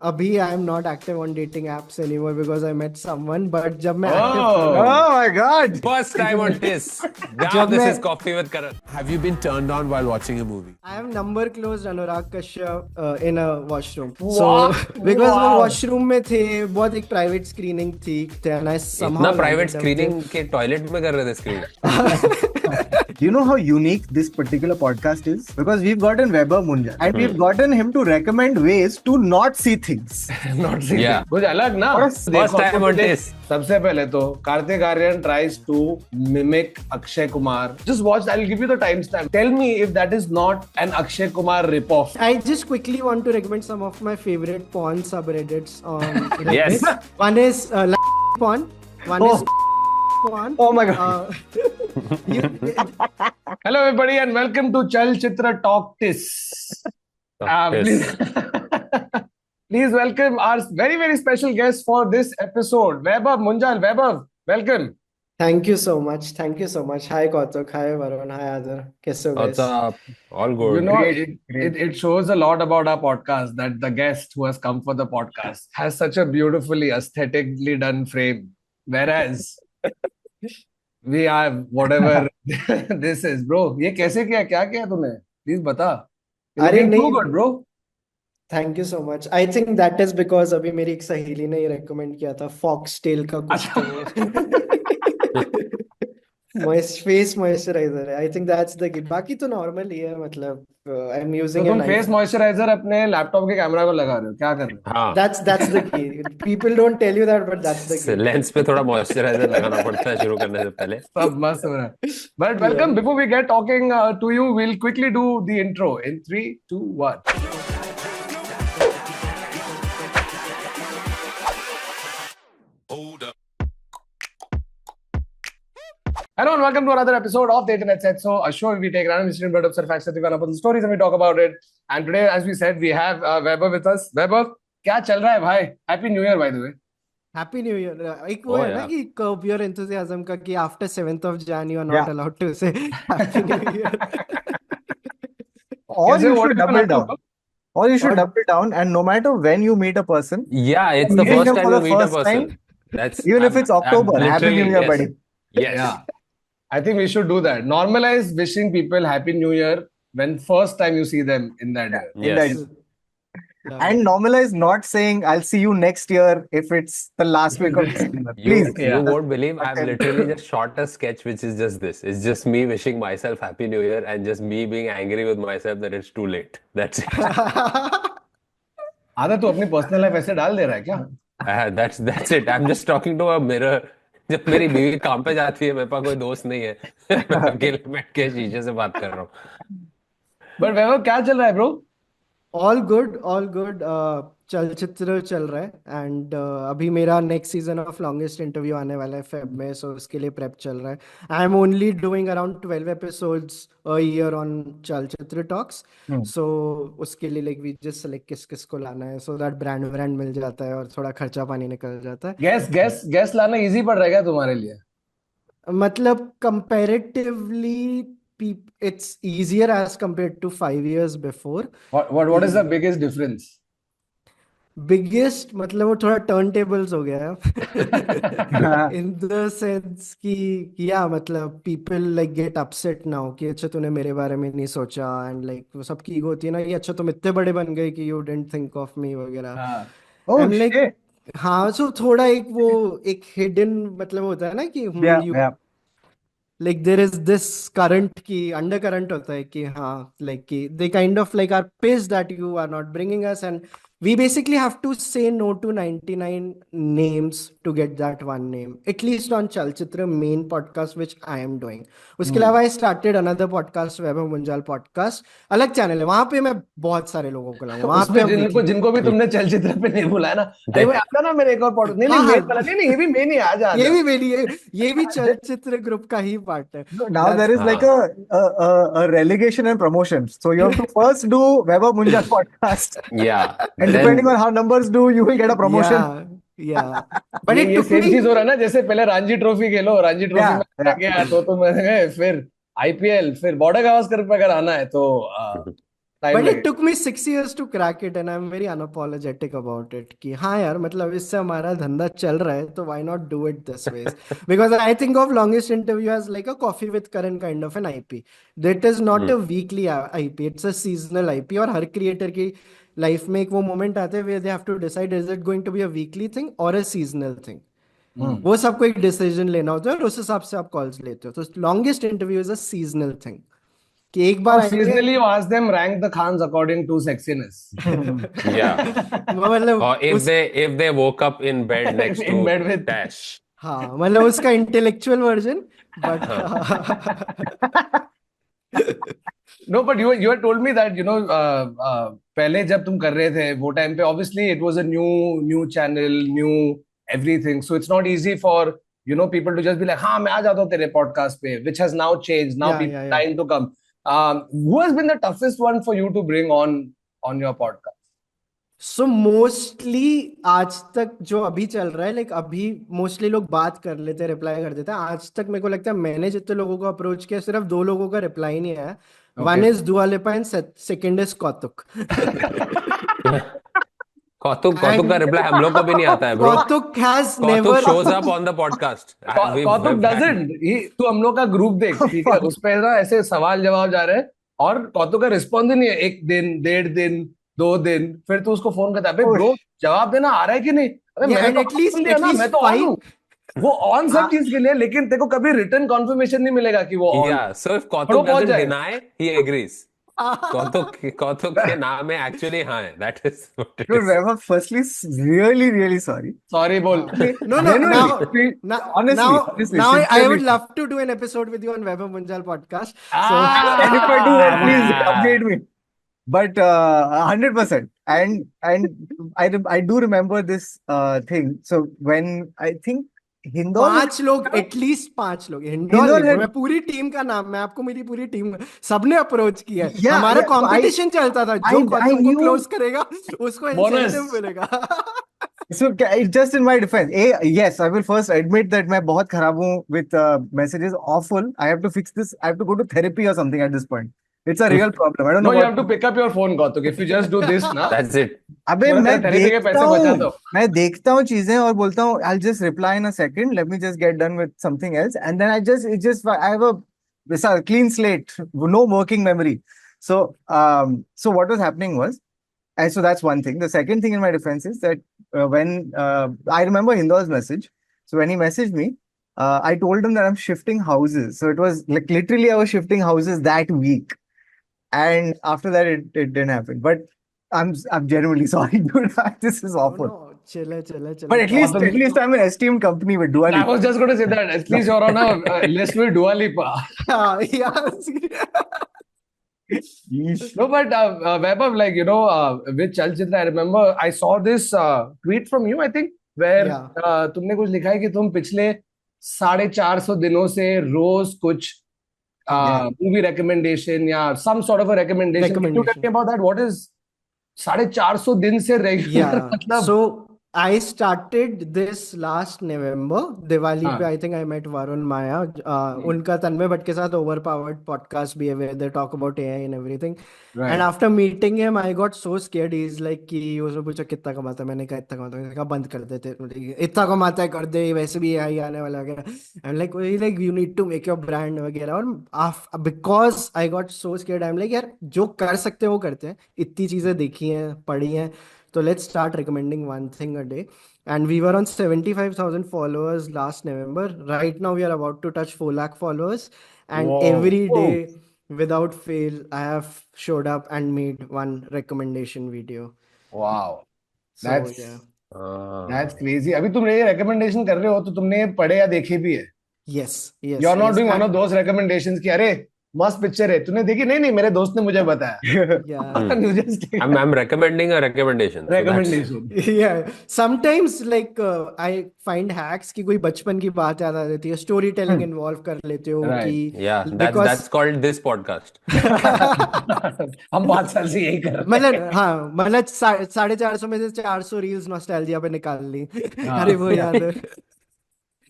अभी I am not active on dating apps anymore because I met someone but जब मैं active Oh my God! First time on TIS. Yeah, जब this मैं is Coffee with Karan. Have you been turned on while watching a movie? I have number closed Anurag Kashyap in a washroom. Wow. So because वो Wow. washroom में थे बहुत एक private screening थी and I somehow इतना private landed up screening के toilet में कर रहे थे screen. Do you know how unique this particular podcast is? Because we've gotten Weber Munjal and we've gotten him to recommend ways to not see things. Not see Yeah. कुछ अलग ना. First time on TIS. सबसे पहले तो Kartik Aryan tries to mimic Akshay Kumar. Just watch. I'll give you the timestamp. Tell me if that is not an Akshay Kumar ripoff. I just quickly want to recommend some of my favorite porn subreddits on Reddit. Yes. One is porn. One is porn. Oh my God. Hello everybody and welcome to Chal Chitra Talk Tis. Please, please welcome our very special guest for this episode, Weber Munjal. Weber, welcome. Thank you so much. Thank you so much. Hi Kautuk. Hi Varun. Hi Adar. कैसे हो What's guys? up? All good. You know, Great. it shows a lot about our podcast that the guest who has come for the podcast has such a beautifully aesthetically done frame, whereas we have whatever this is, bro. ये कैसे किया? क्या किया तूने? Please बता. You're अरे looking too नहीं। good, bro. Thank you so much. I think that is because अभी मेरी एक सहेली ने recommend किया था Foxtail का कुछ तो face moisturizer है. I think that's the key. बाकी तो normal ही है मतलब I'm तो using a तुम nice. फेस मॉइस्चराइजर अपने लैपटॉप के कैमरा को लगा रहे हो? क्या कर रहे हो? हाँ. That's the key. People don't tell you that, but that's the key. Lens पे थोड़ा मॉइस्चराइजर लगाना पड़ता है शुरू करने से पहले. सब मस्त हो रहा है. But welcome. Before we get talking to you, we'll quickly do the intro in 3, 2, 1. Hello and welcome to another episode of The Internet Said So, a show where we take random history and build up facts that we gonna put the stories and we talk about it. And today, as we said, we have Weber with us. Weber, क्या चल रहा है भाई? Happy New Year, by the way. Happy New Year. एक वो Oh, है ना yeah. कि curb your enthusiasm का कि after 7th of Jan you are not Yeah. allowed to say Happy New Year. Or कैसे you what should happened double to down. Or you should double down, and no matter when you meet a person, Yeah, it's the meeting first them time for you the meet a first person. time, That's even if it's October, Happy literally, New Year, yes. buddy. Yes. Yeah. I think we should do that. Normalize wishing people Happy New Year when first time you see them in that year. In Yes. that- And normalize not saying I'll see you next year if it's the last week of December. You Please. Yeah. won't believe I've Okay. literally just shot a sketch which is just this. It's just me wishing myself Happy New Year and just me being angry with myself that it's too late. That's it. आधा तू अपनी personal life ऐसे डाल दे रहा है क्या? That's it. I'm just talking to a mirror. जब मेरी बीवी काम पे जाती है मेरे पास कोई दोस्त नहीं है. मैं अकेले बैठ के शीशे से बात कर रहा हूँ. But वैभव क्या चल रहा है bro? All good, all good. चलचित्र चल रहा है एंड अभी मेरा next season of longest interview आने वाला है फेब में सो उसके लिए प्रेप चल रहा है. I am only doing around 12 episodes a year on चलचित्र टॉक्स सो उसके लिए लाइक वी जस्ट सेलेक्ट किस किस को लाना है सो दैट ब्रांड मिल जाता है और थोड़ा खर्चा पानी निकल जाता है. गैस लाना इजी पड़ रहा है क्या तुम्हारे लिए? मतलब comparatively it's easier as compared to 5 years before. What is the biggest difference? Biggest मतलब वो थोड़ा टर्न टेबल्स हो गया है इन द सेंस कि या मतलब people like get upset now कि अच्छा तूने मेरे बारे में नहीं सोचा एंड लाइक वो सबकी ईगो होती है ना कि अच्छा तुम इतने बड़े बन गए कि you didn't think of me वगैरह. हाँ. Oh, I'm like, shit. हाँ सो थोड़ा एक वो एक हिडन मतलब होता है ना कि Yeah, you yeah. like there is this current की अंडर करंट होता है कि हाँ like कि they kind of like are pissed that you are not bringing us and we basically have to say no to 99 names to get that one name at least on Chalchitra main podcast which I am doing. उसके अलावा I started another podcast Vaibhav Munjal podcast अलग channel है वहां पे मैं बहुत सारे लोगों को लाऊंगा वहां पे उसमें जिनको भी तुमने चलचित्र पे नहीं बुलाया ना, अरे भाई आता ना मेरे एक और पॉडकास्ट. नहीं हाँ, नहीं हाँ. मेन वाला नहीं ये भी मेन ही आ जा. ये भी मेरी ये भी चलचित्र ग्रुप का ही पार्ट है. Now there is like a relegation and promotion. So you have to first do Weber Munjal podcast. Yeah. And depending on how numbers do, you will get a promotion. Yeah. But it ये took same me चीज हो रहा है ना, जैसे पहले Ranji trophy खेलो, Ranji trophy Yeah, में yeah. गया तो तुम गए, फिर आईपीएल, फिर बॉर्डर गावस्कर पे अगर आना है तो टाइम But लगे। it took me 6 years to crack it, and I'm very unapologetic about it. कि हाँ यार, मतलब इससे हमारा धंधा चल रहा है, तो why not do it this ways? Because I think of longest interview as like a coffee with Karan kind of an IP. That is not a weekly IP. It's a seasonal IP. और हर creator की life में एक वो moment आते हैं where they have to decide is it going to be a weekly thing or a seasonal thing. वो सबको एक डिसीजन लेना होता है और उस हिसाब से आप कॉल्स लेते हो. तो longest interview is a seasonal thing कि एक बार Oh, आएंगे. seasonally you ask them rank the Khans according to sexiness. Yeah. मतलब Or if they woke up in bed next In to bed with- Dash. हाँ, मतलब उसका intellectual version. But No, but you had told me that पहले जब तुम कर रहे थे वो टाइम पे obviously it was a new channel, new everything, so it's not easy for people to just be like हाँ मैं आ जाता हूँ तेरे podcast पे, which has now changed. Now people are trying to come. Who has been the toughest one for you to bring on your podcast? So mostly आज तक जो अभी चल रहा है, लाइक अभी मोस्टली लोग बात कर लेते हैं, रिप्लाई कर देते हैं. आज तक मेरे को लगता है मैंने जितने लोगों को अप्रोच किया सिर्फ 2 लोगों का रिप्लाई नहीं आया. वन इज दुआ लिपा एंड सेकंड इज कौतुक. कौतुक का रिप्लाई हम लोग को भी नहीं आता है ब्रो. कौतुक हैज कौतुक never shows up on the podcast. कौतुक doesn't. तू हम लोग का ग्रुप देख, ठीक है, उस पे ना ऐसे सवाल जवाब जा रहे हैं और कौतुक का रिस्पॉन्स ही नहीं है. 1 दिन 1.5 दिन 2 दिन फिर तू उसको फोन करता है, अबे ब्रो जवाब देना आ रहा है कि नहीं. अबे मैंने तो एटलीस्ट लिया ना, मैं तो ऑन हूँ. वो ऑन सब चीज के लिए, लेकिन तेरे को कभी रिटर्न कॉन्फर्मेशन नहीं मिलेगा कि वो on. Yeah, so if Kautuk doesn't deny, he agrees. कौतुक के नाम में actually हाँ है. That is what it Dude, is. Vaibhav, firstly, really, really sorry. Sorry बोल. No, Genuinely, honestly, now I sincerely. would love to do an episode with you on Vaibhav Munjal podcast. And if I do that, please update me. But 100%. And I do remember this thing. So when I think Hindol, 5 लोग, at least 5 लोग. Indole है. मैं पूरी team का नाम, मैं आपको मेरी पूरी टीम सबने अप्रोच किया है. Yeah, हमारा yeah, कंपटीशन चलता था, जो I तुमको knew- क्लोज करेगा उसको Bonus. इंसेंटिव मिलेगा. so just in my defense, yes, I will first admit that मैं बहुत खराब हूँ with messages. Awful. I have to fix this. I have to go to therapy or something at this point. It's a real problem. I don't know. No, you what- have to pick up your phone, Kautuk. If you just do this ना, That's it. अबे बोला मैं था, therapy के देखता पैसे बचा हूँ दो. मैं देखता हूँ चीजें और बोलता हूँ I'll just reply in a second. Let me just get done with something else, and then I have a clean slate, no working memory. So what was happening was, and so that's one thing. The second thing in my defense is that when I remember Hindol's message. So when he messaged me, I told him that I'm shifting houses. So it was like literally I was shifting houses that week. And after that, it didn't happen. But I'm genuinely sorry, dude. This is awful. No, चले. But at least I'm an esteemed company with Dua I Lipa. was just going to say that. At least you're on a list with Dua Lipa. No, but Vaibhav, like, with Chalchitra, I remember I saw this tweet from you, I think, where तुमने कुछ लिखा है कि तुम पिछले 450 दिनों से रोज कुछ movie recommendation या some sort of a recommendation. Can you tell me about that? What is 450 दिन से regular? Yeah. So I started this last November. Diwali पे I think I met Varun Maya. उनका तन्मय भट्ट के साथ overpowered podcast भी है where they talk about AI and everything. Right. And after meeting him, I got so scared. He's like कि उसने पूछा कितना कमाता है, मैंने कहा इतना कमाता है, मैंने कहा बंद कर देते, इतना कमाता है कर दे, वैसे भी AI आने वाला वगैरह. I'm like you need to make your brand वगैरह. और because I got so scared, I'm like यार जो कर सकते हैं वो करते हैं, इतनी चीजें देखी हैं पढ़ी हैं. So let's start recommending one thing a day. And we were on 75,000 followers last November. Right now we are about to touch 4 lakh followers. And every day, without fail, I have showed up and made one recommendation video. Wow. So, That's yeah. That's crazy. अभी तुम ये recommendation कर रहे हो तो तुमने ये पढ़े या देखे भी है? Yes. You're not doing one of those recommendations कि अरे मस्त पिक्चर है, तूने देखी? नहीं मेरे दोस्त ने मुझे बताया. Yeah. I'm recommending a recommendation. Recommendation. Yeah. Sometimes like I find hacks कि कोई बचपन की बात याद आ जाती है, story telling involve कर लेते हो कि Yeah, that's called this podcast. हम 5 साल से यही कर रहे हैं. मतलब 450 में से 400 रील्स नॉस्टैल्जिया पे निकाल ली. अरे वो याद है.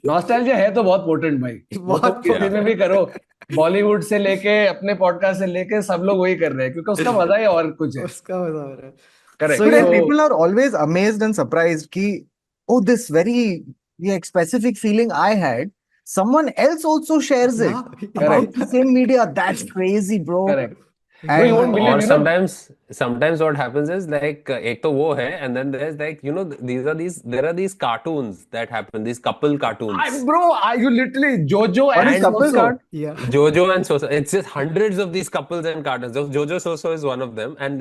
नॉस्टैल्जिया है तो बहुत पोटेंट भाई. वो तो किसी में भी करो. बॉलीवुड से लेके अपने पॉडकास्ट से लेके सब लोग वही कर रहे हैं क्योंकि उसका मजा ही और कुछ है. उसका मजा हो रहा है. Correct. So But then yeah, people are always amazed and surprised ki, oh, this very specific feeling I had, someone else also shares it yeah, about the same media. That's crazy, bro. Correct. And No, you won't believe, Or you know. sometimes what happens is like एक तो वो है and then there's like there are these cartoons that happen, these couple cartoons. Bro, you literally Jojo What is and couple Soso. card? yeah. Jojo and Soso. It's just hundreds of these couples and cartoons. Jojo Soso is one of them, and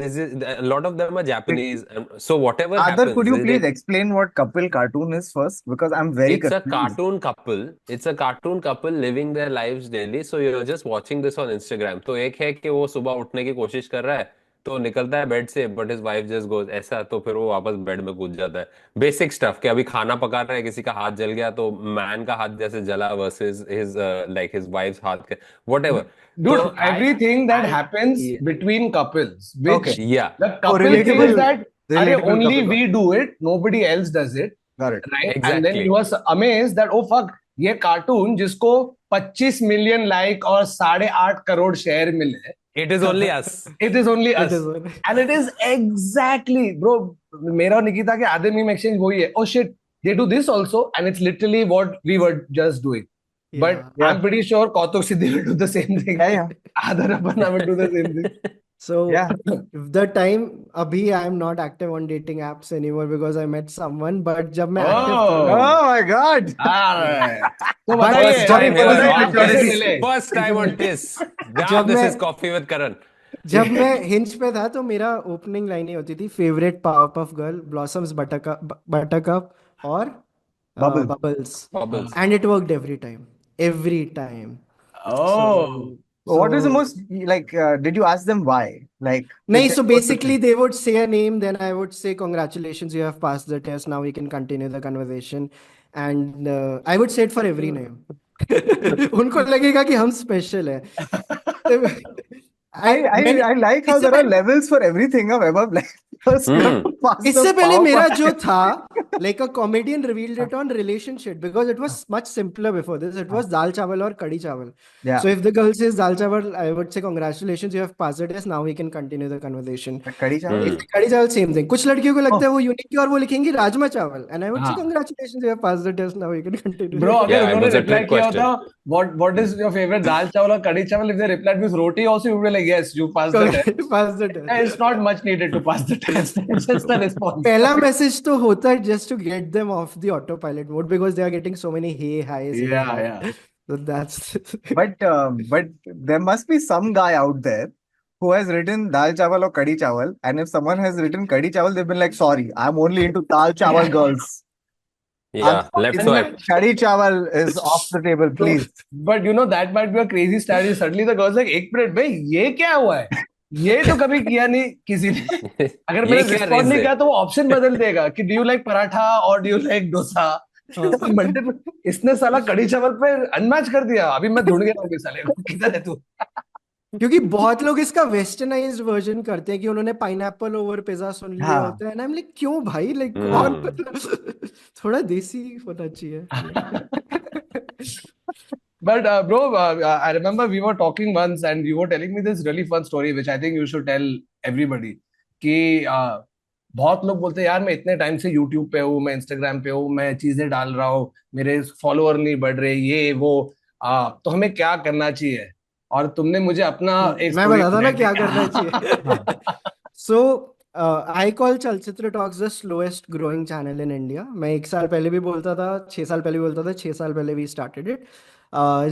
a lot of them are Japanese. And so whatever Adar, happens, could you please explain what couple cartoon is first? Because I'm very it's a confused. cartoon couple. It's a cartoon couple living their lives daily. So you're just watching this on Instagram. तो एक है कि वो सुबह उठने की कोशिश कर रहा है, तो निकलता है बेड से, but his wife just goes ऐसा, तो फिर वो वापस बेड में कूद जाता है. बेसिक स्टफ कि अभी खाना पका रहा है, किसी का हाथ जल गया, तो मैन का हाथ जैसे जला versus his like his wives हाथ के whatever. Dude, So everything that I- happens Yeah. between couples, which Okay. Yeah. the couple relatable- thinks that relatable only couple. we do it, nobody else does it, Got it. right? And then Exactly. you was amazed that oh fuck, ये cartoon जिसको 25 million like और 8.5 crore share मिले, It is only us. it is only It us. is only- And it is exactly, bro. मेरा और निकिता के आधे meme exchange वही है. Oh shit, they do this also, and it's literally what we were just doing. But Yeah. I'm pretty sure Kautuk Siddhi will do the same thing. Yeah. Adar Aparna will do the same thing. So Yeah. the time abhi I am not active on dating apps anymore because I met someone. But जब मैं active Oh. था, Oh my God. Alright. तो But बताइए First time Sorry, ever sorry, on sorry. Tiss. मिले? First time on Tiss. Now जब this मैं- is Coffee with Karan. जब मैं हिंज पे था तो मेरा ओपनिंग लाइन ही होती थी favourite Powerpuff girl, blossoms, buttercup और Bubbles. Bubbles. Bubbles. And it worked every time. Oh. What is the So- most like? Did you ask them why? Like, No, is so there- basically they would say a name, then I would say, congratulations, you have passed the test. Now we can continue the conversation. And I would say it for every name. उनको लगेगा कि हम special है. I like how इससे there are पहले- levels for everything of above. Like, first you have to pass the इससे पहले power मेरा part. जो था, like a comedian revealed it on relationship because it was much simpler before this. It was दाल चावल और कड़ी चावल. Yeah. So if the girl says दाल चावल, I would say congratulations, you have passed the test. Now we can continue the conversation. कड़ी चावल. Hmm. कड़ी चावल same thing. कुछ लड़कियों को लगता है वो यूनिक है और वो लिखेंगी राजमा चावल. And I would say हाँ. congratulations, you have passed the test. Now we can continue. Bro, अगर Yeah, it उन्होंने was a reply trick किया question. होता, what is your favorite दाल चावल और कड़ी चावल? If they replied with roti also, you would be like, yes, you passed the test. Pass the test. It's not much needed to pass the test. It's just the response. पहला message तो होता है just to get them off the autopilot mode because they are getting so many hey hi's. Yeah. So that's But there must be some guy out there who has written dal chawal or kadi chawal, and if someone has written kadi chawal, they've been like, sorry, I'm only into dal chawal girls. Yeah, left swipe. Kadi chawal is off the table, please. But you know, that might be a crazy strategy. Suddenly the girl's like, एक minute भाई ये क्या हुआ है? ये तो कभी किया नहीं किसी ने. अगर मैंने ये क्या रिस्पॉन्ड race नहीं है? किया तो वो ऑप्शन बदल देगा कि डू यू लाइक पराठा और do you like dosa. Multiple. इसने साला कड़ी चावल पे अनमैच कर दिया. अभी मैं ढूंढ गया हूँ साले को. किधर है तू? क्योंकि बहुत लोग इसका वेस्टर्नाइज्ड वर्जन करते हैं कि उन्होंने पाइनएप्पल ओवर पिज्जा सुन लिया हाँ. होता है. एंड आई एम लाइक क्यों भाई, लाइक कौन थोड़ा देसी होना चाहिए. But bro, I remember we were talking once and you were telling me this really fun story which I think you should tell everybody. कि बहुत लोग बोलते हैं यार मैं इतने टाइम से YouTube पे हूँ, मैं Instagram पे हूँ, मैं चीजें डाल रहा हूँ, मेरे फॉलोअर नहीं बढ़ रहे, ये वो, तो हमें क्या करना चाहिए? और तुमने मुझे अपना एक मैं story बताता ना सुनाई क्या थी. करना चाहिए. So I call चलचित्र talks the slowest growing channel in India. मैं 1 साल पहले भी बोलता था, 6 साल पहले भी बोलता था, 6 साल पहले भी स्टार्टेड इट.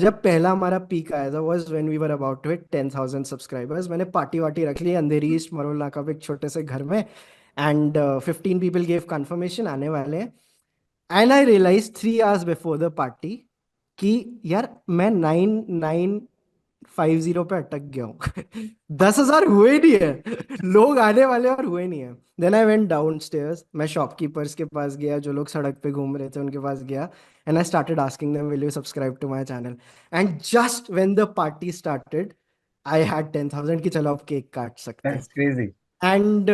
जब पहला हमारा पीक आया था was when we were about to hit 10,000 subscribers. मैंने पार्टी वार्टी रख ली अंधेरी ईस्ट मरोल नाका पे एक छोटे से घर में. एंड 15 पीपल गेव कंफर्मेशन आने वाले हैं. And I realise 3 hours before the party कि यार मैं 9950 पे अटक गया हूँ. 10,000 हुए नहीं है, लोग आने वाले और हुए नहीं है. Then I went downstairs. मैं शॉपकीपर्स के पास गया, जो लोग सड़क पे घूम रहे थे उनके पास गया. And I started asking them will you subscribe to my channel. And just when the party started I had 10,000 की चलो अब केक काट सकते हैं. That's crazy. एंड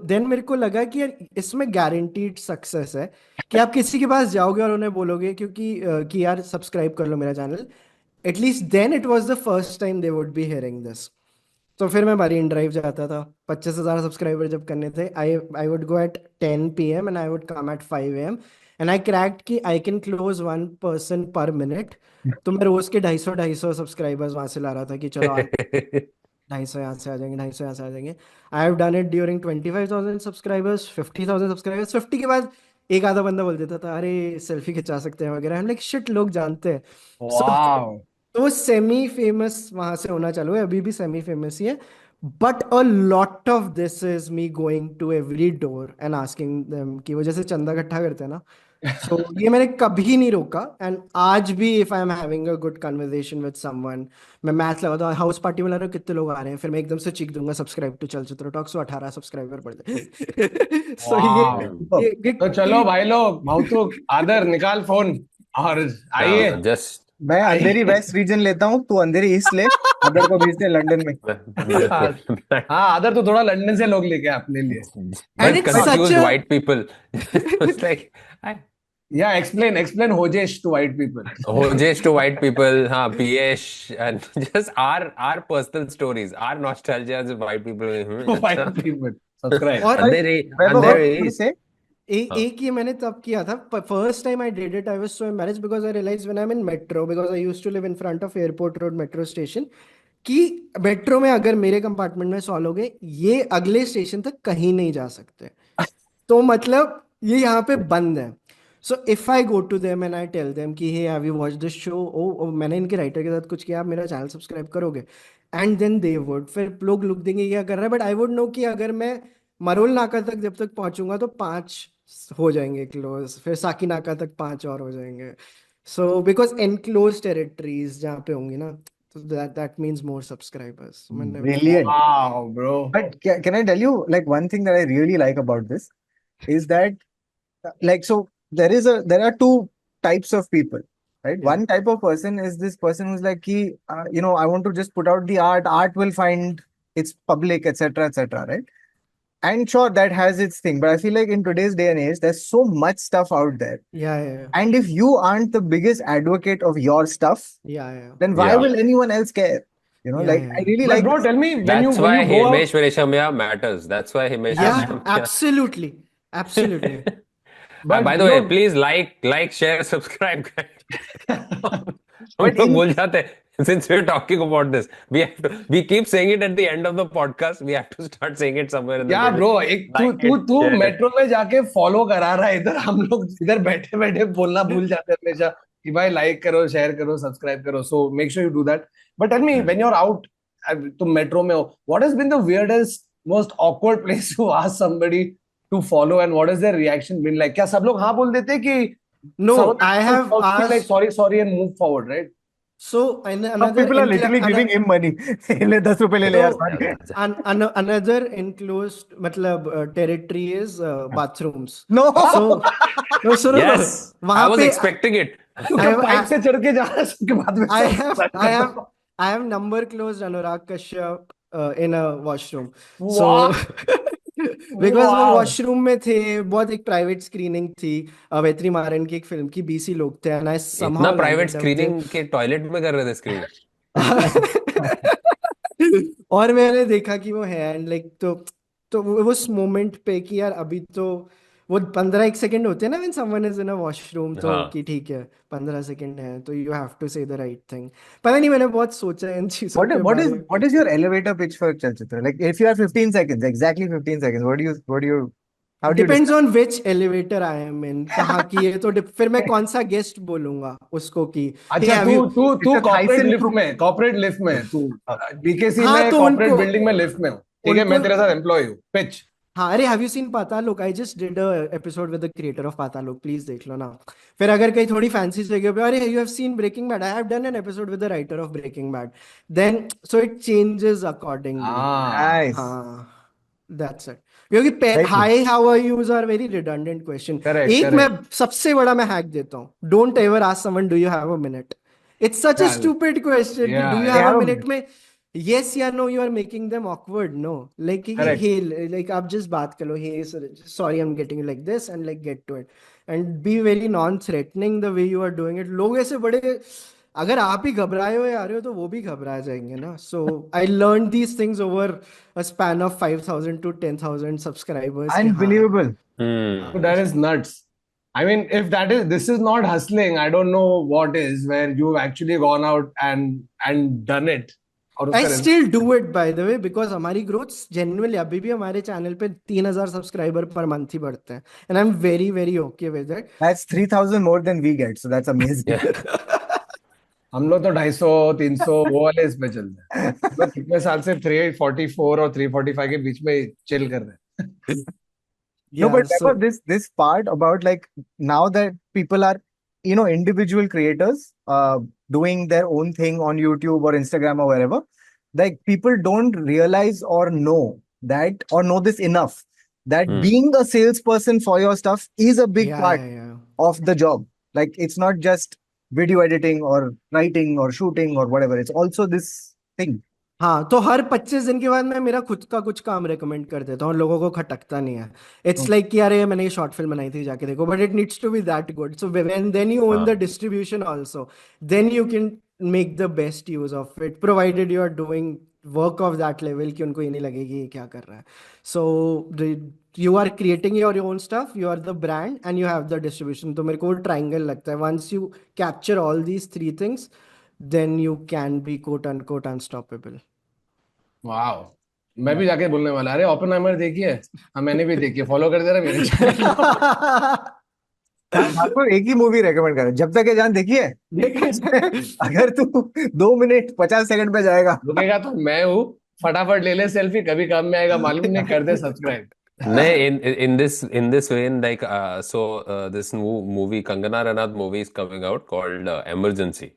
देन मेरे को लगा कि यार इसमें गारंटीड सक्सेस है कि आप किसी के पास जाओगे और उन्हें बोलोगे क्योंकि कि यार सब्सक्राइब कर लो मेरा channel. at least then it was the first time they would be hearing this. तो फिर मैं मरीन ड्राइव जाता था, 25,000 सब्सक्राइबर जब करने थे, I would go at 10 PM and I would come at 5 AM and I cracked कि I can close one person per minute. तो मैं रोज के 250 सब्सक्राइबर्स वहां से ला रहा था कि चलो आज 250 यहाँ से आ जाएंगे, 250 यहाँ से आ जाएंगे. आई have done it during 25,000 subscribers, 50,000 subscribers. 50 के बाद एक आधा बंदा बोल देता था अरे सेल्फी खिंचा सकते हैं वगैरह. हम लाइक शिट, लोग जानते हैं. Wow. तो सेमी फेमस वहां से होना चालू है, अभी भी सेमी फेमस ही है. But a lot of this is me going to every door and asking them कि वो जैसे चंदा इकट्ठा करते हैं ना. सो ये मैंने कभी नहीं रोका. एंड आज भी if I am having a good conversation with someone, मैं मैथ लगाता हूँ, हाउस पार्टी में ला रहा हूँ, कितने लोग आ रहे हैं, फिर मैं एकदम से चीख दूंगा सब्सक्राइब टू चलचित्र टॉक, सो 18 सब्सक्राइबर बढ़ गए. सो Wow. ये तो चलो भाई लोग, माउतुक आदर निकाल फोन और आइए. जस्ट मैं अंधेरी वेस्ट रीजन लेता हूँ, तू अंधेरी ईस्ट ले, अदर को भेज दे लंदन में. हाँ आदर तो थोड़ा लंदन से लोग लेके आ अपने लिए. And it's such confused a- white people. It's like Yeah, explain Hojesh to white people. Hojesh to white people, हाँ, Piyesh, and just our personal stories, our nostalgias of white people. White people. Subscribe. और अंधेरी Wait, Andheri what say? एक ये मैंने तब किया था. First time I did it I was so embarrassed because I realise when I am in metro, because I used to live in front of airport road metro station, कि metro में अगर मेरे कंपार्टमेंट में 100 लोग हैं, ये अगले station तक कहीं नहीं जा सकते. तो मतलब ये यहाँ पे बंद है. So if I go to them and I tell them कि hey have you watch this show, oh मैंने इनके राइटर के साथ कुछ किया, आप मेरा चैनल सब्सक्राइब करोगे, एंड देन दे वुड, फिर लोग लुक देंगे क्या कर रहा है. बट आई वुड नो कि अगर मैं मरोल नाका तक जब तक पहुंचूंगा तो 5 हो जाएंगे क्लोज, फिर साकी नाका तक 5 और हो जाएंगे. सो बिकॉज एनक्लोज टेरिटरीज जहाँ पे होंगी ना, so that means more subscribers. Brilliant. Wow, bro. But can I tell you, like, one thing that I really like about this is that, like, so there are two types of people, right? Yeah. One type of person is this person who's like, I want to just put out the art will find its public, etc., right? And sure, that has its thing, but I feel like in today's day and age, there's so much stuff out there. Yeah. And if you aren't the biggest advocate of your stuff, Yeah. then why Yeah. will anyone else care? Yeah. I really But like bro, this. tell me when That's you why go out. Himesh Reshamya matters. That's why Himesh Yeah, Reshamya. absolutely. Absolutely. But by the way, no- please like, share, subscribe. हम लोग भूल जाते हैं. Since we're talking about this, we keep saying it at the end of the podcast. We have to start saying it somewhere in the Yeah, middle. bro, एक Like तू it, share it. Metro में जाके follow करा रहा है. इधर हम लोग इधर बैठे बैठे बोलना भूल जाते हैं हमेशा कि भाई लाइक करो, शेयर करो, सब्सक्राइब करो. So make sure you do that. But tell me, when you're out, तुम मेट्रो में हो, what has been the weirdest, most awkward place to ask somebody to follow, and what has their reaction been like? क्या सब लोग हाँ बोल देते हैं कि No, some of them I have also feel like asked. sorry and move forward, right? So Some another people are literally giving him money. ले 10 रुपए ले ले यार, sorry. another enclosed मतलब territory is bathrooms. No. So no, so Yes, I वहाँ was पे expecting it. Pipe से चढ़ के जा रहा है सबके बाद में. I have number closed Anurag Kashyap in a washroom. Wow. So because वो Wow. वॉशरूम में थे, बहुत एक प्राइवेट स्क्रीनिंग थी अवेत्री मारन की एक फिल्म की, 20 लोग थे, and I somehow इतना private landed up there. Screening के टॉयलेट में कर रहे थे स्क्रीन. और मैंने देखा कि वो है एंड लाइक तो उस मोमेंट पे कि यार अभी तो वो 15 सेकंड होते हैं ना when someone is in a washroom, तो हाँ. कि ठीक है 15 सेकंड है तो यू हैव टू से द राइट थिंग. पता नहीं, मैंने बहुत सोचा इन चीजों के बारे में. What is your elevator pitch for Chalchitra? Like, if you have 15 seconds, exactly 15 seconds, how do you depends on which elevator I am in, कहाँ की है, तो फिर मैं कौन सा गेस्ट बोलूंगा उसको कि अच्छा, तू कॉर्पोरेट लिफ्ट में तू बीकेसी हाँ, में तो कॉर्पोरेट उनको- बिल्डिंग में लिफ्ट में हूँ, ठीक है, मैं तेरे साथ एम्प्लॉय हूँ. पिच. हाँ, अरे have you seen Patalok? I just did a episode with the creator of Patalok, please देख लो ना. फिर अगर कहीं थोड़ी फैंसी जगह पे, अरे you have seen Breaking Bad, I have done an episode with the writer of Breaking Bad, then so it changes accordingly. Nice. हाँ, दैट्स इट. क्योंकि Right. Hi how are you's are very redundant question. Correct, एक correct. मैं सबसे बड़ा मैं hack देता हूँ, don't ever ask someone do you have a minute. It's such a Yeah. Stupid question, Yeah, do you yeah. Have a minute में yes या no, you are making them awkward. No, like Correct. hey, like आप just बात करो, hey sorry I'm getting you like this, and like get to it and be very non-threatening the way you are doing it. लोग ऐसे बड़े अगर आप ही घबराए हुए आ रहे हो तो वो भी घबरा जाएंगे ना. So I learn these things over a span of 5,000 to 10,000 subscribers कि हाँ. Unbelievable. Hmm. That is nuts. I mean, if this is not hustling, I don't know what is, where you've actually gone out and done it. और I उसका still do it by the way because हमारी growth genuinely अभी भी हमारे channel पे 3,000 subscriber per month ही बढ़ते हैं and I'm very very okay with it. That's 3,000 more than we get. So that's amazing. Yeah. हम लोग तो 250 300 वो वाले इस पे चलते हैं. हम लोग कितने साल से 344 और 345 के बीच में चिल कर रहे हैं. No, Yeah, but so Vaibhav, this part about like now that people are, individual creators doing their own thing on YouTube or Instagram or wherever, like people don't realize or know that or know this enough that Hmm. being a salesperson for your stuff is a big yeah, part yeah. of the job. Like it's not just video editing or writing or shooting or whatever. It's also this thing. हाँ, तो हर 25 दिन के बाद मैं मेरा खुद का कुछ काम रेकमेंड कर देता हूँ और लोगों को खटकता नहीं है. इट्स लाइक कि अरे मैंने ये शॉर्ट फिल्म बनाई थी जाके देखो, but it needs to be that good. So when then you own the हाँ. Distribution also, then you can make the best use of it provided you are doing work of that level कि उनको ये नहीं लगेगी ये क्या कर रहा है. So you are creating your own stuff, you are the brand and you have the distribution. तो मेरे को ट्राइंगल लगता है. Once you capture all these three things then you can be quote unquote unstoppable. Wow. मैं भी जाके बोलने वाला. अरे ओपेनहाइमर देखी है? हाँ, मैंने भी देखी है. फॉलो कर दे रहा मेरे चैनल को. आपको एक ही मूवी रेकमेंड कर जब तक ये जान देखिए. अगर तू 2 मिनट 50 सेकंड पे जाएगा रुकेगा तो मैं हूँ. फटाफट ले ले सेल्फी. कभी काम में आएगा मालूम नहीं. कर दे subscribe. Nay, in this vein, like this new movie, Kangana Ranaut movie is coming out called Emergency.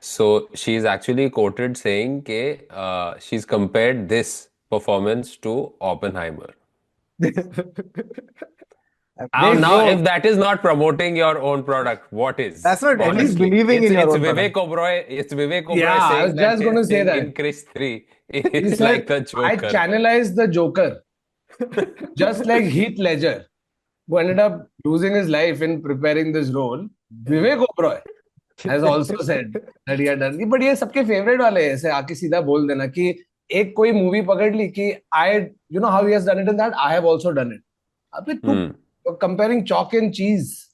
So she's actually quoted saying that she's compared this performance to Oppenheimer. Now, bro, if that is not promoting your own product, what is? that's not at least Honestly, believing in your it's own Vivek product. Oberoi. It's Vivek Oberoi Yeah, I saying was that just going to his say thing that. in Chris 3 He is said, like the I Joker. channelized the Joker, just like Heath Ledger, who ended up losing his life in preparing this role. Vivek Oberoi has also said that he had done. But ये सबके favorite वाले हैं. ऐसे आके सीधा बोल देना कि एक कोई मूवी पकड़ ली कि you know how he has done it in that, I have also done it. अबे तू comparing chalk and cheese.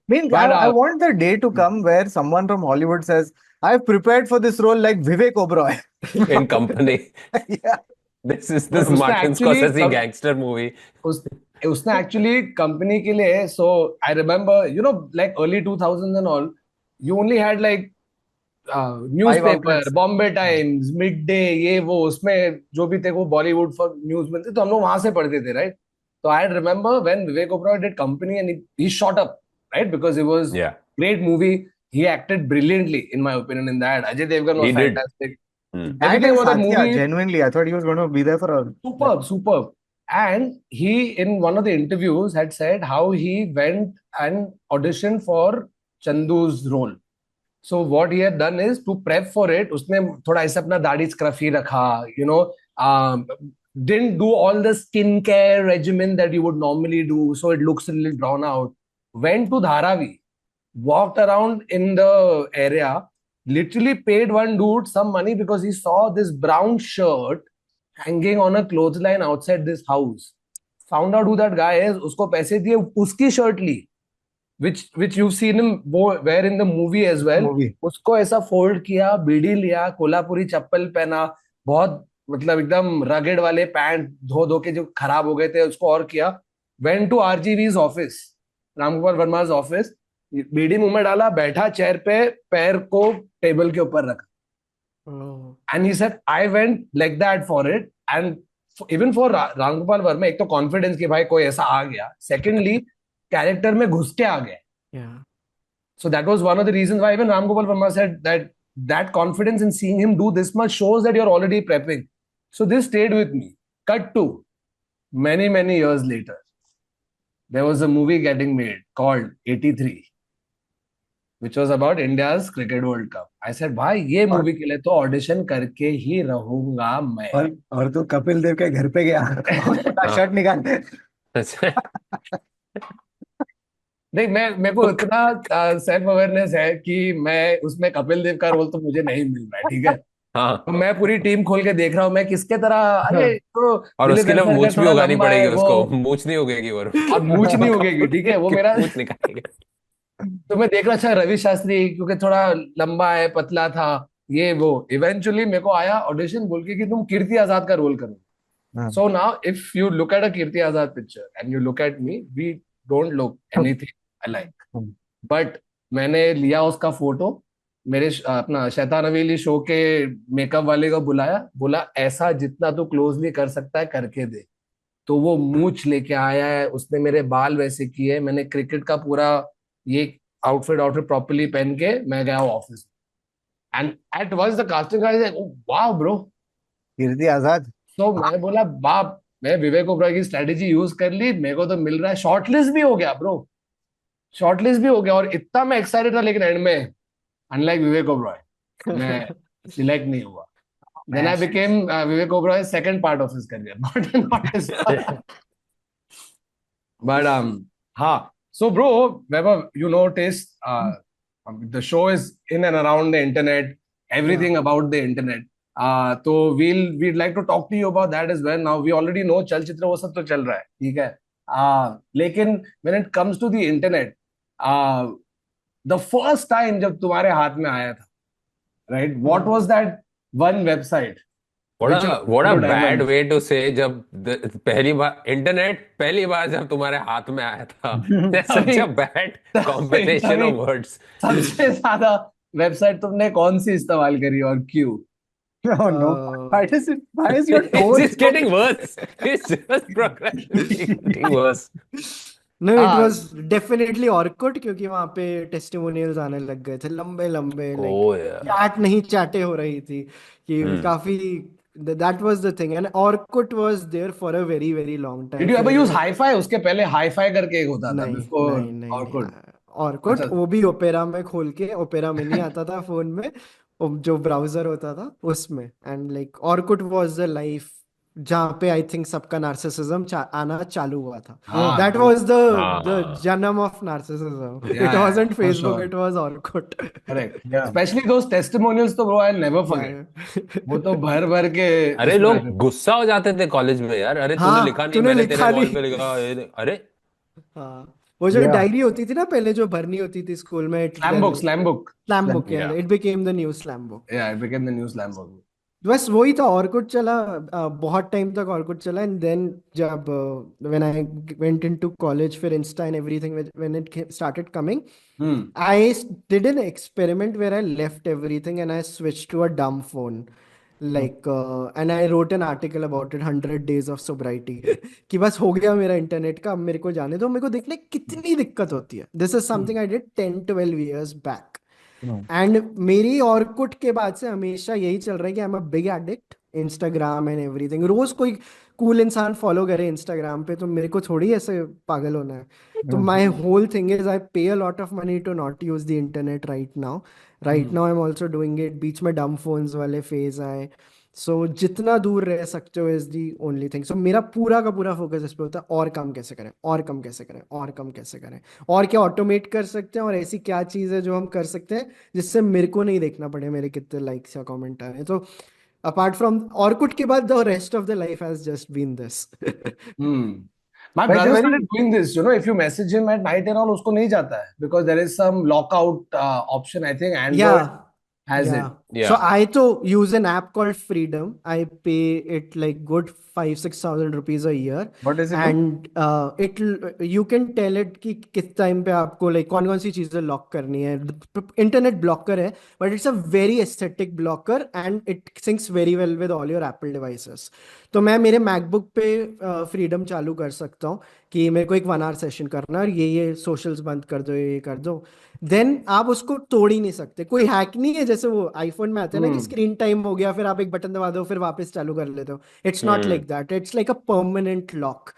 Mean, But I want the day to come where someone from Hollywood says, I've prepared for this role like Vivek Oberoi. In company. Yeah. This is But this उसने Martin actually Scorsese gangster movie. उसने actually company के लिए. So I remember, like early 2000s and all, you only had like newspaper, outlets. Bombay times, mid day, ये वो, उसमें जो भी थे वो बॉलीवुड फॉर न्यूज मिलते, तो हम लोग वहां से पढ़ते थे, राइट? तो I remember when Vivek Oberoi did company and he shot up, right? Because it was Yeah, great movie. He acted brilliantly, in my opinion, in that. Ajay Devgan was he did. fantastic. And Everything in about that Satya, movie, genuinely, I thought he was going to be there for a. superb, superb. And he, in one of the interviews, had said how he went and auditioned for Chandu's role. So what he had done is to prep for it. उसने थोड़ा ऐसा अपना दाढ़ी scruffy रखा, didn't do all the skincare regimen that you would normally do, so it looks a little drawn out. Went to Dharavi, walked around in the area, literally paid one dude some money because he saw this brown shirt hanging on a clothesline outside this house. Found out who that guy is, उसको पैसे दिए, उसकी shirt Lee, which you've seen him wear in the movie as well. Movie. उसको ऐसा fold किया, बीड़ी लिया, कोल्हापुरी चप्पल पहना, बहुत मतलब एकदम रगेड वाले पैंट धो धो के जो खराब हो गए थे उसको और किया. Went to RGV's office, Ramgopal वर्मा's office, बीड़ी मुंह में डाला, बैठा चेयर पे, पैर को टेबल के ऊपर रखा. And he said, I went like that for it. And even for Ramgopal Verma, एक तो कॉन्फिडेंस कि भाई कोई ऐसा आ गया. Secondly, कैरेक्टर में घुस के आ गए. Yeah. So that was one of the reasons why even Ram Gopal Verma said that confidence in seeing him do this much shows that you're already prepping. So this stayed with me. Cut to many, many years later, there was a movie getting made called 83, which was about India's Cricket World Cup. I said, भाई ये movie के लिए तो audition करके ही रहूंगा मैं. और तू कपिल देव के घर पे गया, शर्ट निकाल. नहीं, मैं मेरे को इतना सेल्फ अवेयरनेस है कि मैं उसमें कपिल देव का रोल तो मुझे नहीं मिल रहा है, ठीक है। हाँ, तो मैं पूरी टीम खोल के देख रहा हूँ मैं किसके तरह, अरे हाँ, तो और दिलीप उसके लिए वैल्सर का मूछ भी थोड़ा उगानी लंबा पड़ेगी है वो, उसको, मूछ नहीं उगेगी वो और मूछ नहीं उगेगी, ठीक है, वो कि मेरा। मूछ निकालेंगे। तो मैं देख रहा, अच्छा रवि शास्त्री क्योंकि थोड़ा लंबा है, पतला था, ये वो इवेंचुअली मेरे को आया ऑडिशन बोल के कि तुम कीर्ति आजाद का रोल करो। हाँ, So now, if you look at a Kirti Azad picture and you look at me, we don't look anything alike. But मैंने लिया उसका फोटो, अपना शैतान हवेली शो के मेकअप वाले को बुलाया, बोला ऐसा जितना तू क्लोजली कर सकता है करके दे। तो वो मूछ लेके आया है, उसने मेरे बाल वैसे किए, मैंने क्रिकेट का पूरा ये आउटफिट आउटफिट प्रॉपर्ली पहन के मैं गया office. And at once the casting guys, wow bro. Kirti Azad. तो मैं बोला बाप, मैं विवेक ओबरॉय की स्ट्रेटेजी यूज कर ली, मेरे को तो मिल रहा है, शॉर्टलिस्ट भी हो गया ब्रो, शॉर्टलिस्ट भी हो गया, और इतना मैं एक्साइटेड था, लेकिन एंड में अनलाइक विवेक ओबरॉय मैं सिलेक्ट नहीं हुआ। Then I became Vivek Oberoi second part of his career, not his. But हाँ, so bro, Vaibhav, you noticed the show is in and around the internet, everything yeah. about the internet. तो we'd like to talk to you about that as well. Now we already know चलचित्र वो सब तो चल रहा है, ठीक है। लेकिन when it comes to the internet, the first time जब तुम्हारे हाथ में आया था, right? What was that one website What which a you what a Blue bad Diamond? way to say, जब पहली बार इंटरनेट पहली बार जब तुम्हारे हाथ में आया था। Such तभी a bad तभी combination तभी of words. सबसे ज्यादा वेबसाइट तुमने कौन सी इस्तेमाल करी और क्यों? Oh no. Uh, Why is your It's tone just getting worse. It's just progressively getting worse. No, it हाँ, was definitely Orkut, क्योंकि वहां पे टेस्टिमोनियल्स आने लग गए थे लंबे लंबे, लाइक Oh yeah. चैट नहीं चैटे हो रही थी कि Hmm. काफी, that was the thing, and Orkut was there for a very very long did time. You ever फिर यूज हाईफाई? उसके पहले हाईफाई करके एक होता था नहीं बिफोर नहीं नहीं नहीं, ऑरकुट। ऑर्कुट अच्छा, वो भी ओपेरा में खोल के, ओपेरा मिनी आता था फोन में, जो ब्राउजर होता था उसमें, and like Orkut was the life जहाँ पे आई थिंक सबका नार्सिसिज्म आना चालू हुआ था। हाँ दैट ट्रू, वाज द हाँ, जन्म ऑफ नार्सिसिज्म, या it wasn't for Facebook, sure, it was Orkut. Correct. Yeah. Specially those testimonials तो ब्रो आई नेवर या फॉरगेट, वो तो भर भर के अरे उसमें लोग आते थे। गुस्सा हो जाते थे कॉलेज में यार, अरे तूने लिखा हाँ नहीं, तूने मैंने तेरे लिखा वॉल नहीं। पे लिखा, अरे हाँ, वो जो Yeah. डायरी होती थी ना पहले जो भरनी होती थी स्कूल में, slam book, slam book, slam book, yeah it became the new slam book. Yeah it became the new slam book. बस वही था, ऑर्कुट चला, बहुत टाइम तक ऑर्कुट चला, एंड देन जब when I went into college, फिर Insta and everything, when it started coming, hmm, I did an experiment where I left everything and I switch to a dumb phone, like and I wrote an article about it, 100 days of sobriety, कि बस हो गया मेरा internet का, अब मेरे को जाने दो, मेरे को देखने कितनी दिक्कत होती है। This is something I did 10-12 years बैक। No. एंड मेरी ऑर्कुट के बाद से हमेशा यही चल रहा है कि I am a big addict Instagram and everything. रोज कोई कूल इंसान फॉलो करे इंस्टाग्राम पे तो मेरे को थोड़ी ऐसे पागल होना है। तो Yeah. My whole thing is I pay a lot of money to not use the internet right now. Right now I am also doing it, बीच में डम फोन्स वाले फेज आए। सो जितना दूर रह सकते हो इज दी ओनली थिंग। सो मेरा पूरा का पूरा फोकस इस पे होता है, और कम कैसे करें, और कम कैसे करें, और कम कैसे करें, और क्या ऑटोमेट कर सकते हैं, और ऐसी क्या चीज़ है जो हम कर सकते हैं जिससे मेरे को नहीं देखना पड़े मेरे कितने लाइक्स या कमेंट आ रहे हैं। तो अपार्ट फ्रॉम ऑर्कुट के बाद the rest of the life has just been this. Hmm. My But it's brother a started very doing this, you know, if you message him at night and all, उसको नहीं जाता है because there is some lockout option. I think Android Yeah, has yeah. it. So या I to use an app called Freedom. I pay it like good 5,000-6,000 rupees a year, what does it do? and it you can tell it कि किस time पे आपको like कौन कौन सी चीजें lock करनी है। इंटरनेट ब्लॉकर है, but it's a very aesthetic blocker and it syncs very well with all your Apple devices. तो मैं मेरे मैकबुक पे फ्रीडम चालू कर सकता हूँ कि मेरे को एक 1 hour सेशन करना है और ये सोशल्स बंद कर दो, ये कर दो। देन आप उसको तोड़ ही नहीं सकते, कोई हैक नहीं है जैसे वो आईफोन में आते हैं ना कि Hmm. स्क्रीन टाइम हो गया फिर आप एक बटन दबा दो फिर वापस चालू कर लेते हो। It's not like that, it's like a permanent lock.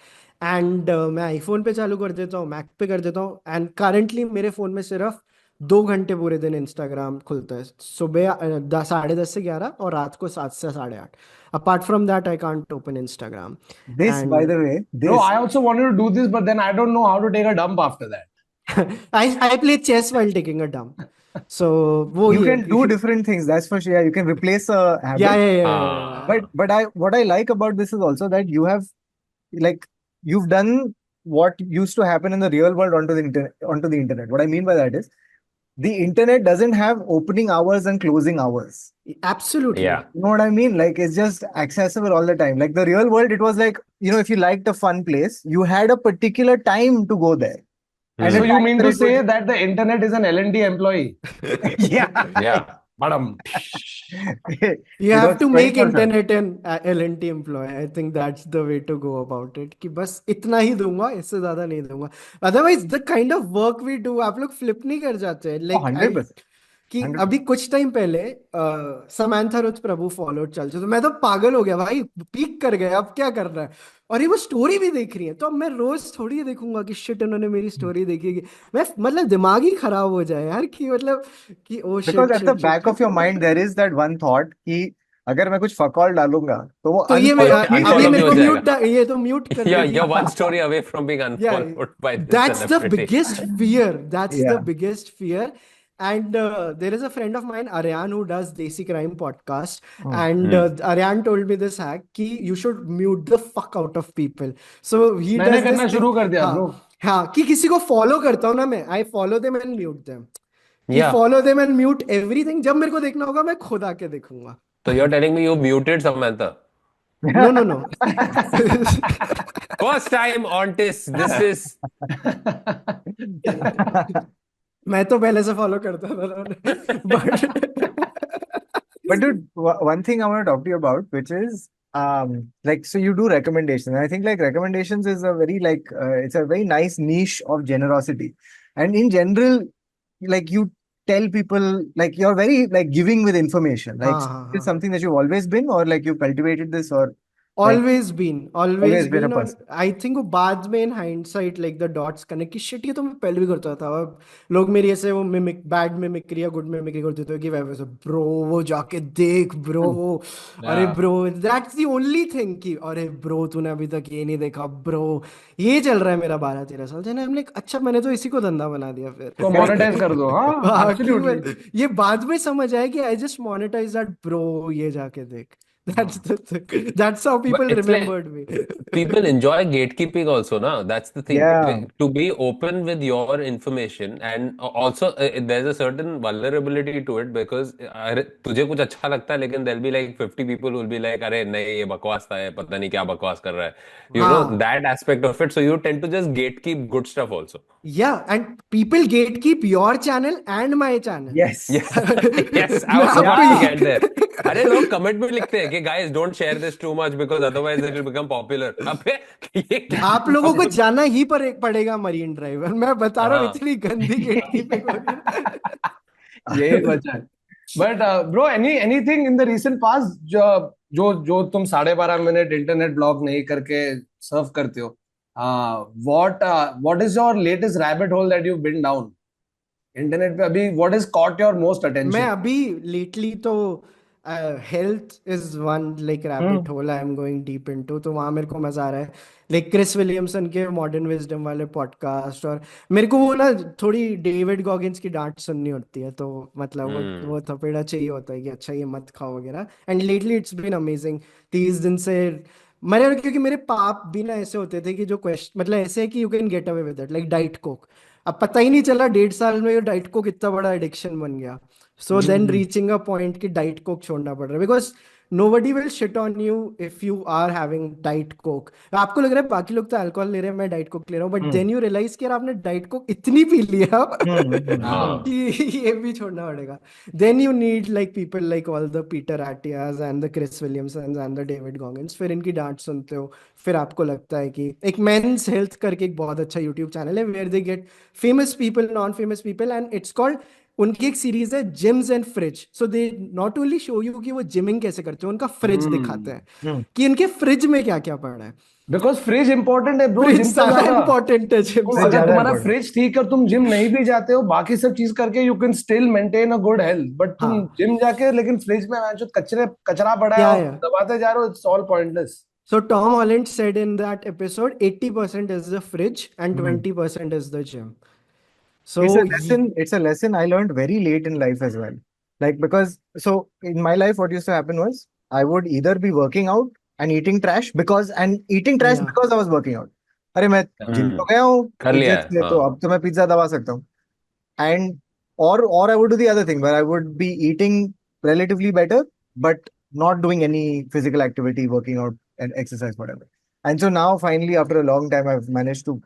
And मैं आईफोन पे चालू कर देता हूँ, मैक पे कर देता हूँ, एंड करंटली मेरे फोन में सिर्फ 2 घंटे पूरे दिन इंस्टाग्राम खुलता है, सुबह 10, 10:30 से 11 और रात को 7 से 8:30। Apart from that I can't open Instagram. This, by and the way, Bro, this. I also wanted to do this, but then I don't know how to take a dump after that. I play chess while taking a dump. So वो You he can do है. different things, that's for sure. Yeah, you can replace a Yeah, habit. yeah, yeah, yeah, हाँ. yeah. But I what I like about this is also that you have like you've done what used to happen in the real world onto the internet. What I mean by that is the internet doesn't have opening hours and closing hours. Absolutely. Yeah. You know what I mean? Like it's just accessible all the time. Like the real world, it was like, you know, if you liked a fun place, you had a particular time to go there. And So a you time mean where to it would- say that the internet is an L&D employee? yeah. Yeah. Madam. You It have was to make 24/7. internet an L&T employee. I think that's the way to go about it. कि बस इतना ही दूंगा, इससे ज्यादा नहीं दूंगा. Otherwise, the kind of work we do, आप लोग flip नहीं कर जाते. Oh, Like 100%. कि 100%. अभी कुछ टाइम पहले समांथा रुथ प्रभु फॉलोड चल तो मैं तो पागल हो गया भाई, पीक कर गया, अब क्या करना है. और ये वो स्टोरी भी देख रही है, तो अब मैं रोज थोड़ी ये देखूंगा कि शिट उन्होंने मेरी स्टोरी देखी कि मैं मतलब दिमाग ही खराब हो जाए यार कि मतलब कि ओ Because shit at the shit back of your mind, there is that one thought कि अगर मैं कुछ फकौल डालूंगा तो वो तो ये unfollow अब ये unfollow भी मेरे हो को जाएगा. ये तो म्यूट कर Yeah, देगी. you're one story away from being Yeah, unfollowed by this that's the celebrity. biggest fear. That's the Yeah. biggest fear. And there is a friend of mine, Aryan, who does Desi Crime podcast. And Aryan told me this hack कि you should mute the fuck out of people. So he मैंने does करना this शुरू thing. कर दिया हाँ, bro. हाँ कि किसी को फॉलो करता हूँ ना मैं, I follow them and mute them. कि Yeah. follow them and mute everything. जब मेरे को देखना होगा मैं खुद आके देखूंगा. So you're telling me you muted Samantha? No, no, no. First time on this is मैं तो पहले से फॉलो करता था but But dude, one thing I want to talk to you about, which is like so you do recommendations. And I think like recommendations is a very like it's a very nice niche of generosity. And in general, like you tell people like you're very like giving with information. Like हाँ हाँ it's हाँ. something that you've always been, or like you cultivated this, or like always been always been a और person. I think वो बाद में in hindsight like the dots connect कि shit ये तो मैं पहले भी करता था. अब लोग मेरी ऐसे वो मिमिक बैड मिमिक्री या गुड मिमिक्री करते थे कि वैसे ब्रो वो जाके देख ब्रो, अरे Yeah. Bro that's the only thing कि अरे ब्रो तूने अभी तक ये नहीं देखा ब्रो. ये चल रहा है मेरा 12-13 साल से. I'm like, अच्छा मैंने तो इसी को धंधा बना दिया फिर. तो मोनेटाइज कर दो. हाँ, हाँ, कि absolutely. ये बाद में समझ आया कि I just monetize that bro, ये जाके देख. That's how people But it's like remembered me. people enjoy gatekeeping also, na? That's the thing. Yeah. To be open with your information and also there's a certain vulnerability to it because अरे तुझे कुछ अच्छा लगता है लेकिन there'll be like 50 people who will be like अरे नहीं ये बकवास था, ये पता नहीं क्या बकवास कर रहा है. You know हाँ. that aspect of it. So you tend to just gatekeep good stuff also. Yeah, and people gatekeep your channel and my channel. Yes. Yes, yes, I मैं was about आपको to get there. अरे लोग comment में लिखते हैं कि guys don't share this too much because otherwise it will become popular. अबे ये क्या? आप लोगों को जाना ही पड़ेगा मरीन ड्राइव. मैं बता रहा हूँ हाँ. इतनी गंदी गेटकीपिंग होगी. यही बचा है. But bro, anything in the recent past जो तुम 12.5 मिनट इंटरनेट ब्लॉग नहीं करके सर्व करते हो, what is your latest rabbit hole that you've been down internet पे अभी? what has caught your most मैं attention? अभी लेटली तो health is one like rabbit hole I am going deep into. तो वहां मेरे को मजा आ रहा है लाइक क्रिस विलियमसन के मॉडर्न विजडम वाले पॉडकास्ट. और मेरे को वो ना थोड़ी डेविड गॉगिन्स की डांट सुननी होती है, तो मतलब वो थपेड़ा चाहिए होता है कि अच्छा ये मत खाओ वगैरह. And lately it's been amazing. 30 दिन से मेरे क्योंकि मेरे पाप भी ना ऐसे होते थे कि जो क्वेश्चन मतलब ऐसे है कि you can get away with it like diet Coke. अब पता ही नहीं चला 1.5 साल में ये डाइट कोक इतना बड़ा एडिक्शन बन गया. So then reaching a point कि diet coke छोड़ना पड़ रहा है because nobody will shit on you if you are having diet coke. आपको लग रहा है बाकी लोग तो अल्कोहल ले रहे हैं, मैं डाइट कोक ले रहा हूँ, but then you realize कि यार आपने डाइट कोक इतनी पी लिया हाँ. कि ये भी छोड़ना पड़ेगा. Then you need like people like all the Peter Attias and the Chris Williamsons and the David Goggins. फिर इनकी डांट सुनते हो, फिर आपको लगता है कि एक Men's Health करके एक बहुत अच्छा YouTube चैनल है where they get famous people, non-famous people and it's called उनकी एक सीरीज है gyms and fridge. So they not only show you कि वो जिमिंग कैसे करते हैं, उनका फ्रिज दिखाते हैं कि इनके फ्रिज में क्या क्या पड़ा है. बिकॉज फ्रिज इंपॉर्टेंट है ब्रो. फ्रिज जिम से ज्यादा ज्यादा इंपॉर्टेंट है जिम से. अगर तुम्हारा important. फ्रिज ठीक है और तुम जिम नहीं भी जाते हो, बाकी सब चीज करके you can still maintain a good health. But तुम हाँ. जिम जाके लेकिन फ्रिज में जो कचरा पड़ा है Yeah, और yeah. दबाते जा रहे हो, it's all pointless. So Tom Holland said in that episode 80% is the fridge and 20% is the gym. So It's a lesson I learned very late in life as well. Like, because so in my life, what used to happen was I would either be working out and eating trash yeah, because I was working out. अरे मैं gym तो गया हूँ कर लिया इज्जत है से, तो हाँ अब तो मैं पिज्जा दबा सकता हूँ. And or I would do the other thing where I would be eating relatively better, but not doing any physical activity, working out and exercise, whatever. And so now finally, after a long time, I've managed to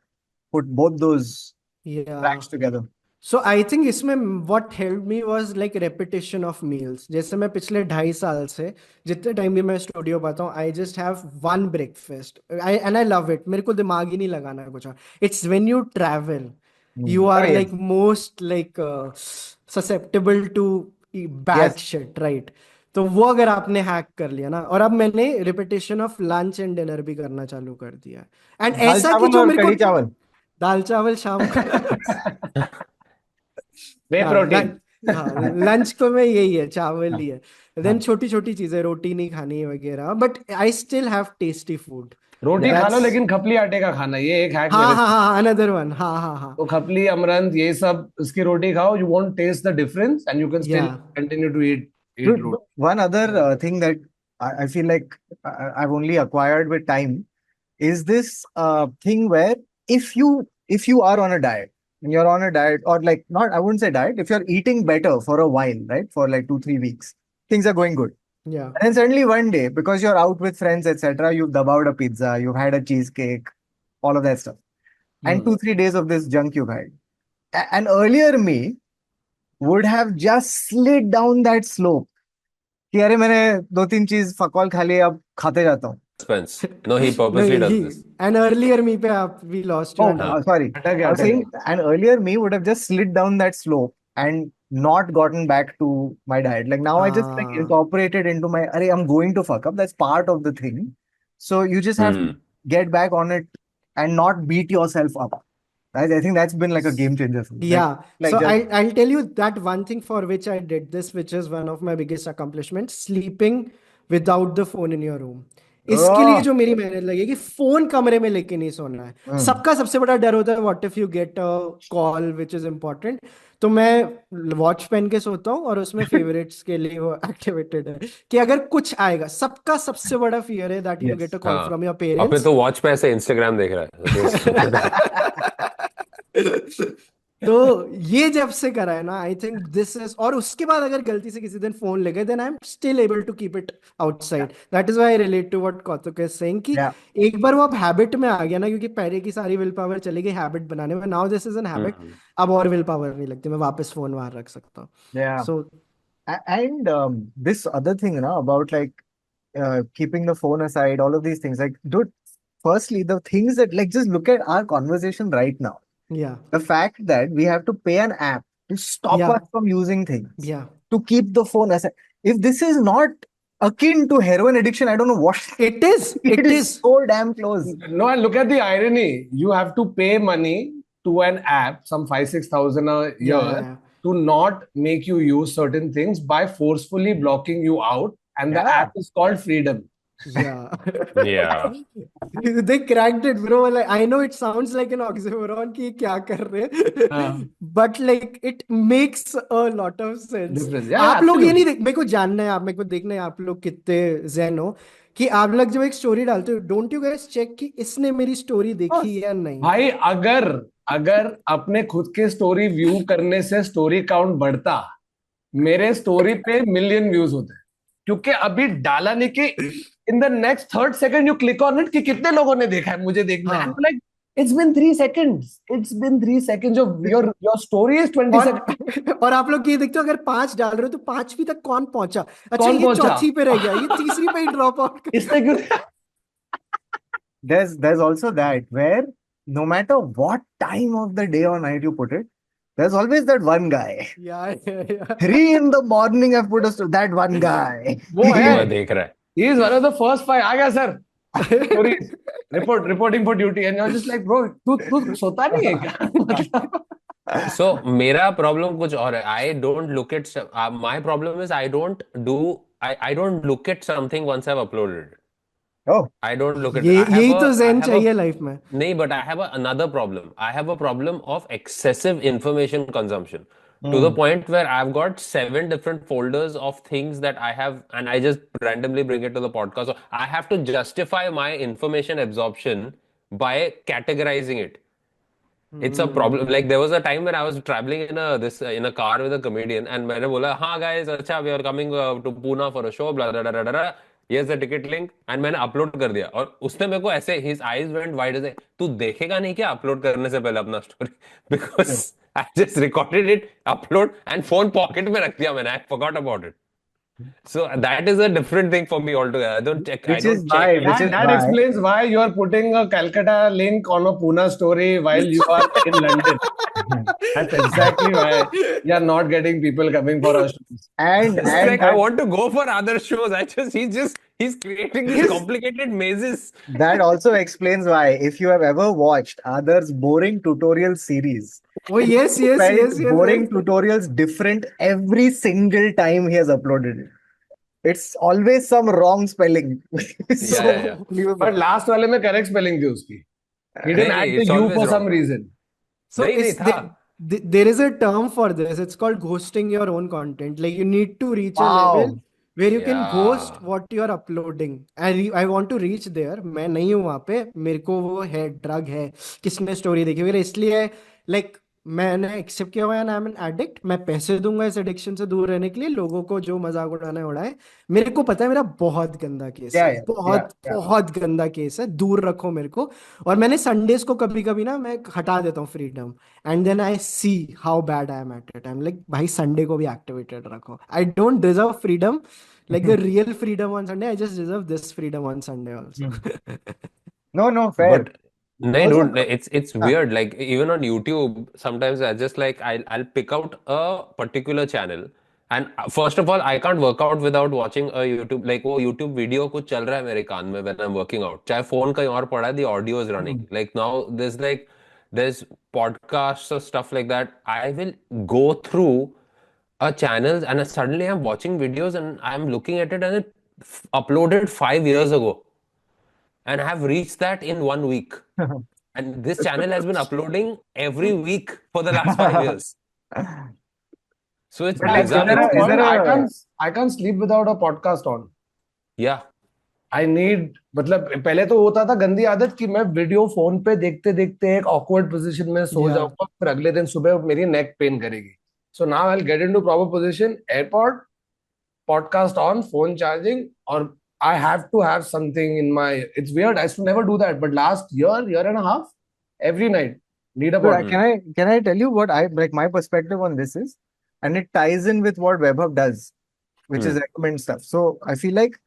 put both those yeah. tracks together. So I think इसमें what help me was like repetition of meals. जैसे मैं पिछले 2.5 साल से जितने time भी मैं studio पाता हूँ, I just have one breakfast I love it. मेरे को दिमाग ही नहीं लगाना कुछ और. It's when you travel you Oh, are yes. Like most like susceptible to bad Yes. Shit, right? तो वो अगर आपने हैक कर लिया ना, और अब मैंने repetition of lunch and dinner भी करना चालू कर दिया है. एंड दाल ऐसा कि चावल जो और मेरे को कढ़ी चावल. दाल चावल शाम को वे हाँ प्रोटीन. हाँ लंच को मैं यही है, चावल ही है. देन छोटी छोटी चीजें, रोटी नहीं खानी वगैरह, but I still have tasty food. रोटी खा लो दैट्स लेकिन खपली आटे का खाना, ये एक हैक हाँ मेरे हाँ से. हाँ, अनदर वन. हाँ हाँ हाँ. तो खपली, अमरंथ, ये सब इसकी रोटी खाओ, you won't taste the difference and you can या still continue to eat Dude, roti. one other thing that I feel like I've only acquired with time is this thing where if you are on a diet and you're on a diet, or like, not, I wouldn't say diet, if you're eating better for a while, right, for like 2-3 weeks, things are going good. या And then suddenly one day, because you're out with friends, etc., you've dabawed a pizza, you've had a cheesecake, all of that stuff, and 2-3 days of this junk you've had. An earlier me would have just slid down that slope कि अरे मैंने 2-3 चीज फकौल खा ली, अब खाते जाता हूँ. suspense. No, he no, purposely does he this. an earlier me पे आप we lost you Oh, and हाँ sorry. अटक गया, I was अटक saying गया. an earlier me would have just slid down that slope and not gotten back to my diet. Like now I just like हाँ incorporated into my, अरे I'm going to fuck up. That's part of the thing. So you just have to get back on it and not beat yourself up. I think that's been like a game changer for me. yeah. Like So just I'll tell you that one thing for which I did this, which is one of my biggest accomplishments: sleeping without the phone in your room. इसके लिए oh, जो मेरी मेहनत लगी कि phone कमरे में लेके नहीं सोना है. सबका सबसे बड़ा डर होता है what if you get a call which is important. तो मैं वॉच पहन के सोता हूँ और उसमें फेवरेट्स के लिए वो एक्टिवेटेड है कि अगर कुछ आएगा. सबका सबसे बड़ा फियर है that you get yes. A call हाँ फ्रॉम योर और फिर पेरेंट्स. तो वॉच पे ऐसे इंस्टाग्राम देख रहा है तो ये जब से करा है ना, आई थिंक दिस इज. और उसके बाद अगर गलती से किसी दिन फोन ले गए, then I am still able to keep it outside. That is why I relate to what Kautuk is saying कि Yeah. एक बार वो अब हैबिट में आ गया ना, क्योंकि पहले की सारी विल पावर चली गई हैबिट बनाने में. Now this is an habit. अब और विल पावर नहीं लगती, मैं वापस फोन बाहर रख सकता हूँ. Yeah. So And this other thing, about like keeping the phone aside, all of these things, like, dude, firstly, the things that, like, just look at our conversation right now. या The fact that we have to pay an app to stop Yeah. us from using things, या to keep the phone aside. If this is not akin to heroin addiction, I don't know what. It is It it is is so damn close. No, and look at the irony. You have to pay money to an app, some 5,000-6,000 a year, to not make you use certain things by forcefully blocking you out. And the Yeah. app is called Freedom. Yeah. Yeah. They cracked it, bro. Like, I know it sounds like an oxymoron कि क्या कर रहे हैं, हाँ. but like it makes a lot of sense. Difference. Yeah, आप लोग ये absolutely. नहीं देख, मेरे को जानना है, आप मेरे को देखना है आप लोग कितने zen हो, कि आप लोग जब एक स्टोरी डालते हो, डोंट यू गाइस चेक कि इसने मेरी स्टोरी देखी है या नहीं. भाई अगर अगर अपने खुद के स्टोरी व्यू करने से स्टोरी काउंट बढ़ता, मेरे स्टोरी पे मिलियन व्यूज होते, क्योंकि अभी डाला नहीं कि in the next third second you click on it कि कितने लोगों ने देखा है, मुझे देखना है. हाँ. Like it's been 3 seconds. It's been 3 seconds. Your story is 20 seconds. और आप लोग ये देखते हो, अगर 5 डाल रहे हो तो 5वीं तक कौन पहुंचा. अच्छा कौन ये पहुंचा? चौथी पे रह गया, ये तीसरी पे ही ड्रॉप आउट. इससे क्यों? There's also that where no matter what time of the day or night you put it, there's always that one guy. Yeah. 3 in the morning, I've put that one guy. वो वो है. देख रहा है He is one of the first 5. आ गया sir. Stories. Reporting for duty. And you're just like, bro, तू सोता नहीं है क्या? मतलब. so मेरा प्रॉब्लम कुछ और है. I don't look at my problem is I don't look at something once I've uploaded it. Oh, I don't look at. ये I have यही तो a. I zen have चाहिए a. लाइफ में. नहीं, but I have another problem. I have a problem of excessive information consumption to the hmm. point where I've got 7 different folders of things that I have, and I just randomly bring it to the podcast. So I have to justify my information absorption by categorizing it. It's a problem. Like there was a time when I was traveling in a car with a comedian, and मैंने बोला हाँ guys, अच्छा we are coming to Pune for a show, blah blah blah blah blah. Here's the ticket link, and मैंने upload कर दिया और उसने मेरे को ऐसे his eyes went wide ऐसे तू देखेगा नहीं क्या अपलोड करने से पहले अपना story because I just recorded it, upload and phone pocket में रख दिया मैंने. I forgot about it. So that is a different thing for me altogether. I don't check. I Which is don't why, check. which is That why. explains why you are putting a Calcutta link on a Pune story while you are in London. That's exactly why you are not getting people coming for our shows. And It's and like I that, want to go for other shows. He's creating these complicated mazes. that also explains why, if you have ever watched others' boring tutorial series, Oh yes, yes, felt yes, yes, boring yes. tutorials different every single time he has uploaded it. It's always some wrong spelling. So Yeah. unbelievable. But last वाले में correct spelling थी उसकी. He didn't नहीं, add the it's U always for wrong. some reason. So नहीं it's था. there is a term for this. It's called ghosting your own content. Like you need to reach a Wow. level where you can Yeah. ghost what you are uploading. I want to reach there. मैं नहीं हूँ वहाँ पे. मेरे को वो है drug है. किसने story देखी मेरे इसलिए like मैंने एक्सेप्ट किया हुआ है आई एम एन एडिक्ट. मैं पैसे दूंगा इस एडिक्शन से दूर रहने के लिए. लोगों को जो मजाक उड़ाना है उड़ाए. मेरे को पता है मेरा बहुत गंदा केस Yeah, है. yeah, बहुत yeah. बहुत गंदा केस है. दूर रखो मेरे को. और मैंने संडेज को कभी कभी ना मैं हटा देता हूँ freedom. And then I see how bad I am at it. I am like भाई संडे को भी एक्टिवेटेड रखो. I don't deserve freedom like the real freedom on Sunday. I just deserve this freedom on Sunday also. No, fair. But no, Also, dude, it's weird. Like even on YouTube, sometimes I just like I'll pick out a particular channel, and first of all, I can't work out without watching a YouTube. Like वो YouTube video कुछ चल रहा है मेरे कान में when I'm working out. चाहे phone कहीं और पड़ा है, the audio is running. Like now there's podcasts or stuff like that. I will go through a channels and suddenly I'm watching videos and I'm looking at it and it uploaded 5 years ago and I have reached that in 1 week. And this channel has been uploading every week for the last 5 years. So it's But like, bizarre. is there a- I can't sleep without a podcast on. Yeah. I need मतलब पहले तो होता था गंदी आदत कि मैं video phone पे देखते देखते एक awkward position में सो Yeah. जाऊंगा फिर अगले दिन सुबह मेरी neck pain करेगी. So now I'll get into proper position, AirPod, podcast on, phone charging, or I have to have something in my. It's weird. I used to never do that, but last year and a half, every night need a So, podcast. can I tell you what I like my perspective on this is, and it ties in with what WebHub does, which is recommend stuff. So I feel like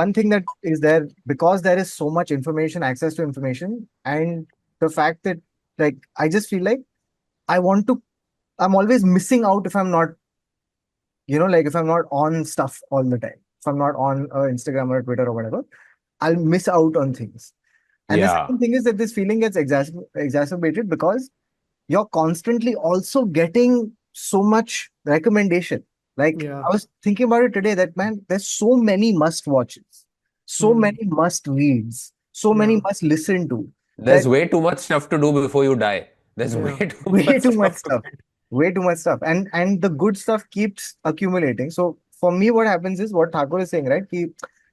one thing that is there, because there is so much information, access to information, and the fact that like I just feel like I'm always missing out if I'm not, like if I'm not on stuff all the time. If I'm not on Instagram or Twitter or whatever, I'll miss out on things. And the Yeah. second thing is that this feeling gets exacerbated because you're constantly also getting so much recommendation. Like Yeah. I was thinking about it today that man, there's so many must watches, so many must reads, so many Yeah. must listen to. There's that- way too much stuff to do before you die. There's Yeah. way too much stuff. Way too much stuff. And the good stuff keeps accumulating. So for me, what happens is what Thakur is saying, right? Ki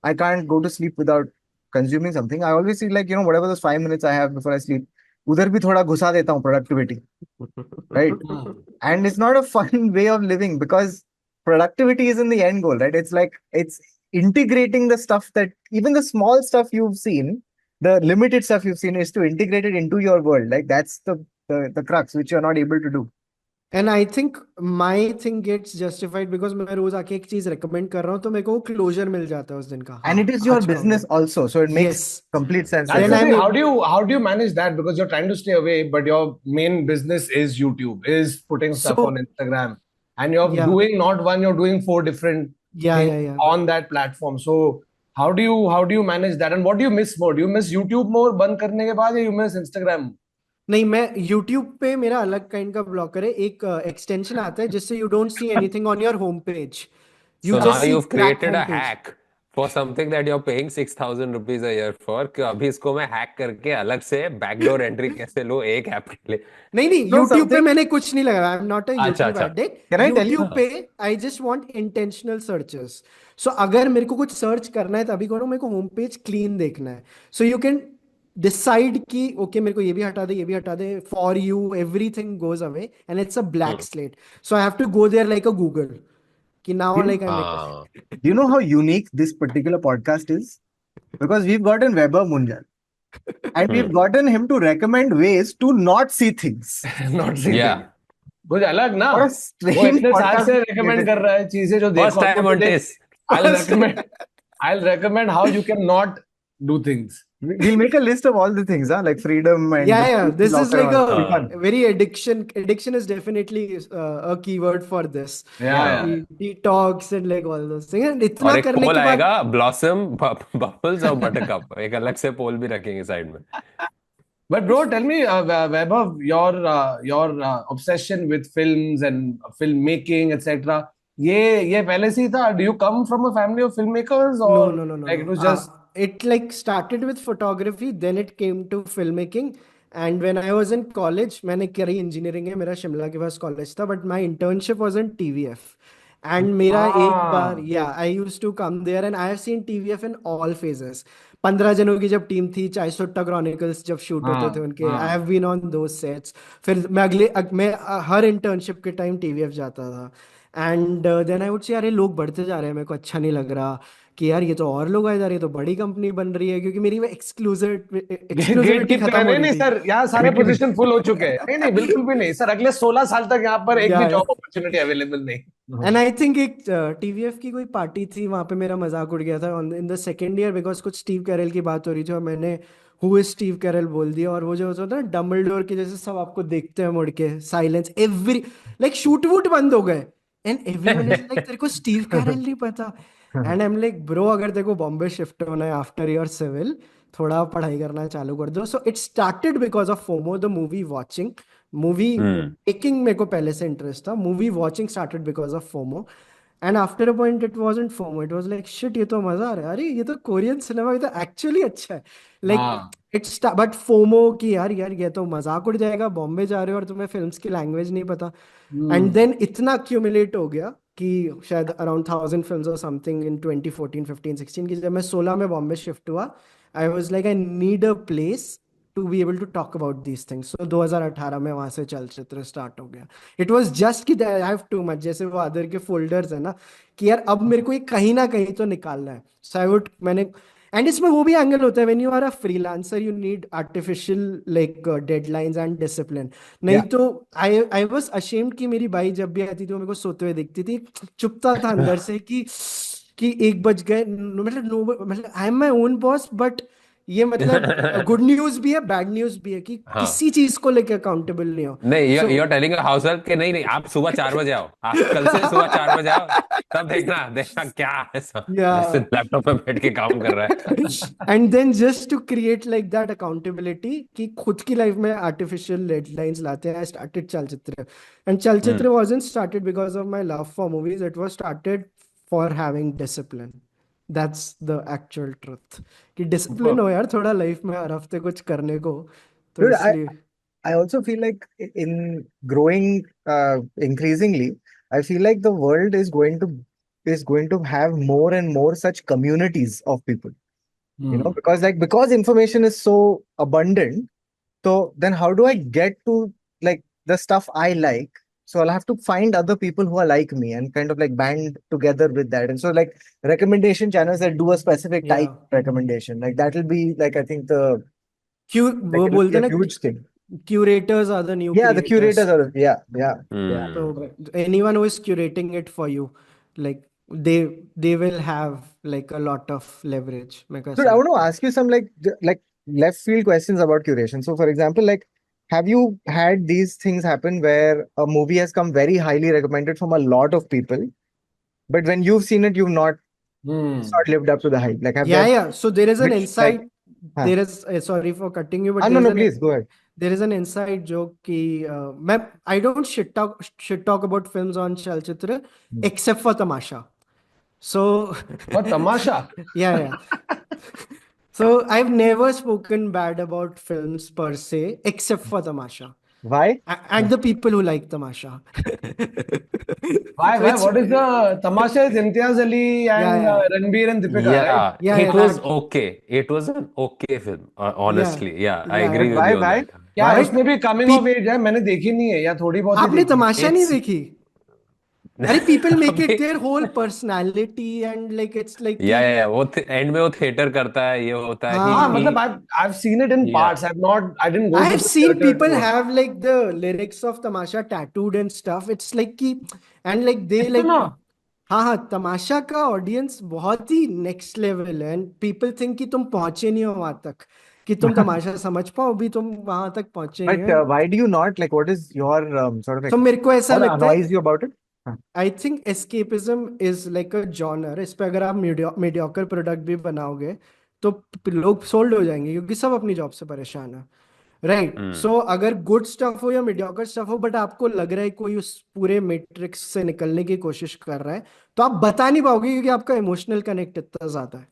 I can't go to sleep without consuming something. I always feel like, whatever those 5 minutes I have before I sleep, udhar bhi thoda ghusa deta hu productivity. Right? And it's not a fun way of living because productivity isn't the end goal, right? It's like it's integrating the stuff that even the small stuff you've seen, the limited stuff you've seen is to integrate it into your world. Like that's the crux which you're not able to do. And I think my thing gets justified because मैं रोज आके एक चीज recommend कर रहा हूँ तो मेरे को क्लोजर मिल जाता है उस दिन का. And it is your अच्छा हो business गया. also, so it makes Yes. complete sense. That's Then the I thing. mean- How do you manage that? Because you're trying to stay away, but your main business is YouTube, is putting stuff So- on Instagram, and you're Yeah. doing not one, you're doing 4 different Yeah, things yeah, yeah. on that platform. So how do you manage that? And what do you miss more? Do you miss YouTube more बंद करने के बाद, या you miss Instagram? नहीं, मैं YouTube पे मेरा अलग काइंड का ब्लॉकर है. एक एक्सटेंशन आता है जिससे you don't see anything on your home page. So now you've created a hack for something that you're paying 6,000 rupees a year for, कि अभी इसको मैं हैक करके अलग से बैकडोर एंट्री कैसे लूँ एक ऐप के लिए. नहीं नहीं, No, YouTube पे something. मैंने कुछ नहीं लगाया. आई एम नॉट अ अच्छा YouTube अच्छा. addict. Can I tell you? YouTube पे I just want intentional searches. So अगर मेरे को कुछ सर्च करना है तभी करो, मेरे को होम पेज क्लीन देखना है. सो यू कैन डिसाइड कि ओके मेरे को ये भी हटा दे, ये भी हटा दे. For you everything goes away and it's a blank slate. So I have to go there like a Google कि now You, like I make. हाँ. do you know how unique this particular podcast is? Because we've gotten Weber Munjal and we've gotten him to recommend ways to not see things. Not see Yeah. things. कुछ अलग ना. What a वो strange इतने साल podcast से we recommend created. कर रहा है चीजें जो First देखो. time तो on देख, this. I'll recommend how you can not do things. We'll make a list of all the things, huh? Like freedom and Yeah, this is like It'll be a fun. very addiction is definitely a keyword for this. Yeah. Detox and like all those things. And और इतना एक करने पोल के बाद आएगा, blossom, bubbles और buttercup, एक अलग से पोल भी रखेंगे साइड में. But bro, tell me, Vaibhav, your obsession with films and filmmaking, etc. ये पहले से ही था? Do you come from a family of filmmakers or no. like it was just It like started with photography, then it came to filmmaking. And when I was in college, मैंने करी engineering है, मेरा शिमला के पास college था, but my internship was in TVF. And मेरा एक बार, I used to come there and I have seen TVF in all phases. 15 जनों की जब टीम थी, चाय सुट्टा क्रॉनिकल्स जब शूट होते थे उनके, I have been on those sets. फिर मैं हर इंटर्नशिप के टाइम TVF जाता था. And then I would say, अरे लोग बढ़ते जा रहे हैं, मेरे को अच्छा नहीं लग रहा कि यार ये तो और लोग आए जा रहे हैं, तो बड़ी कंपनी बन रही है, क्योंकि मेरी वो एक्सक्लूसिविटी खत्म हो नहीं रही नहीं थी. सर, यहाँ सारे पोजीशन फुल हो चुके हैं. नहीं नहीं, बिल्कुल भी नहीं सर. अगले 16 साल तक यहाँ पर एक भी जॉब अपॉर्चुनिटी अवेलेबल नहीं. एंड आई थिंक एक TVF की कोई पार्टी थी, वहां पे मेरा मजाक उड़ गया था in the second year, because कुछ स्टीव कैरल की बात हो रही थी और मैंने हु इज स्टीव कैरल बोल दिया. और वो जो होता है ना डम्बलडोर के जैसे सब आपको देखते हैं मुड़ के, साइलेंस, एवरी लाइक शूट वूट बंद हो गए एंड एवरीवन इज लाइक तेरे को स्टीव कैरल नहीं पता. And I am like bro, अगर तेरे को बॉम्बे शिफ्ट होना है आफ्टर योर सिविल, थोड़ा पढ़ाई करना चालू कर दो. So it started because of FOMO, the movie watching. Movie making मेरे को पहले से इंटरेस्ट था, movie watching started because of FOMO. And after a point it wasn't FOMO, it was like shit, ये तो मजा आ रहा है, अरे ये तो कोरियन सिनेमा, ये तो एक्चुअली अच्छा है. लाइक इट्स बट फोमो कि यार ये तो मजाक उड़ जाएगा, बॉम्बे जा रहे हो और तुम्हें फिल्म्स की लैंग्वेज नहीं पता. एंड देन इतना accumulate हो गया कि शायद अराउंड 1000 फिल्म्स और समथिंग इन 2014 15 16 की जब मैं 16 में बॉम्बे शिफ्ट हुआ, I was like I need a place to be able to talk about these things. So 2018 में वहां से चलचित्र स्टार्ट हो गया. इट वाज जस्ट कि आई हैव टू मच, जैसे वो अदर के फोल्डर्स है ना, कि यार अब मेरे को ये कहीं ना कहीं तो निकालना है. सो आई वुड मैंने एंड इसमें वो भी एंगल होता है, when you are a freelancer you need artificial like deadlines and discipline. नहीं तो आई वाज अशेम्ड कि मेरी बाई जब भी आती थी वो मेरे को सोते हुए दिखती थी, चुपता था अंदर से कि 1 बज गए. मतलब I am my own boss, but ये मतलब गुड न्यूज भी है, बैड न्यूज भी है कि किसी चीज को लेकर अकाउंटेबल नहीं हो. नहीं, you're telling a house help कि नहीं आप सुबह 4 बजे आओ, आप कल से सुबह 4 बजे आओ, तब देखना क्या ऐसा लैपटॉप पे बैठ के काम कर रहा है. And then just to create like that accountability कि खुद की लाइफ में आर्टिफिशियल डेडलाइंस लाते हैं. I started Chalchitra, and Chalchitra wasn't started because of my love for movies, it was started for having discipline. That's the actual truth. कि discipline हो यार थोड़ा लाइफ में, हर हफ्ते कुछ करने को, तो Dude, इसलिए. I also feel like in growing increasingly, I feel like the world is going to have more and more such communities of people. You know, because information is so abundant, so then how do I get to like the stuff I like? So I'll have to find other people who are like me and kind of like band together with that. And so like recommendation channels that do a specific type of recommendation, like that will be like I think the वो it'll बोलते be हैं a ना, huge thing. curators are the new Yeah, the curators are yeah. So anyone who is curating it for you, like they will have like a lot of leverage. Dude, I want to ask you some like left field questions about curation. So for example, like have you had these things happen where a movie has come very highly recommended from a lot of people, but when you've seen it, you've not it's not lived up to the hype? Like have yeah. So there is an which, insight. Huh. There is sorry for cutting you, but no, please go ahead. there is an inside joke कि I don't shit talk about films on चलचित्र except for Tamasha. So What tamasha? yeah. So I've never spoken bad about films per se, except for Tamasha. Why? And the people who like Tamasha. Why? Which, What is the tamasha? Is Imtiaz Ali and yeah, Ranbir and Deepika, right? Yeah, yeah, it yeah, was that, okay. It was an okay film, yeah, honestly. Yeah, I yeah. agree But with why? you on Why? that. क्या But उसमें भी coming of peop as है? मैंने देखी नहीं है या थोड़ी बहुत ही आपने देखी है. तमाशा नहीं It's देखी? अरे people make it अभी their whole personality and like it's like कि या वो एंड में वो थिएटर करता है, ये होता है हाँ, हाँ, ही मतलब I've seen it in या parts. I didn't go to I've the seen theater to people watch. have like the lyrics of Tamasha tattooed and stuff. It's like कि and like they like इतना हाँ, तमाशा का audience बहुत ही next level है and people think कि तुम पहुंचे नहीं हो वहां तक, कि तुम तमाशा समझ पाओ, अभी तुम वहां तक पहुंचे नहीं But हो. why do you not like? What is your sort of तो मेरे को ऐसा what लगता annoys है, you about it? हाँ. I think escapism is like a genre. इस पे अगर आप मीडियोकर प्रोडक्ट भी बनाओगे तो लोग सोल्ड हो जाएंगे, क्योंकि सब अपनी जॉब से परेशान है. राइट. हम्म सो अगर गुड स्टफ हो या मीडियोकर स्टफ हो, बट आपको लग रहा है कोई उस पूरे मैट्रिक्स से निकलने की कोशिश कर रहा है, तो आप बता नहीं पाओगे, क्योंकि आपका इमोशनल कनेक्ट इतना ज्यादा है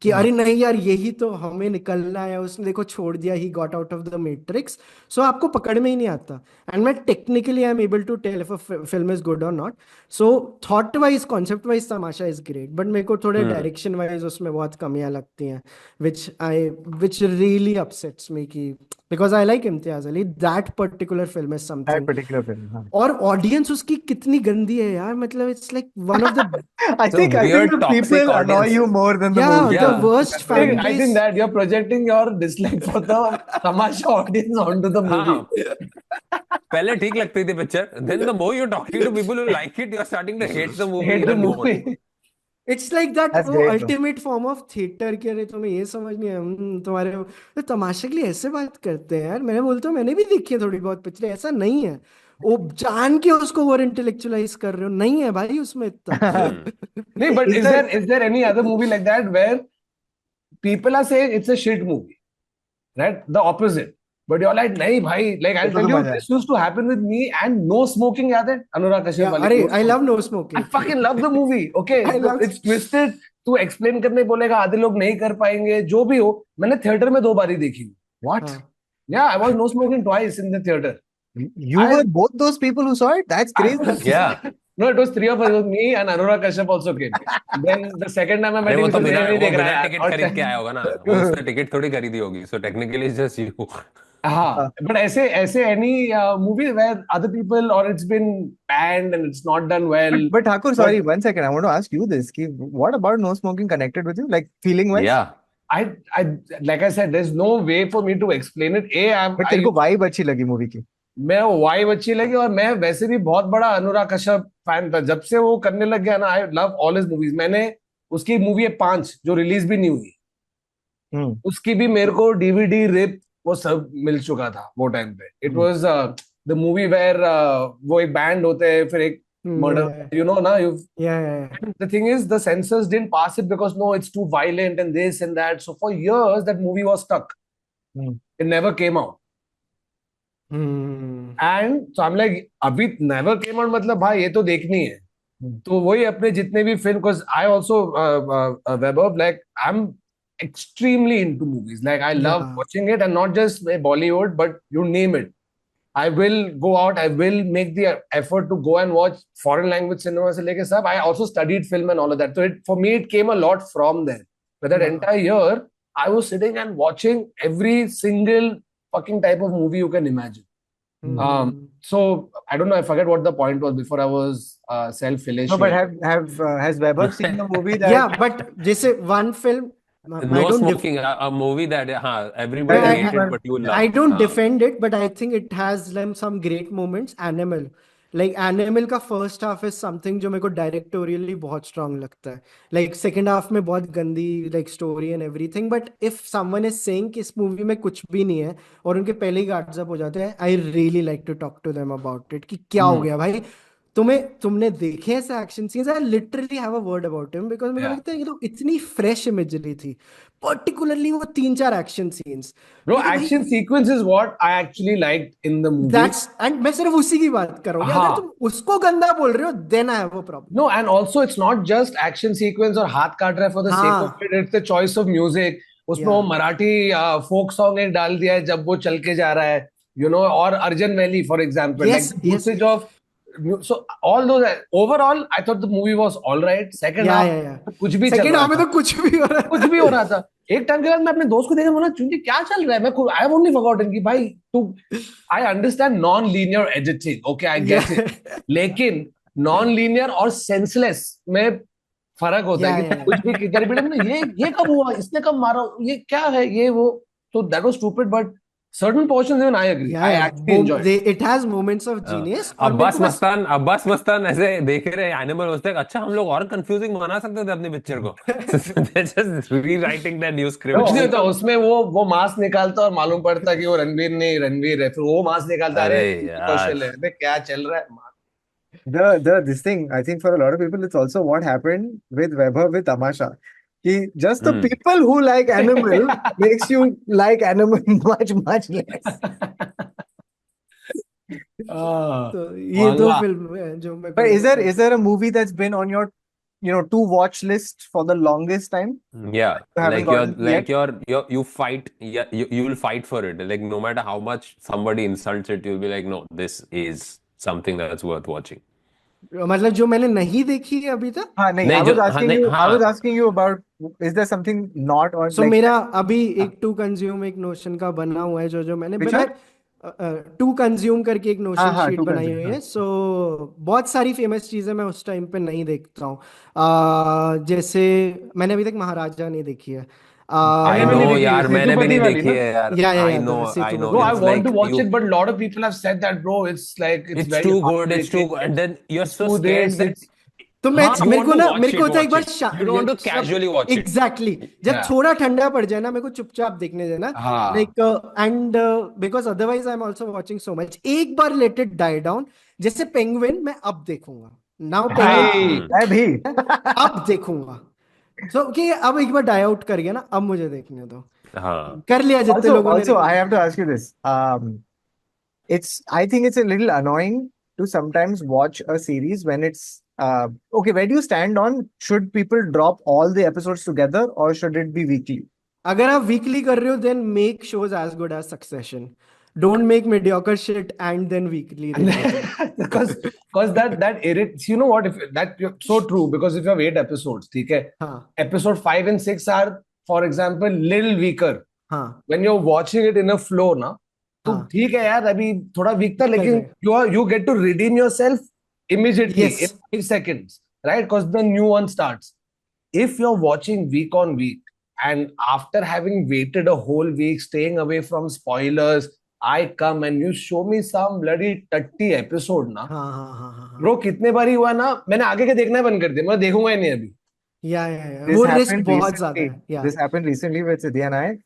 कि हाँ. अरे नहीं यार यही तो हमें निकलना है, उसने देखो छोड़ दिया, he got out of the matrix. So आपको पकड़ में ही नहीं आता. एंड मैं technically I am able to tell if a film is good और not. So thought wise, concept wise Tamasha is great, but मेरे को थोड़े हम्म डायरेक्शन वाइज उसमें बहुत कमियां लगती हैं, विच रियली अपसेट्स मी कि because I like Imtiaz Ali, that particular film is That something. particular film. हाँ. और ऑडियंस उसकी कितनी गंदी है यार, मतलब it's like one of the, I so think weird the toxic people annoy audience. you more than the या movie. The Yeah, worst fan I think base. that you're projecting your dislike for the tamasha audience onto the movie. हाँ, पहले ठीक लगती थी picture, then the more you're talking to people who like it, you're starting to hate the movie Hate the even more. movie. It's like that, That's वो great, bro. Ultimate form of theatre के. अरे तुम्हें ये समझ नहीं है, तुम्हारे तो तमाशे के लिए ऐसे बात करते हैं यार. मैंने बोलता हूँ मैंने भी देखी है थोड़ी बहुत पिक्चर, ऐसा नहीं है. वो जान के उसको ओवर इंटेलेक्चुअलाइज कर रहे हो, नहीं है भाई उसमें इतना. No, but Is there is there any other movie like that where people are saying it's a shit movie, right? The opposite. But you're like, nahi bhai, like I'll इसको tell तो you, मजा है. this used to happen with me and No Smoking, yaad hai? Anurag Kashyap या wali अरे No I Smoking. Love no I smoking. fucking love the movie. Okay, I love. it's twisted. तू explain करने बोलेगा, आधे लोग नहीं कर पाएंगे, जो भी हो. मैंने थिएटर में 2 बारी देखी. what? हाँ. Yeah, I was No Smoking twice in the theater. You I were both those people who saw it? That's I crazy. was, Yeah. no, it was 3 of us. It was me and Anurag Kashyap also came. Then the second time I met अरे him, वो he तो said, बिना नहीं वो देख रहा बिना यार. टिकट और खरीद के आया होगा ना, वो उसने टिकट थोड़ी खरीदी होगी, so technically it's just you. हाँ, but ऐसे any movie where other people or it's been banned and it's not done well. But Thakur, But sorry, 1 second. I want to ask you this. What about no smoking connected with you? Like feeling wise? Yeah. I like I said, there's no way for me to explain it. But तेरे को vibe अच्छी लगी movie की. मैं vibe अच्छी लगी और मैं वैसे भी बहुत बड़ा अनुराग कश्यप फैन था. जब से वो करने लग गया ना, I love all his movies. मैंने उसकी मूवी है 5 जो रिलीज भी नहीं हुई, उसकी भी मेरे को डीवीडी रिप वो सब मिल चुका था वो टाइम पे. It was the movie where वो एक बैंड होते हैं, फिर एक मर्डर, यू नो ना, you. The thing is, the censors didn't pass it because no, it's too violent and this and that. So for years, that movie was stuck. It never came out. And so I'm like, अभी never came out मतलब भाई ये तो देखनी है. तो वही अपने जितने भी film, because I also Vaibhav, like I'm extremely into movies. Like I love watching it, and not just Bollywood, but you name it. I will go out. I will make the effort to go and watch foreign language cinema से लेके सब. I also studied film and all of that. So for me, it came a lot from there. But that entire year, I was sitting and watching every single fucking type of movie you can imagine. So I don't know. I forget what the point was before I was self-elated. No, but has Vaibhav seen a movie that? Yeah, but जैसे one film. No smoking, a movie that everybody hated but you love. I don't defend it, but I think it has some great moments. Animal, like Animal का first half is something जो मेरे को directorially बहुत strong लगता है. Like second half में बहुत गंदी like story and everything. But if someone is saying कि इस movie में कुछ भी नहीं है और उनके पहले ही guards up हो जाते हैं, I really like to talk to them about it कि क्या हो गया भाई. तुमने देखे ऐसे action scenes? I literally have a word about him because मेरे को Yeah. लगता है इतनी फ्रेश इमेजरी थी, पर्टिकुलरली वो 3-4 action scenes. Bro, action sequence is what I actually liked in the movie. That's and मैं सिर्फ उसी की बात कर रहा हूँ कि अगर हाँ. तुम उसको गंदा बोल रहे हो then I have a problem. No, and also it's not just action sequence और हाथ काट रहा है for the sake of it. It's the choice of music. उसमें वो मराठी folk song एक डाल दिया है जब वो चल के जा रहा है, you know, और अर्जन valley for example, Yes, like the yes. usage of. So all those, overall I thought the movie was all right. Second half कुछ भी चल सेकंड रहा हाफ में था, तो कुछ भी हो रहा कुछ भी हो रहा था। एक टाइम के बाद मैं अपने दोस्त को देखा, बोला चुंकी क्या चल रहा है, मैं आई हैव ओनली फॉरगॉटन कि भाई तू, I understand non linear editing, okay I get it, लेकिन नॉन लीनियर और सेंसलेस में फर्क होता है कि कुछ भी किधर भी ये कब हुआ, इसने कब मारा, ये क्या है, ये वो, तो that was stupid, but certain portions even I agree. I actually enjoyed it. It has moments of genius. Abbas Mastan ऐसे देख रहे एनिमल होते हैं, अच्छा हम लोग और कंफ्यूजिंग बना सकते थे अपनी पिक्चर को। They're just rewriting their new script. कुछ नहीं होता उसमें, वो मास्क निकालता और मालूम पड़ता कि वो रणवीर है, फिर वो मास्क निकालता, अरे कौशल है, अरे क्या चल रहा है। This thing, I think for a lot of people, it's also what happened with Vaibhav with Tamasha. Just the people who like animal makes you like animal much less. तो ये दो फिल्म है जो मैं। But is there a movie that's been on your, to watch list for the longest time? Yeah, you fight. Yeah, you will fight for it. Like no matter how much somebody insults it, you'll be like, no, this is something that's worth watching. मतलब जो मैंने नहीं देखी है अभी तक। हाँ नहीं, I was asking you about, is there something not on? So मेरा अभी एक टू कंज्यूम एक नोशन का बना हुआ है जो मैंने टू कंज्यूम करके एक नोशन शीट बनाई हुई है। सो बहुत सारी फेमस चीजें मैं उस टाइम पे नहीं देखता हूँ। जैसे मैंने अभी तक महाराजा नहीं देखी है। I know यार, मैंने भी नहीं देखी है यार। I know. No, I want to watch it, but a lot of people have said that, bro, it's very too good, it's too good, and then you're so scared that. तो मेरे को होता है एक बार you don't want to casually watch it. Exactly. जब थोड़ा ठंडा पड़ जाए ना, मेरे को चुपचाप देखने देना, like and because otherwise I'm also watching so much. एक बार let it die down, जैसे पेंगुइन मैं अब देखूंगा, now पेंगुइन अब देखूंगा। So कि अब एक बार डाई आउट कर गया ना, अब मुझे देखने दो। हाँ कर लिया जितने लोगों ने। Also I have to ask you this. I think it's a little annoying to sometimes watch a series when it's okay, where do you stand on, should people drop all the episodes together or should it be weekly? अगर आप weekly कर रहे हो then make shows as good as Succession. Don't make mediocre shit and then weekly. because that irritates. You know what? You're so true, because if you have 8 episodes, ठीक है, episode 5 and 6 are, for example, little weaker. When you're watching it in a flow, ना, तो ठीक है यार, अभी थोड़ा weak था, लेकिन you get to redeem yourself immediately in 5 seconds, right? Because the new one starts. If you're watching week on week, and after having waited a whole week, staying away from spoilers, I come and you show me some bloody 30 episode ना, bro, कितने बारी हुआ ना, मैंने आगे के देखना बंद कर दिया, मैं देखूंगा ही नहीं अभी। This happened recently with Siddhi and I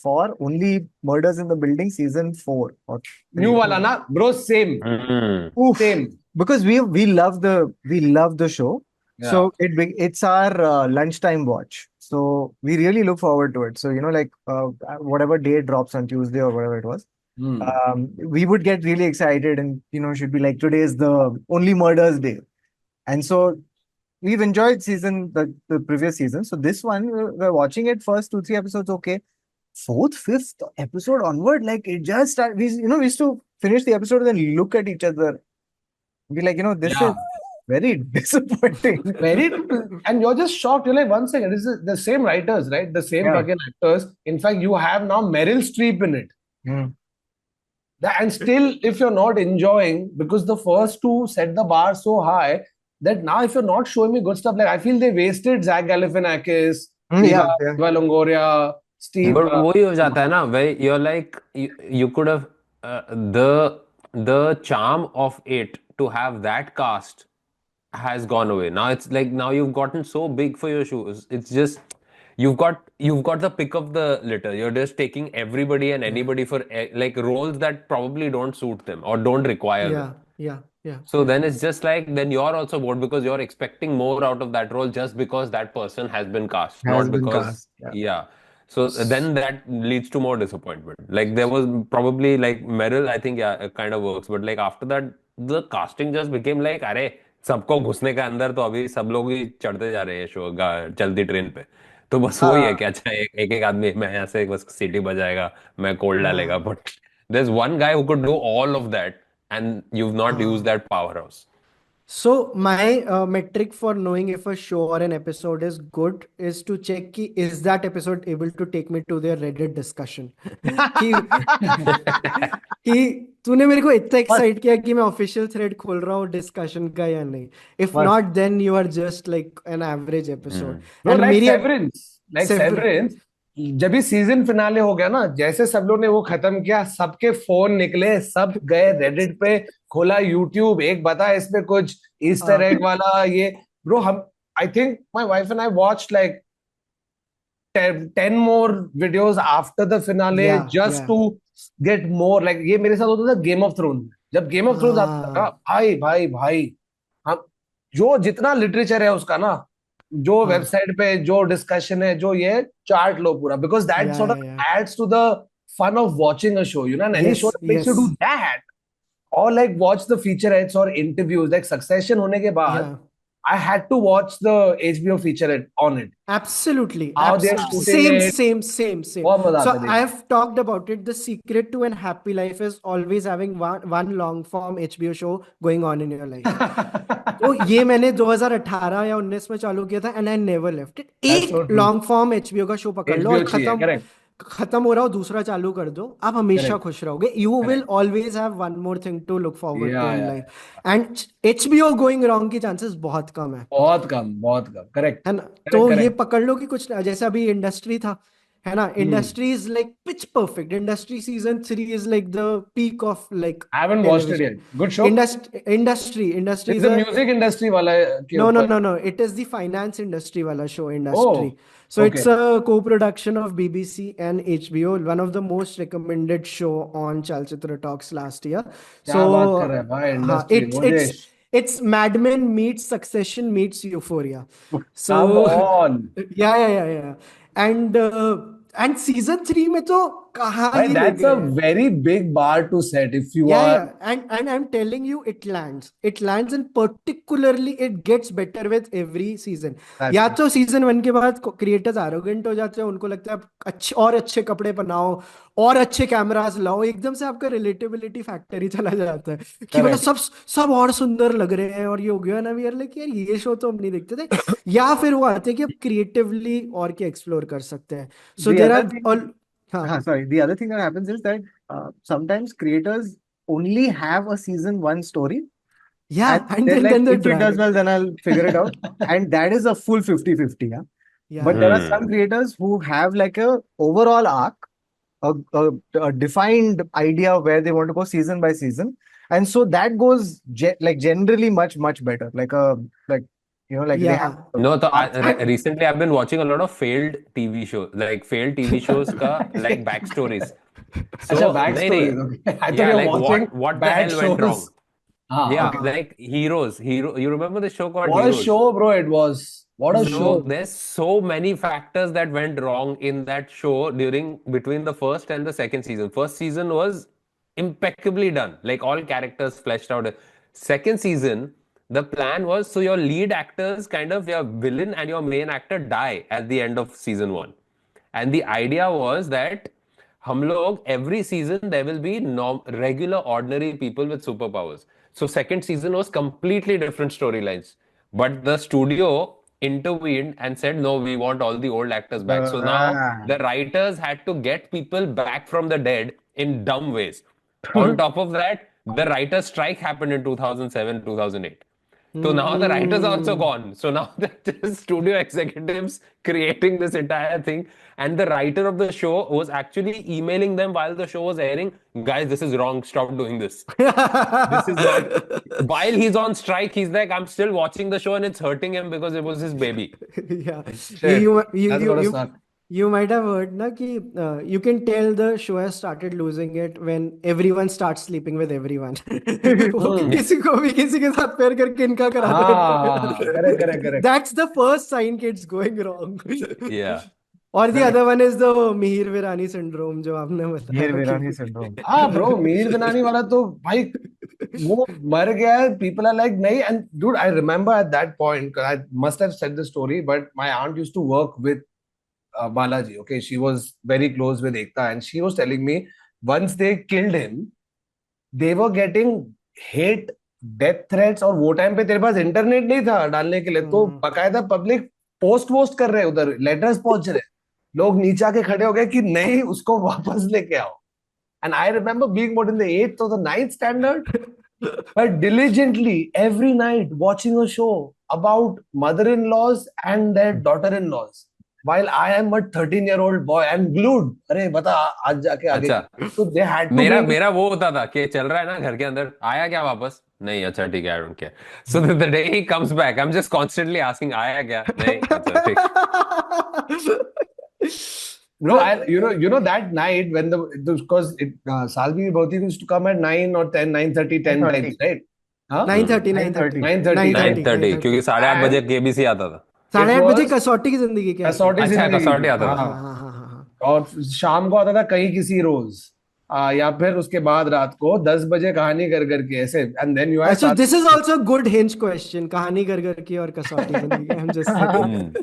for Only Murders in the Building season 4 or new wala na, bro, same. Same, because we love the show. Yeah. So it's our lunchtime watch. So we really look forward to it. So like whatever day it drops on Tuesday or whatever it was, we would get really excited and should be like, today is the Only Murders day, and so we've enjoyed the previous season. So this one we're watching it, first 2-3 episodes okay, 4th 5th episode onward, like it just started, we used to finish the episode and then look at each other, be like, this is very disappointing. And you're just shocked. You're like, one second, this is the same writers, right? The same fucking actors. In fact, you have now Meryl Streep in it. And still, if you're not enjoying, because the first two set the bar so high that now if you're not showing me good stuff, like I feel they wasted Zach Galifianakis, Eva Longoria, Steve. But वही हो जाता है ना, where you're like, you could have the charm of it to have that cast has gone away. Now it's like, now you've gotten so big for your shoes. It's just you've got the pick of the litter. You're just taking everybody and anybody for like roles that probably don't suit them or don't require them. Yeah. So then it's just like, then you're also bored because you're expecting more out of that role just because that person has been cast, Has not been because, cast. Yeah. yeah. So then that leads to more disappointment. Like there was probably like Meryl, I think, yeah, it kind of works. But like after that, the casting just became like, अरे सबको घुसने का अंदर तो अभी सब लोग ही चढ़ते जा रहे हैं शो चलती ट्रेन पे. तो बस वही है हाँ कि अच्छा एक एक आदमी मैं यहाँ से बस सीटी बजाएगा, मैं कोल्ड डालेगा. हाँ But there's one guy who could do all of that and you've not used हाँ. that powerhouse. So my metric for knowing if a show or an episode is good is to check कि is that episode able to take me to their Reddit discussion. कि कि तूने मेरे को इतना मस्त excite किया कि मैं ऑफिशियल थ्रेड खोल रहा हूँ डिस्कशन का या नहीं. इफ मस्त. Not then you are just like an average episode. Bro, and like मेरी Severance, जब भी सीजन फिनाले हो गया ना, जैसे सब लोग ने वो खत्म किया, सबके फोन निकले, सब गए रेडिट पे, खोला यूट्यूब, एक बता इसमें कुछ ईस्टर एग वाला ये. ब्रो, हम I think my wife and I watched like 10 more videos after the finale just to get more. like ये मेरे साथ होता था गेम ऑफ थ्रोन्स. जब गेम ऑफ थ्रोन्स आता था, भाई भाई भाई, हम जो जितना लिटरेचर है उसका ना, जो वेबसाइट पे जो डिस्कशन है, जो ये चार्ट लो पूरा, because that sort of adds to the fun of watching a show, you know. Any show makes you do that, और like watch the feature heads और इंटरव्यूज. लाइक सक्सेशन होने के बाद I had to watch the HBO featurette on it. Absolutely. How they're shooting Same. बहुत मजा So आता है. I have talked about it. The secret to an happy life is always having one long form HBO show going on in your life. तो ये मैंने 2018 या 19 में चालू किया था and I never left it. एक long form HBO का शो पकड़ लो और खत्म हो रहा हो, दूसरा चालू कर दो, आप हमेशा खुश रहोगे. You will always have one more thing to look forward to in life. And HBO going wrong की चांसेस बहुत कम है. बहुत कम. करेक्ट है ना. तो ये पकड़ लो कि कुछ जैसे अभी इंडस्ट्री था, है ना. Industry is like pitch perfect. Industry season 3 is like the peak of like. I haven't watched it yet. Good show. Industry is the music industry वाला के ऊपर. No. It is the finance industry wala show. Industry. So it's a co-production of BBC and HBO. One of the most recommended show on Chalchitra Talks last year. क्या बात कर रहा है भाई. Industry it's Mad Men meets Succession meets Euphoria. So come on. Yeah. And season 3 में तो कहाँ ही that's a very big bar to set if you are. And I'm telling you, it lands and particularly it gets better with every season. या तो season 1 के बाद creators arrogant हो जाते हैं, उनको लगता है अच्छे कपड़े पहनाओ और अच्छे कैमरास लाओ, एकदम से आपका रिलेटेबिलिटी फैक्टर ही चला जाता है कि मतलब सब और सुंदर लग रहे हैं और ये हो गया ना. वी आर लाइक यार ये शो तो हम नहीं देखते थे. या फिर वो आते हैं कि अब क्रिएटिवली और क्या एक्सप्लोर कर सकते हैं. So there are sorry, the other thing that happens is that sometimes creators only have a season 1 story. And then like, if it does well, then I'll figure it out. And that is a full 50-50. But there are some creators who have like a overall arc, a defined idea of where they want to go season by season, and so that goes like generally much better. They have no. So recently I've been watching a lot of failed TV shows, like failed TV shows ka like backstories. So backstories. Okay. I thought like watching what the hell went wrong. Okay. Like Heroes. You remember the show called What Heroes? a show, bro! It was. What a show. There's so many factors that went wrong in that show between the first and the second season. First season was impeccably done, like all characters fleshed out. Second season, the plan was, so your lead actors, kind of your villain and your main actor, die at the end of season 1. And the idea was that every season there will be regular ordinary people with superpowers. So second season was completely different storylines, but the studio intervened and said, no, we want all the old actors back. So now the writers had to get people back from the dead in dumb ways. On top of that, the writers' strike happened in 2007, 2008. So now the writers are also gone. So now the studio executives creating this entire thing, and the writer of the show was actually emailing them while the show was airing. Guys, this is wrong. Stop doing this. This is not. While he's on strike, he's like, I'm still watching the show and it's hurting him because it was his baby. Yeah. Shit. That's gotta suck. You might have heard na कि you can tell the show has started losing it when everyone starts sleeping with everyone. वो किसी को भी किसी के साथ pair करके इनका करा हाँ, देते correct, correct, correct. That's the first sign कि it's going wrong. Yeah. और the other one is the Mihir Virani syndrome जो आपने Here बताया Virani कि syndrome. हाँ ब्रो, मीर बनाने वाला तो भाई वो मर गया है. People are like नहीं. And dude, I remember at that point, 'cause I must have said the story, but my aunt used to work with Balaji. Okay, she was very close with Ekta, and she was telling me once they killed him, they were getting hate, death threats. और वो time पे तेरे पास internet नहीं था डालने के लिए, तो बकायदा पब्लिक पोस्ट कर रहे हैं, उधर लेटर्स पहुंच रहे, लोग नीचे आके खड़े हो गए कि नहीं उसको वापस लेके आओ. And I remember being what in the 8th or the 9th standard, but diligently every night watching a show about mother-in-laws and their daughter-in-laws. While I am a 13-year-old boy, I'm glued. अरे बता आज जाके आगे. अच्छा. So they had to मेरा वो होता था कि चल रहा है ना घर के अंदर, आया क्या वापस? नहीं, अच्छा ठीक है, I don't care. So the day he comes back, I'm just constantly asking, आया क्या? नहीं, अच्छा ठीक. No, you know that night when because Salvi Bhauti used to come at 9 or 10, 9:30, 10 times, right? Huh? 9:30 9:30 क्योंकि 8:30 बजे KBC आता था. 8:30 बजे was- कसौटी की जिंदगी क्या कसौटी अच्छा, जिंदगी. कसौटी आता था. हाँ. हाँ हाँ हाँ और शाम को आता था कहीं किसी रोज, या फिर उसके बाद रात को 10 बजे कहानी कर करके ऐसे. एंड देन यू अच्छा, this is also a good hinge question. कहानी कर की और कसौटी जिंदगी. I'm just saying.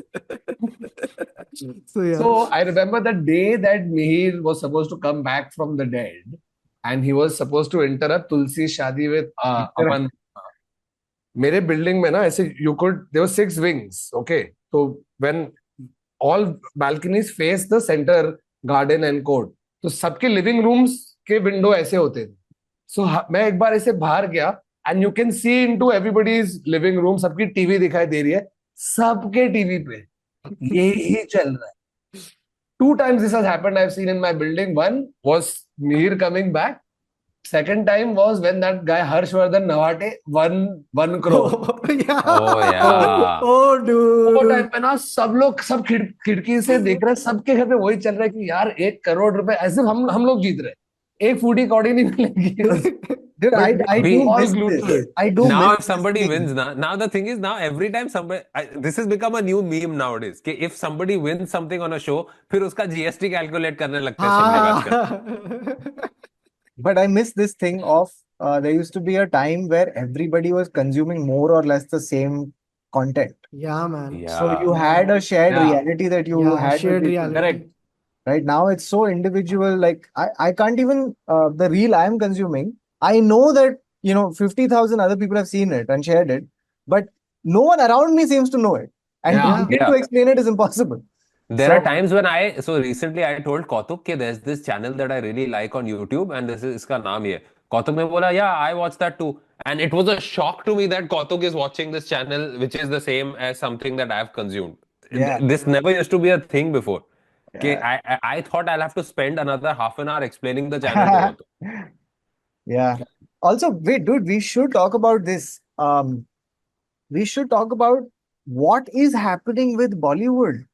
So yeah. So I remember the day that Mihir was supposed to come back from the dead, and he was supposed to enter a Tulsi Shadi with Aman. मेरे building में ना ऐसे you could, there were 6 wings, okay? So when all balconies face the center garden and court, तो सबके living rooms के window ऐसे होते थे. सो मैं एक बार ऐसे बाहर गया, and you can see into everybody's living room. सबकी टीवी दिखाई दे रही है, सबके टीवी पे यही चल रहा है. 2 times this has happened I've seen in my building. One was Mihir coming back. Second time was when that guy Harshvardhan Navate won 1 crore. Yeah. Oh yeah. Oh वो dude. टाइम पे ना सब लोग सब खिड़की से देख रहे हैं, सबके घर पे वही चल रहा है कि यार 1 करोड़ रुपए ऐसे हम लोग जीत रहे हैं. एक फूटी कौड़ी नहीं मिलेगी. Dude, I We do all miss glued to this. it. I do Now miss if this somebody thing. wins now the thing is, now every time this has become a new meme nowadays कि if somebody wins something on a show, फिर उसका GST calculate करने लगते हैं सब लोग आजकल. But I miss this thing of there used to be a time where everybody was consuming more or less the same content. Yeah, man. So Yeah. you had a shared Yeah. reality that you Yeah, had with shared people. reality. Correct. Right now, it's so individual. Like I can't even the reel I am consuming. I know that 50,000 other people have seen it and shared it, but no one around me seems to know it, and Yeah. to begin Yeah. to explain it is impossible. There So- are times when so recently I told Kautuk कि there's this channel that I really like on YouTube and this is इसका नाम ये है. Kautuk ने बोला yeah I watched that too, and it was a shock to me that Kautuk is watching this channel which is the same as something that I've consumed. Yeah. This never used to be a thing before. Okay, Yeah. I thought I'll have to spend another half an hour explaining the channel to Kautuk. Yeah. Also, wait, dude, we should talk about this. We should talk about what is happening with Bollywood.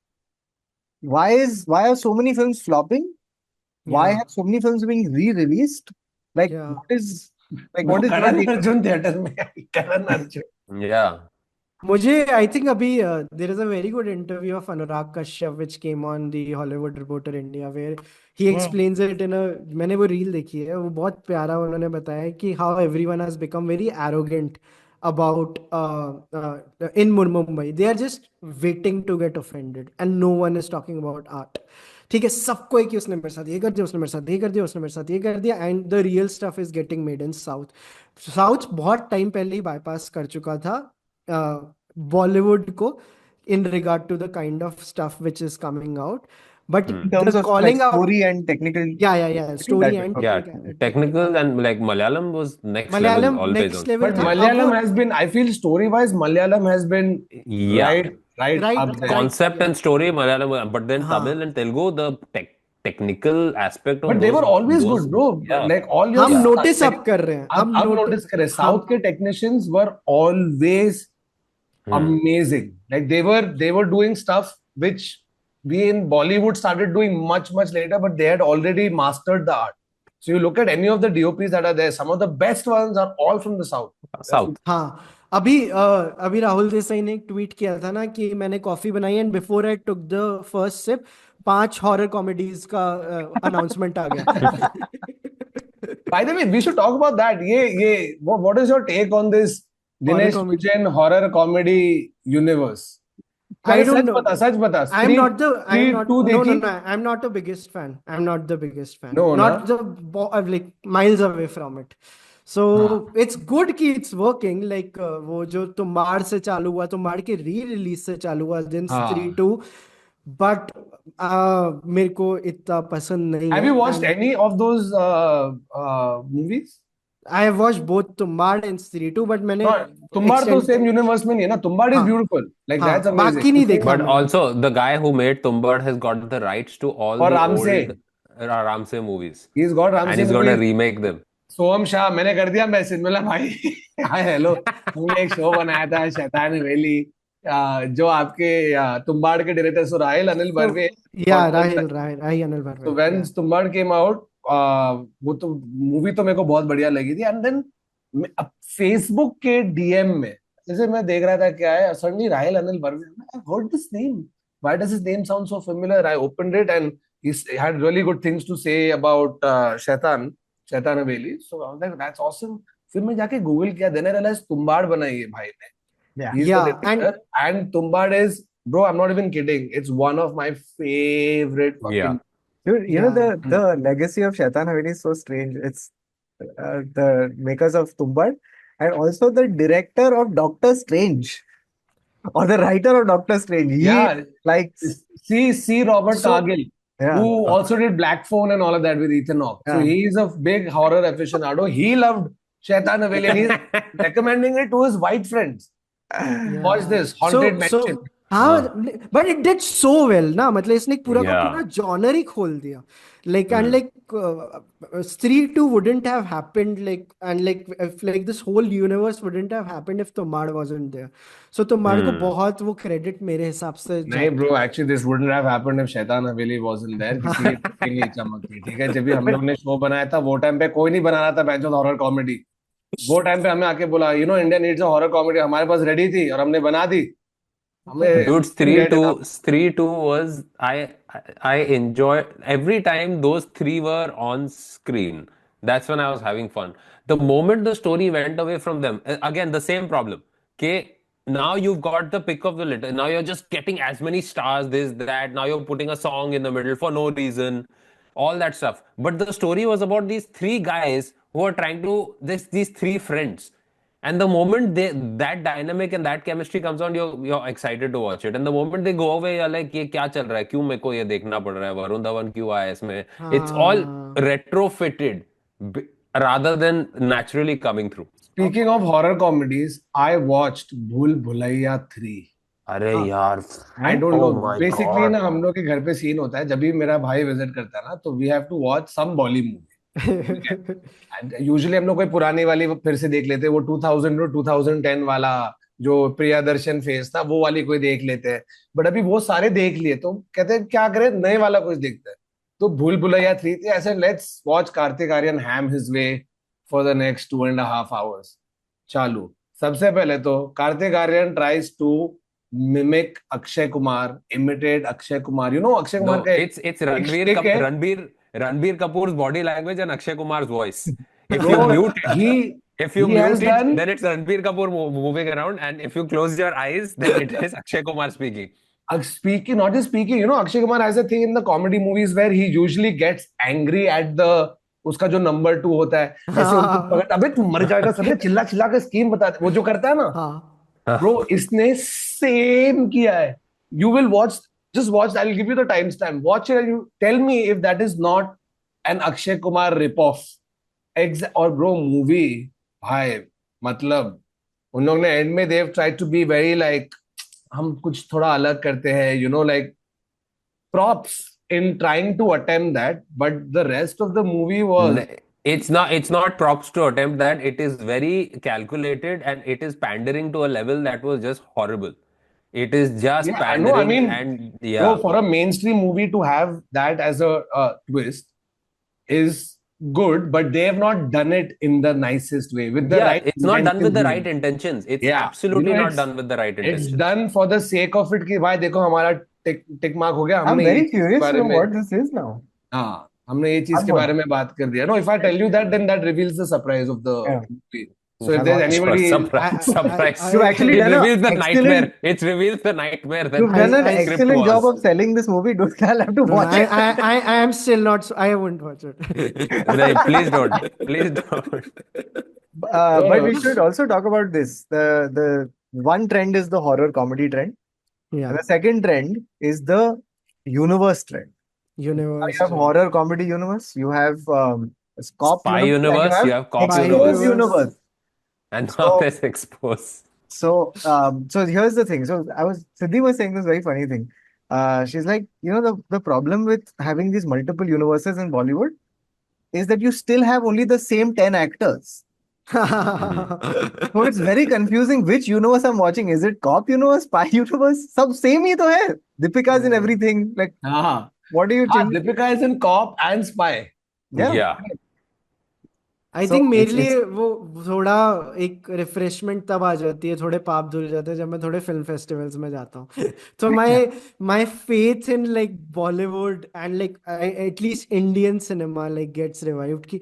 Why are so many films flopping? Why Yeah. have so many films being re-released? Like, Yeah. what is your Karan take? Arjun theatre में, Karan Arjun. Yeah. मुझे I think अभी there is a very good interview of Anurag Kashyap which came on the Hollywood Reporter India where he explains it in a, मैंने वो reel देखी है, वो बहुत प्यारा उन्होंने बताया कि how everyone has become very arrogant about in Mumbai. They are just waiting to get offended and no one is talking about art. ठीक है, सबको है कि उसने मेरे साथ ये कर दिया, उसने मेरे साथ ये कर दिया, उसने मेरे साथ ये कर दिया, and the real stuff is getting made in south बहुत टाइम पहले ही बाईपास कर चुका था बॉलीवुड को in regard to the kind of stuff which is coming out, but In terms the of calling like out, story and technical. yeah, story that- and Yeah, technicality. technical and like Malayalam was next Malayalam level always next on. level But था. Malayalam अब वो- has been, I feel story-wise, Malayalam has been Yeah. right Right, up there. Concept and story Malayalam, but then हाँ. Tamil and Telugu, the technical aspect of But they those, were always good, bro. Yeah. Like all your हम Yeah. Notice अब कर रहे हैं, अब notice करें, South के technicians were always amazing. Like they were doing stuff which we in Bollywood started doing much later, but they had already mastered the art. So you look at any of the DOPs that are there, some of the best ones are all from the South. South. हाँ, अभी राहुल देसाई ने एक tweet किया था ना कि मैंने coffee बनाई and before I took the first sip 5 horror comedies का अनाउंसमेंट आ गया. By the way, we should talk about that. What is your take on this Dinesh comedy. Vijay horror comedy universe? I don't know. सच बता. I'm not the. I'm Street not. 2 No, no, देखी? no. I'm not the biggest fan. I'm not the biggest fan. No, Not na? like miles away from it. So it's good कि it's working. Like वो जो तुम्बाड़ से चालू हुआ, तुम्बाड़ के re-release से चालू हुआ, then हाँ. Street 2. But मेरे को इतना पसंद नहीं Have है. you watched And any of those movies? I have watched both Tumbbad and Street 2, but मैंने No, तुम्बाड़ तो extended- same universe में नहीं है ना. तुम्बाड़ is हाँ. beautiful. Like हाँ, that's amazing. बाकी नहीं देखा But मैंने. also, the guy who made Tumbad has got the rights to all For the Ramsey. old Ramsey movies. He's got And Ramsey he's going to movies. remake them. सोहम शाह मैंने कर दिया message बोला भाई hi hello हमने एक show बनाया था शैतान हवेली जो आपके तुम्बाड़ के director so Rahil Anil Barve Yeah, Rahil Anil Bharve. तो व्हेन तुम्बाड़ केम आउट वो तो मूवी तो मेरे को बहुत बढ़िया लगी थी एंड देन फेसबुक के डीएम में जैसे मैं देख रहा था क्या है suddenly Rahil Anil Barve I heard this name why does his name sound so familiar I opened it and he had really good things to say about Shaitan Haveli so I was like that's awesome फिर मैं जाके गूगल किया then I realise Tumbbad बनाई है भाई ने Yeah. he's Yeah, the director and Tumbad is bro I'm not even kidding it's one of my favorite fucking Yeah. Dude, you know Yeah. the legacy of Shaitan Haveli is so strange. It's the makers of Tumbad and also the director of Doctor Strange or the writer of Doctor Strange. He yeah likes see Robert So- Cargill yeah. who also did Black Phone and all of that with Ethan Hawke so Yeah. he is a big horror aficionado he loved Shaitan Haveli and he's recommending it to his white friends watch this haunted mansion हाँ, but it did so well ना मतलब इसने एक पूरा का Yeah. पूरा genre ही खोल दिया like and like Street 2 wouldn't have happened like and like if like this whole universe wouldn't have happened if Tumad wasn't there so Tumad को बहुत वो credit मेरे हिसाब से नहीं bro actually this wouldn't have happened if Shaitan Haveli wasn't there किसी की टक्की नहीं चमकती ठीक है जब भी हम लोग ने शो बनाया था वो टाइम पे कोई नहीं बना रहा था बेंचो हॉरर कॉमेडी वो टाइम पे हमें आके बोला you know India needs a horror comedy हमारे पास रेडी थी और हमने बना दी हमें Dude, Stree get it 2, up. Stree 2 was I enjoy every time those three were on screen. That's when I was having fun. The moment the story went away from them, again the same problem. Okay, now you've got the pick of the litter. Now you're just getting as many stars, this, that. Now you're putting a song in the middle for no reason, all that stuff. But the story was about these three guys who are trying to these three friends. And the moment that dynamic and that chemistry comes on, you're excited to watch it. And the moment they go away, you're like, ये क्या चल रहा है? क्यों मेरे को ये देखना पड़ रहा है? वरुण धवन क्यों आया इसमें? It's all retrofitted rather than naturally coming through. Speaking of horror comedies, I watched Bhool Bhulaiya 3. अरे यार, I don't know. Oh my Basically God. ना हम लोग के घर पे सीन होता है जब भी मेरा भाई विजिट करता है ना तो we have to watch some Bolly movie. Usually हम लोग कोई पुरानी वाली फिर से देख लेते हैं वो 2000 और 2010 वाला जो प्रियदर्शन फेज था वो वाली कोई देख लेते हैं बट अभी वो सारे देख लिए तो कहते हैं क्या करें नए वाला कुछ देखते हैं तो भूल भुलैया 3 थी ऐसे let's watch Kartik Aaryan ham his way for the next 2.5 hours चालू सबसे पहले तो Kartik Aaryan tries to mimic Akshay Kumar imitate Akshay Kumar you know Akshay Kumar No, का it's stick है। Ranbir Kapoor's body language and Akshay Kumar's voice. If you Bro, mute it, if you he has mute it, done- then it's Ranbir Kapoor moving around, and if you close your eyes, then it is Akshay Kumar speaking. Speaking, not just speaking, you know, Akshay Kumar has a thing in the comedy movies where he usually gets angry at the उसका जो number 2 होता है ऐसे उनको पकड़ अबे तू मर जाएगा सब चिल्ला चिल्ला के स्कीम बता वो जो करता है ना हाँ ब्रो इसने सेम किया है you will watch just watch I'll give you the timestamp watch it and you tell me if that is not an Akshay Kumar ripoff और bro movie भाई मतलब उन लोग ने एंड में they've tried to be very like हम कुछ थोड़ा अलग करते हैं you know like props in trying to attempt that but the rest of the movie was It's not props to attempt that. It is very calculated and it is pandering to a level that was just horrible. It is just Yeah, I know. I pandering mean, and bro, yeah. for a mainstream movie to have that as a twist is good, but they have not done it in the nicest way with the Yeah, right it's not done with intentions the right behind. intentions. It's Yeah, absolutely not it's done with the right intentions. done for the sake of it कि भाई देखो हमारा tick mark हो गया I'm हमने ये very चीज के curious to बारे know में what this is now. हाँ हमने ये चीज I'm के good. बारे में बात कर दिया. No, if I tell you that, then that reveals the surprise of the Yeah. movie. So if there's Sure, anybody, surprise, surprise. You've actually It done reveals the an excellent. nightmare. It reveals the nightmare that You've done an the script excellent job was. of selling this movie, dude. I'll have to No, watch it. I am still not. I won't watch it. No, please don't. Please don't. No, But no. we should also talk about this. The one trend is the horror comedy trend, and Yeah, the second trend is the universe trend. Now universe. you have horror comedy universe, you have cop Spy universe, and universe, you have cop Spy expose universe, universe. and now So, there's expose. so here's the thing. So Siddhi was saying this very funny thing. She's like, the problem with having these multiple universes in Bollywood is that you still have only the same 10 actors. So it's very confusing which universe I'm watching. Is it cop universe, spy universe? Sab same hi to hai. Deepika's in everything. Like, हाँ what do you हाँ change? Deepika is in cop and spy. Yeah. Yeah. I So think मेरे it's- लिए वो थोड़ा एक refreshment तब आ जाती है, थोड़े पाप धुल जाते हैं जब मैं थोड़े फिल्म फेस्टिवल्स में जाता हूँ. तो my faith in like Bollywood and like at least Indian cinema like gets revived कि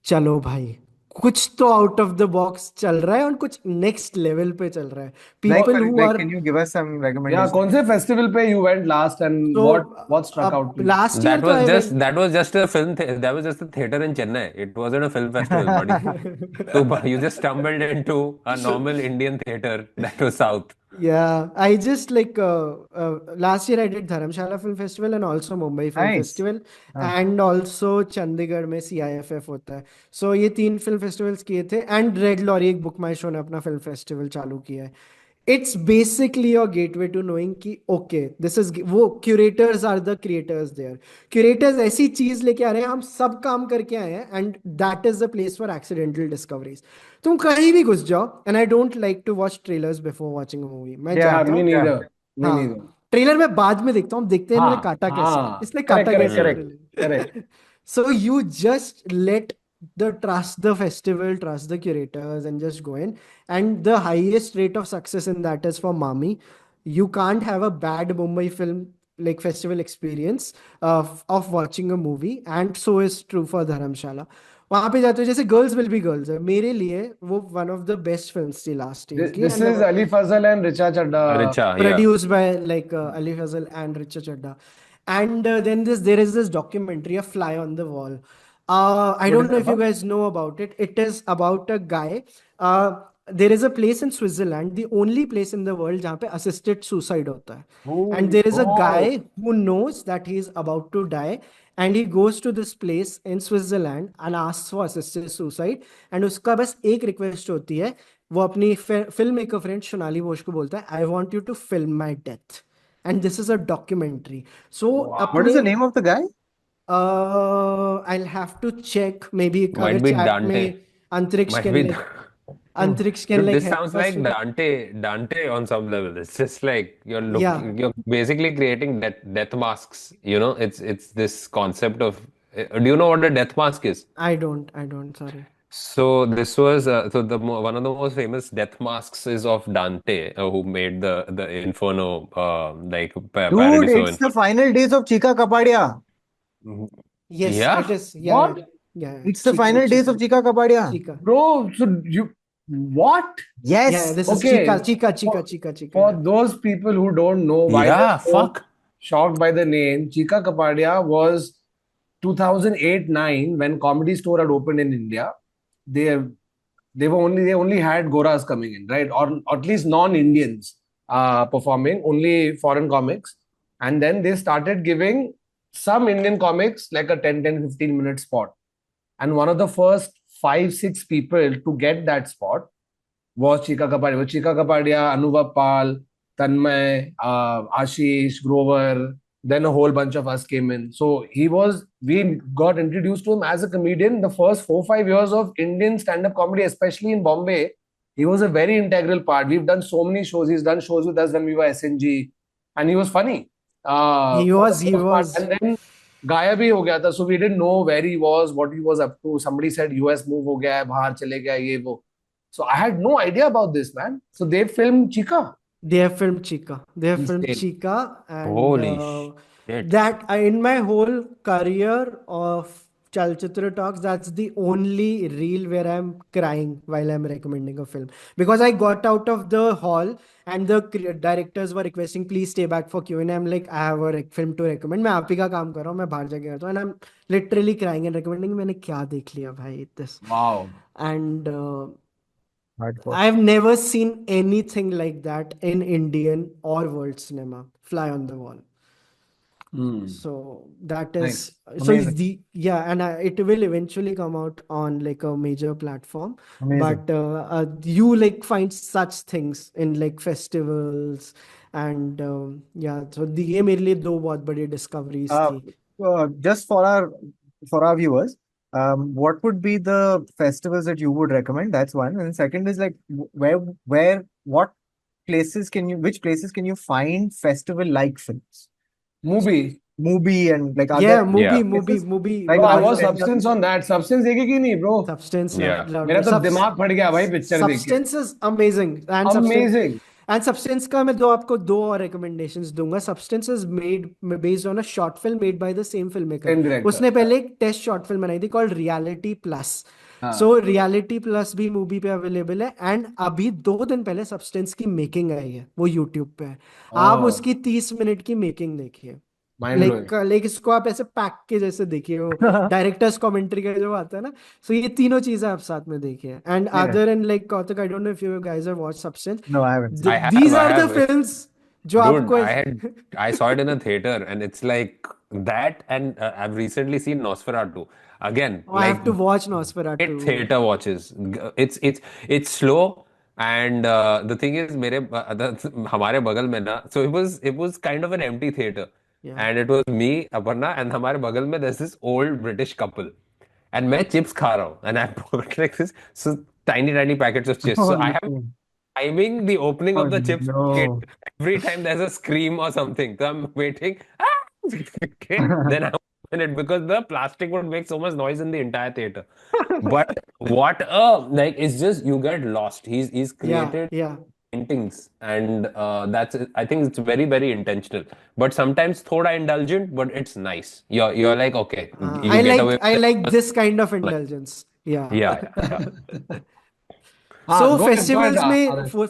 चलो भाई कुछ तो आउट ऑफ द बॉक्स चल रहा है और कुछ नेक्स्ट लेवल पे चल रहा है. People who are can you give us some Yeah, recommendations? कौन से festival पे you went last and So, what struck out to you? last year That तो was I just went. that was just a film. That was just a theater in Chennai. It wasn't a film festival, buddy. So you just stumbled into a normal Indian theater that was south. Yeah, I just like last year I did Dharamshala Film Festival and also Mumbai Film Nice. Festival हाँ. and also Chandigarh में CIFF होता है. So ये 3 film festivals किए थे and Red Lorry एक book माई show ने अपना फिल्म फेस्टिवल चालू किया है. It's basically your gateway to knowing कि okay this is वो curators are the creators there. Curators ऐसी चीज लेके आ रहे हैं, हम सब काम करके आए हैं and that is the place for accidental discoveries. तुम कहीं भी घुस जाओ and I don't like to watch trailers before watching a movie. मैं Yeah, जाता Me हूँ. neither. Me हाँ, neither. ट्रेलर में बाद में देखता हूँ, देखते हैं इन्होंने काटा कैसे, हाँ, इसने correct, काटा correct, कैसे. correct. So you just trust the festival, trust the curators, and just go in. And the highest rate of success in that is for Mami. You can't have a bad Mumbai film like festival experience of watching a movie, and so is true for Dharamshala. वहां पे जाते हो जैसे girls will be girls है, मेरे लिए वो one of the best films थी लास्ट ईयर की. This is Ali Fazal and Richa Chadda. Richa, yeah. Produced by like Ali Fazal and Richa Chadda. And then there is this documentary, A Fly on the Wall. I don't know if you guys know about it. It is about a guy. There is a place in Switzerland, the only place in the world जहाँ पे assisted suicide होता है. And there is a guy who knows that he is about to die, and he goes to this place in Switzerland and asks for assisted suicide. And उसका बस एक request होती है, वो अपनी film maker friend Sonali Bose को बोलता है, I want you to film my death. And this is a documentary. So What is the name of the guy? I'll have to check. Maybe Might अगर be chat Dante. में Antriksh Might can be. like Antriksh can Dude, like this help sounds us like with- Dante on some level. It's just like you're looking, Yeah. you're basically creating death masks. You know, it's this concept of. Do you know what a death mask is? I don't. Sorry. So this was one of the most famous death masks is of Dante, who made the Inferno, like Dude, Paradiso. it's the final days of Chika Kapadia. Yes, Yeah? it is. Yeah, What? yeah. It's the final days of Chika Kapadia. Chika. Bro, so you what? Yes. Yeah, this is Okay. Chika. For those people who don't know why Yeah, they're so fuck. shocked by the name, Chika Kapadia was 2008-9 when Comedy Store had opened in India. They only had Goras coming in, right? Or at least non-Indians performing, only foreign comics. And then they started giving some Indian comics like a 10-15 minute spot. And one of the first 5-6 people to get that spot was Chika Kapadia. With Chika Kapadia, Anubhav Pal, Tanmay, Ashish, Grover, then a whole bunch of us came in. So we got introduced to him as a comedian. The first 4-5 years of Indian stand-up comedy, especially in Bombay, He was a very integral part. We've done so many shows. He's done shows with us when we were SNG, and he was funny He for the was, he most part. was. And then गायब ही हो गया था, so we didn't know where he was, what he was up to. Somebody said US move हो गया है, बाहर चले गया ये वो. So I had no idea about this, man. So they filmed Chica. They have filmed Chica. They have filmed Insane. Chica, and Holy shit. that in my whole career of Chalchitra Talks, that's the only reel where I'm crying while I'm recommending a film. Because I got out of the hall and the directors were requesting, please stay back for Q&A. I'm like, I have a film to recommend. मैं आप ही का काम कर रहा हूँ, मैं बाहर जाके आता हूँ. And I'm literally crying and recommending. मैंने क्या देख लिया भाई this. Wow. And Hardcore. I've never seen anything like that in Indian or world cinema. Fly on the Wall. So that Nice. is so is Amazing. the yeah, and it will eventually come out on like a major platform. Amazing. But you like find such things in like festivals and yeah. So the ये मेरे लिए दो बहुत बड़ी discoveries थी. Just for our viewers, what would be the festivals that you would recommend? That's one. And second is like what places which places can you find festival-like films? Movie and like Yeah, other movie. Like Bro, I other was than- Substance on that. Substance देखे कि नहीं, bro? Substance. Yeah. loved मेरा it. तो दिमाग फट गया भाई picture देख के. Substance is amazing. And Amazing. Substance का मैं आपको दो और recommendations दूंगा. Substance is made based on a short film made by the same filmmaker. Same director. उसने पहले एक टेस्ट शॉर्ट फिल्म बनाई थी called Reality Plus. So Reality Plus भी मूवी पे अवेलेबल है एंड अभी 2 दिन पहले Substance की मेकिंग आई है, वो यूट्यूब पे है. आप उसकी 30 मिनट की मेकिंग देखिए. Mind blowing. लाइक इसको आप ऐसे पैक के जैसे देखिए, वो डायरेक्टर्स कमेंट्री का जो आता है ना. सो ये तीनों चीजें आप साथ में देखिए. And other and like Kautuk, I don't know if you guys have watched substance. No, I haven't. I have, these I are the have. Films जो Dude, आपको I saw it in a theater and it's like that, and I've recently seen Nosferatu. Again, I have like to watch Nosferatu. great theater watches. It's slow, and the thing is, हमारे बगल में ना, so it was kind of an empty theater, Yeah. and it was me, Aparna, and हमारे बगल में there's this old British couple, and मैं chips खा रहा हूँ, and I bought like this so tiny packets of chips, so I have timing the opening of the chips packet. Every time there's a scream or something, so I'm waiting. Okay, then I open it because the plastic would make so much noise in the entire theater. But what like it's just you get lost. He's created yeah. paintings, and I think it's very intentional. But sometimes thoda indulgent, but it's nice. You're like okay, you get away. I like this kind of indulgence. Yeah. Yeah. So go ahead,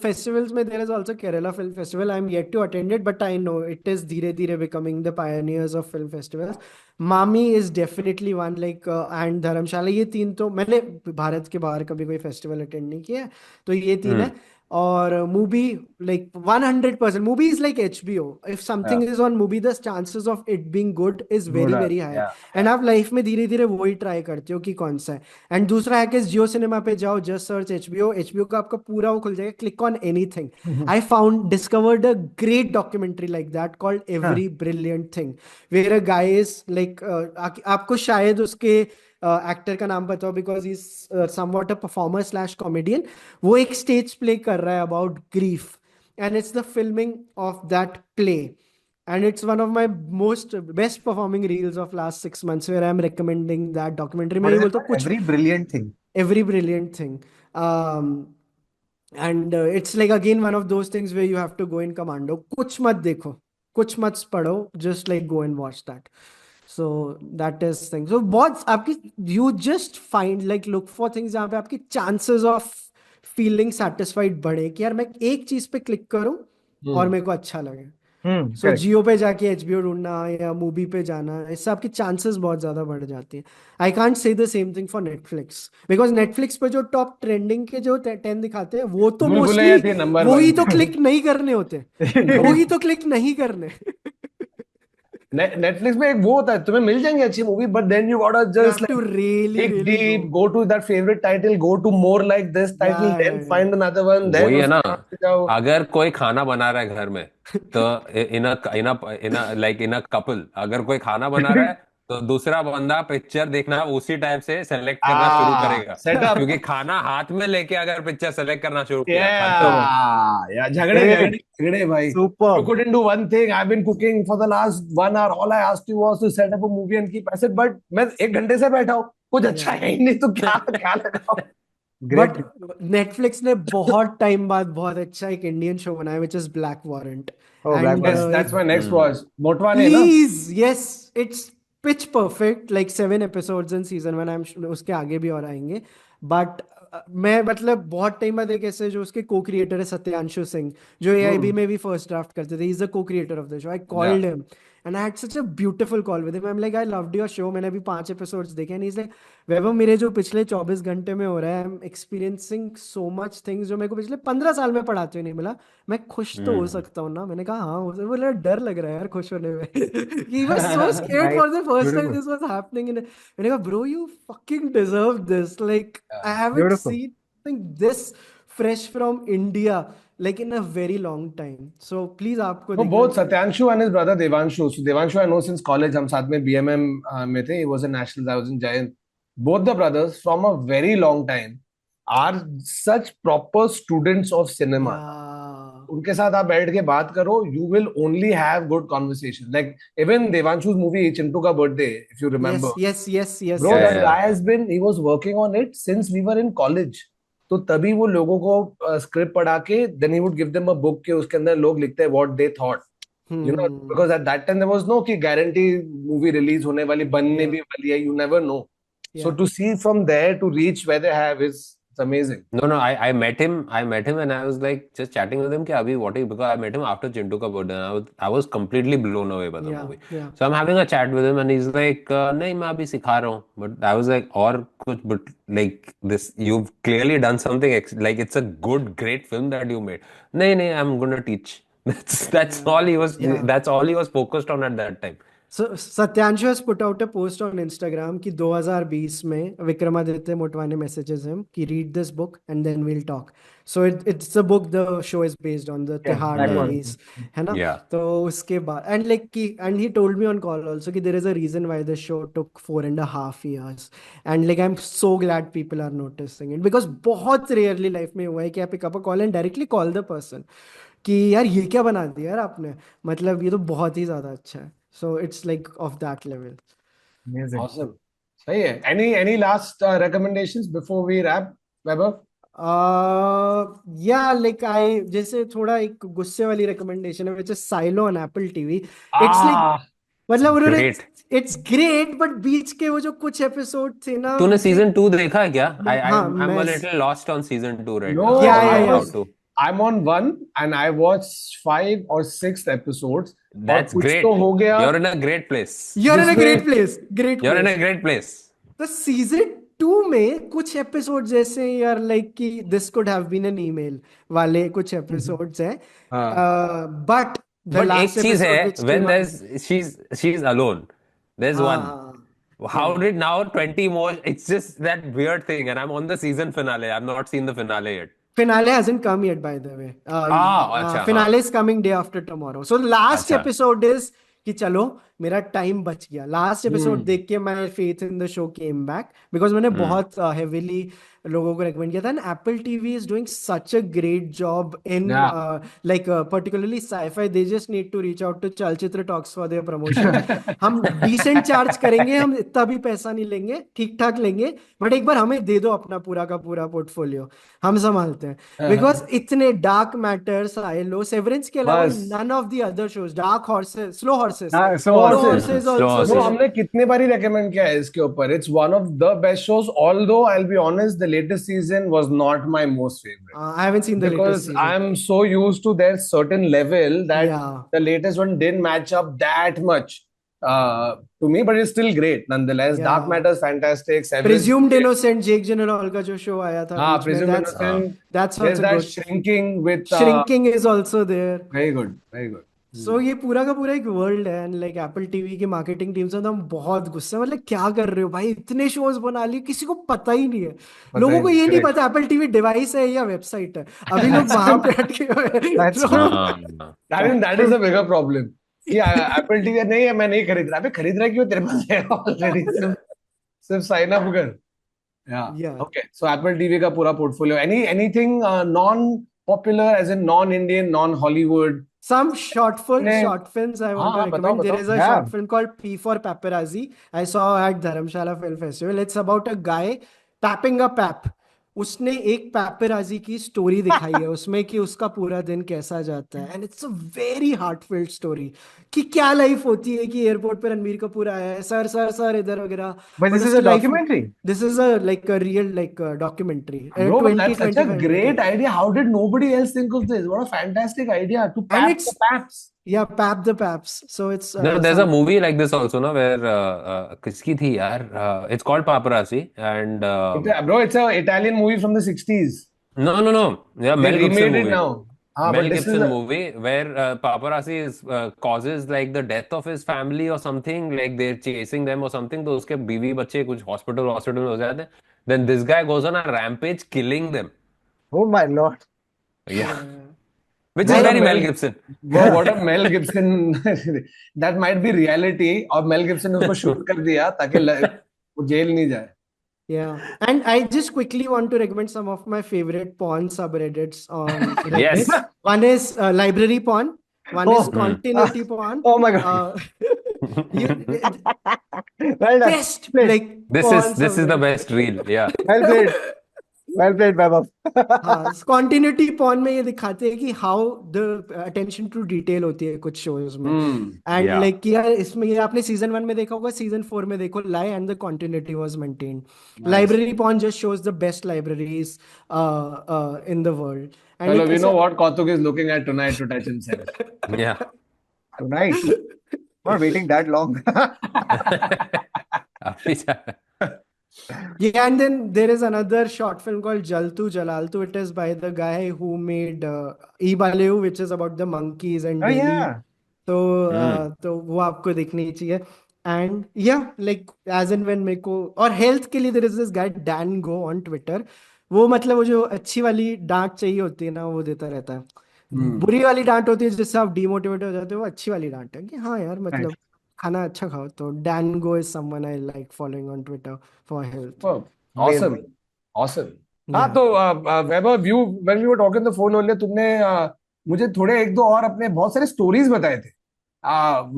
festivals में there is also Kerala Film Festival. I'm yet to attend it, but I know it is धीरे becoming the pioneers of film festivals. Mami is definitely one, like and धर्मशाला. ये तीन तो मैंने भारत के बाहर कभी कोई फेस्टिवल अटेंड नहीं किया, तो ये तीन है. और movie like 100% movie is like HBO. If something is on movie, the chances of it being good is very high. And आप लाइफ में धीरे धीरे वही ट्राई करते हो कि कौन सा है. एंड दूसरा है कि जियो सिनेमा पे जाओ, जस्ट सर्च HBO का आपका पूरा वो खुल जाएगा. Click on anything. I discovered a great documentary like that called every brilliant thing, where a guy is like, आपको शायद उसके एक्टर का नाम पता हो because is somewhat a performer slash comedian. वो एक स्टेज प्ले कर रहा है about grief, and it's the filming of that play, and it's one of my best performing reels of last 6 months where I'm recommending that documentary. मैं ये बोलता हूँ कुछ Every brilliant thing. every brilliant thing. And it's like again one of those things where you have to go in commando. कुछ मत देखो, कुछ मत पढ़ो, just like go and watch that. So that is thing. So बहुत आपकी you just find like look for things जहाँ पे आपकी chances of feeling satisfied बढ़े कि यार मैं एक चीज पे क्लिक करूँ और मेरे को अच्छा लगे. सो correct. जियो पे जाके HBO ढूंढना या मूवी पे जाना, इससे आपकी चांसेस बहुत ज्यादा बढ़ जाती हैं. I can't say the same thing for Netflix, because Netflix पे जो टॉप ट्रेंडिंग के जो 10 दिखाते हैं वो तो मोस्टली वही तो क्लिक नहीं करने होते. वही तो क्लिक नहीं करने. Netflix में एक वो होता है, तुम्हें मिल जाएंगे अच्छी movie, but then you gotta just have to like really dig really deep, go to that favorite title, go to more like this title, Yeah, then yeah, find another one, then वही है ना, उसके बाद जाओ. अगर कोई खाना बना रहा है घर में तो इन अ कपल, अगर कोई खाना बना रहा है तो दूसरा बंदा पिक्चर देखना उसी टाइम से सेलेक्ट करना शुरू करेगा, सेटअप क्योंकि खाना हाथ में लेके अगर पिक्चर सेलेक्ट करना शुरू किया खत्म। या झगड़े झगड़े Great. झगड़े भाई. Superb. You couldn't do one thing. I've been cooking for the last 1 hour. All I asked you was to set up a movie and keep. I said, but मैं 1 घंटे से बैठा हूँ, कुछ अच्छा है ही नहीं, तो क्या क्या लगाऊं? Great. बट नेटफ्लिक्स ने बहुत टाइम बाद बहुत अच्छा एक इंडियन शो बनाया which is Black Warrant Oh, Black एंड Warrant. That's my next Hmm. watch. Motwane ना. Please yes it's pitch perfect like 7 episodes in season 1 I am उसके आगे भी और आएंगे बट मैं मतलब बहुत टाइम बाद एक ऐसे जो उसके को क्रिएटर है सत्यांशु सिंह जो एआईबी में भी फर्स्ट ड्राफ्ट करते थे, ही इज द को creator of the show. I called him and I had such a beautiful call with him. I am like I loved your show. मैंने अभी 5 एपिसोड्स देखे एंड ही इज लाइक वैभव मेरे जो पिछले 24 घंटे में हो रहा है I am experiencing so much things जो मेरे को पिछले 15 साल में पढ़ाते हुए नहीं मिला. मैं खुश तो हो सकता हूँ ना. मैंने कहा हाँ उसे बोला डर लग रहा है यार खुश होने में. He was so scared for the first time Beautiful. this was happening in. मैंने कहा bro you fucking deserve this. Like I haven't Beautiful. seen something this fresh from India like in a very long time. So please आपको No, देखना both चाहिए. Satyanshu and his brother Devanshu. So Devanshu I know since college. हम साथ में BMM में थे. He was in nationals. I was in Giant. Both the brothers from a very long time are such proper students of cinema. Yeah. उनके साथ आप बैठ के बात करो, you will only have good conversation. Like even Devanshu's movie Chintu Ka Birthday, if you remember. Yes. Bro, Yeah, that yeah. guy has been, he was working on it since we were in college. तो तभी वो लोगों को script पढ़ा के then he would give them a book के उसके अंदर लोग लिखते हैं what they thought. You know, because at that time there was no कि guarantee movie release होने वाली, बनने भी वाली है, you never know. So Yeah. to see from there to reach where they have is it's amazing. No, I met him and I was like just chatting with him कि अभी what he, because I met him after Chintu Ka Birthday and I was completely blown away by the Yeah, movie. yeah. So I'm having a chat with him and he's like नहीं मैं अभी सिखा रहा हूँ, but I was like और कुछ, but like this you've clearly done something like it's a great film that you made. नहीं I'm gonna teach. That's all he was. Yeah. That's all he was focused on at that time. So Satyanshu has put out a post on Instagram कि 2020 में Vikramaditya Motwane messages him कि read this book and then we'll talk. So it's the book the show is based on, the Tihar Black Warrant. Diaries, है ना? Yeah. तो उसके बाद and like कि and he told me on call also कि there is a reason why the show took 4.5 years and like I'm so glad people are noticing it because बहुत rarely life में हुआ है कि आप pick up a call and directly call the person कि यार ये क्या बना दिया यार आपने, मतलब ये तो बहुत ही ज्यादा अच्छा है. So it's like of that level. Amazing. Awesome. सही है. Any last recommendations before we wrap, Weber? Yeah, like I जैसे थोड़ा एक गुस्से वाली recommendation है which is Silo on Apple TV. It's like मतलब उन्होंने Great. it's great but बीच के वो जो कुछ एपिसोड थे ना तूने सीजन 2 देखा है क्या? हाँ, I'm a मैं little lost on season 2 right No, now. Yeah, I yeah, don't know yeah. how to. I'm on 1 and I watched 5 or 6 episodes. That's और कुछ great. तो हो गया. You're in a great place. you're in a जिसमें- great place, great You're in place. a great place. तो season 2 में कुछ episodes ऐसे यार लाइक कि this could have been an email वाले कुछ एपिसोड्स हैं बट द But एक लास्ट चीज है, episode when she's alone. There's one. How did now 20 more? It's just that weird thing, and I'm on the season finale. I've not seen the finale yet. finale hasn't come yet by the way. अच्छा, finale is coming day after tomorrow. So the last अच्छा. episode is कि चलो मेरा time बच गया. Last episode देख के my faith in the show came back because मैंने बहुत हेविली लोगों को रेकमेंड किया था and Apple TV is doing such a great job in like particularly sci-fi. They just need to reach out to Chalchitra talks for their promotion. हम decent charge करेंगे, हम इतना भी पैसा नहीं लेंगे, ठीक ठाक लेंगे, बट एक बार हमें दे दो अपना पूरा का पूरा पोर्टफोलियो, हम संभालते हैं. बिकॉज इतने डार्क मैटर्स, साइलो, सेवरेंस के अलावा none of the other shows, Dark Horses, Slow Horses, No, हमने कितने बारी recommend किया है इसके ऊपर. It's one of the best shows. Although I'll be honest, the latest season was not my most favorite. I haven't seen the latest because season. I'm so used to their certain level that Yeah. the latest one didn't match up that much to me, but it's still great nonetheless. Yeah. Dark Matter's fantastic. Severance Presumed great. Innocent, Jake Gyllenhaal का जो show आया था हाँ, बीच में, Presumed that's Innocent. that's There's also that good. Shrinking with Shrinking is also there. very good, very good. So ये पूरा का पूरा एक वर्ल्ड है एंड लाइक एप्पल टीवी की मार्केटिंग टीम से तो हम बहुत गुस्से, मतलब क्या कर रहे हो भाई, इतने शोज बना लिए, किसी को पता ही नहीं है. लोगों को ये नहीं पता एप्पल टीवी डिवाइस है या वेबसाइट है. अभी लोग वहां पे अटके हुए हैं. That's लोग- हाँ. I think that is a bigger problem. Apple TV नहीं है, मैं नहीं खरीद रहा। अबे खरीद रहा क्यों, तेरे पास है ऑलरेडी। सिर्फ सिर्फ साइन अप कर। या Yeah. Okay, so Apple TV का पूरा portfolio. Anything non popular, as in non Indian, non Hollywood? Some ने short films I हाँ want to हाँ, बताओ recommend. There बताओ। is a Yeah. short film called P for Paparazzi. I saw at Dharamshala Film Festival. It's about a guy papping a pap. उसने एक paparazzi की story दिखाई है उसमें कि उसका पूरा दिन कैसा जाता है, and it's a very heartfelt story कि क्या लाइफ होती है कि एयरपोर्ट पे रणबीर कपूर आया है, सर सर सर इधर वगैरह, But बट this is उसकी a life, documentary. This is a like a real like documentary, Bro, but that's such a 20-25 great minute, idea. How did nobody else think of this? What a fantastic idea to and pap the it's, paps. yeah, pap the paps, so it's No, there's a some, movie like this also, no, where किसकी थी यार? It's called Paparazzi, and Bro, it's an Italian movie from the 60s. no, yeah, They Mel Gibson remade it movie. now. Ah, Mel but this is Gibson a, movie where paparazzi is causes like the death of his family or something, like they're chasing them or something, तो उसके बीवी बच्चे कुछ hospital में हो जाते हैं, then this guy goes on a rampage killing them. Oh my lord. Yeah, yeah. which is what a very Mel Mel, Gibson. what a Mel Gibson. That might be reality, और Mel Gibson ने उसको shoot कर दिया ताकि वो jail नहीं जाए। Yeah, and I just quickly want to recommend some of my favorite porn subreddits on Reddit. Yes. One is library porn, one is Oh, continuity porn. oh my god. You Well done. best Played. like This porn is the subreddit. best reel. Yeah. Well played. Well played, Vaibhav. हाँ, continuity porn में ये दिखाते हैं कि how the attention to detail होती है कुछ shows में, and Yeah. like कि यार इसमें ये आपने season 1 में देखा होगा, season 4 में देखो, lie and the continuity was maintained. Library porn just shows the best libraries in the world, and चलो, like we know ऐसा, what Kautuk is looking at tonight to touch himself. Yeah. Tonight. Not waiting that long. काफी ज्यादा. yeah, and then there is another short film called Jaltu Jalaltu. It is by the guy who made Ibaleu, which is about the monkeys and Oh Delhi. yeah. तो वो आपको देखनी चाहिए, and या like as and when मेरे को, और health के लिए there is this guy Dan go on Twitter, वो मतलब वो जो अच्छी वाली डांट चाहिए होती है ना वो देता रहता है, बुरी वाली डांट होती है जिससे आप डिमोटिवेट हो जाते हो, वो अच्छी वाली डांट है कि हाँ यार Right. मतलब खाना अच्छा खाओ, तो Dan go is someone I like following on Twitter for health. Oh, awesome, awesome. हाँ, Yeah. तो वैभव, you when we were talking on the phone earlier, तुमने मुझे थोड़े एक दो और अपने बहुत सारे स्टोरीज बताए थे,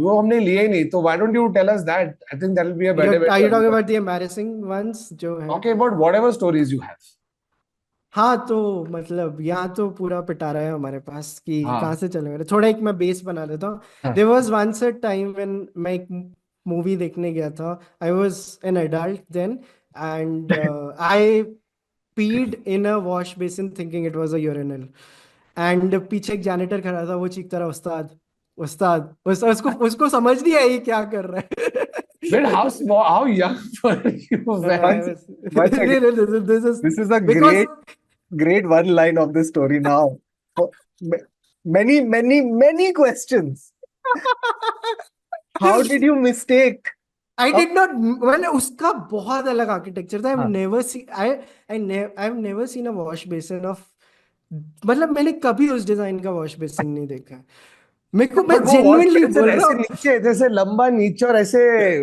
वो हमने लिए ही नहीं, तो why don't you tell us that? I think that will be a better way Are you to talking about the embarrassing ones जो है? talk about whatever stories you have. हाँ, तो मतलब यहाँ तो पूरा पिटारा है हमारे पास कि हाँ। कहाँ से चलेंगे, थोड़ा एक मैं बेस बना देता हूँ. हाँ. There was once a time when मैं एक मूवी देखने गया था. I was an adult then, and I peed in a wash basin thinking it was a urinal, and पीछे एक जैनिटर खड़ा था, वो चीखता रहा, उस्ताद उस्ताद, उसको उसको समझ नहीं आई क्या कर रहा है. Wait, how small, how young were you I when? was- Once again, this is a because great one line of the story now. Oh, many questions. How did you mistake? I did not, मैंने उसका बहुत अलग architecture था. हाँ. I've never seen a wash basin of, मतलब मैंने कभी उस डिजाइन का वॉश बेसिन नहीं देखा. मेरे को, मैं But वो जेन्युइनली wash बोल basin रहा ऐसे हूँ, नीचे, जैसे लंबा नीचे और ऐसे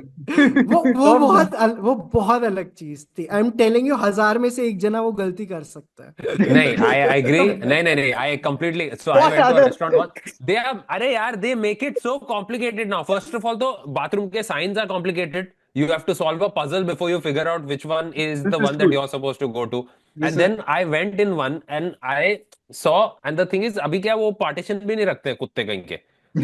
वो बहुत अलग चीज थी. आई एम टेलिंग यू, 1000 में से एक जना वो गलती कर सकता है. नहीं, I agree. नहीं, I completely. So I What went to a other- restaurant once. They are, अरे यार, they make it so complicated now. First of all, तो bathroom के signs are complicated. You have to solve a puzzle before you figure out which one is This the is one true. that you're supposed to go to. This And is- then I went in one and I saw, and the thing is, अभी क्या वो partition भी नहीं रखते कुत्ते कहीं के.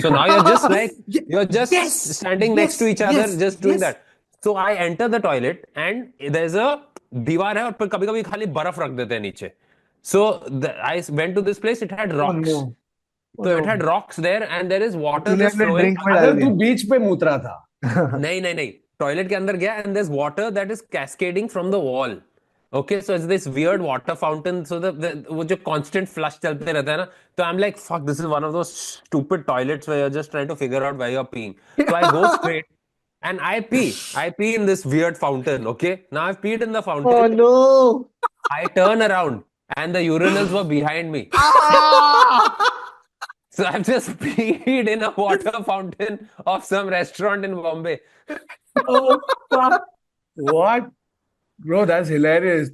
So now you're just like, you're just Yes, standing next to each other, yes, just doing yes. that. So I enter the toilet and there's a दीवार है और पर कभी कभी खाली बर्फ रख देते हैं नीचे. So I went to this place. It had Oh rocks. no. So it had rocks there, and there is water Julian just ने flowing. drink में अगर डाल तू दिया. बीच पे मुतरा था, नहीं. टॉयलेट के अंदर गया and there's water that is cascading from the wall. Okay, so it's this weird water fountain. So the वो जो constant flush चलते रहता है ना, तो I'm like, fuck, this is one of those stupid toilets where you're just trying to figure out where you're peeing. So I go straight and I pee in this weird fountain. Okay, now I've peed in the fountain. Oh no. I turn around and the urinals were behind me. So I've just peed in a water fountain of some restaurant in Bombay. Oh, fuck. What? Bro, that's hilarious.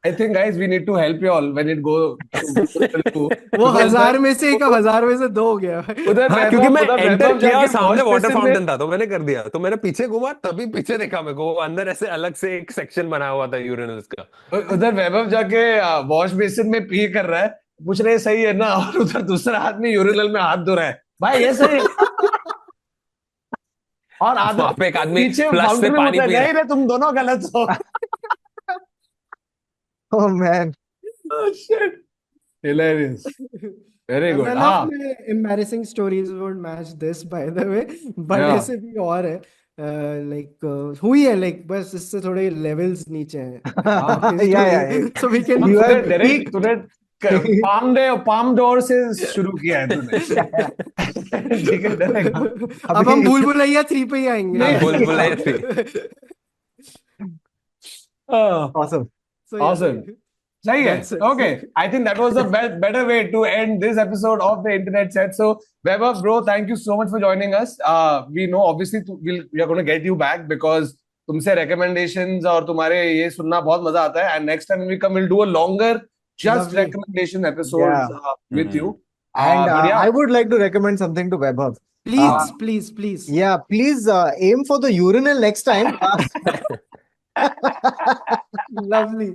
I think, guys, we need to help you all when it go to Google too. वो Because 1000 में से एक, 1000 में से 2 हो गया। उधर हाँ, क्योंकि मैं उधर एंटर किया और जाके सामने wash वाटर basin में फाउंटेन था, तो मैंने कर दिया। तो मैंने पीछे घूमा, तभी पीछे देखा मेरे को वो अंदर ऐसे अलग से एक सेक्शन बना हुआ था यूरिनल्स का। उधर वैभव जाके वॉश बेसिन में पी कर रहा है, पूछ रहे सही है ना, और उधर दूसरा आदमी यूरिनल में हाथ धो रहा है, भाई ये सही है। और आधा वहां पे एक आदमी पीछे फ्लश से फाउंटेन में पानी बोलता है, पी रहा नहीं रे तुम दोनों गलत हो। Oh man. Oh shit. Hilarious. Very good. None हाँ of my embarrassing stories would match this, by the way. But Yeah. ऐसे भी और है, like हुई है, like बस इससे थोड़े levels नीचे हैं अपनी Yeah. story. So we can You तूने have डायरेक्ट तूने पाम डोर से शुरू किया है तूने। ठीक है, डायरेक्ट। अब हम भूल भुलैया 3 पे ही आएंगे। हाँ, भूल Bhulaiyaa 3। awesome. So yeah, Awesome. सही है। that's it. Okay, I think that was the better way to end this episode of the Internet Set. So, Vaibhav, bro, thank you so much for joining us. We know obviously we are going to get you back because तुमसे recommendations और तुम्हारे ये सुनना बहुत मजा आता है. And next time when we come, we'll do a longer just Lovely. recommendation episodes Yeah. with you. And But yeah, I would like to recommend something to Vaibhav. Please. Yeah, please aim for the urinal next time. Lovely.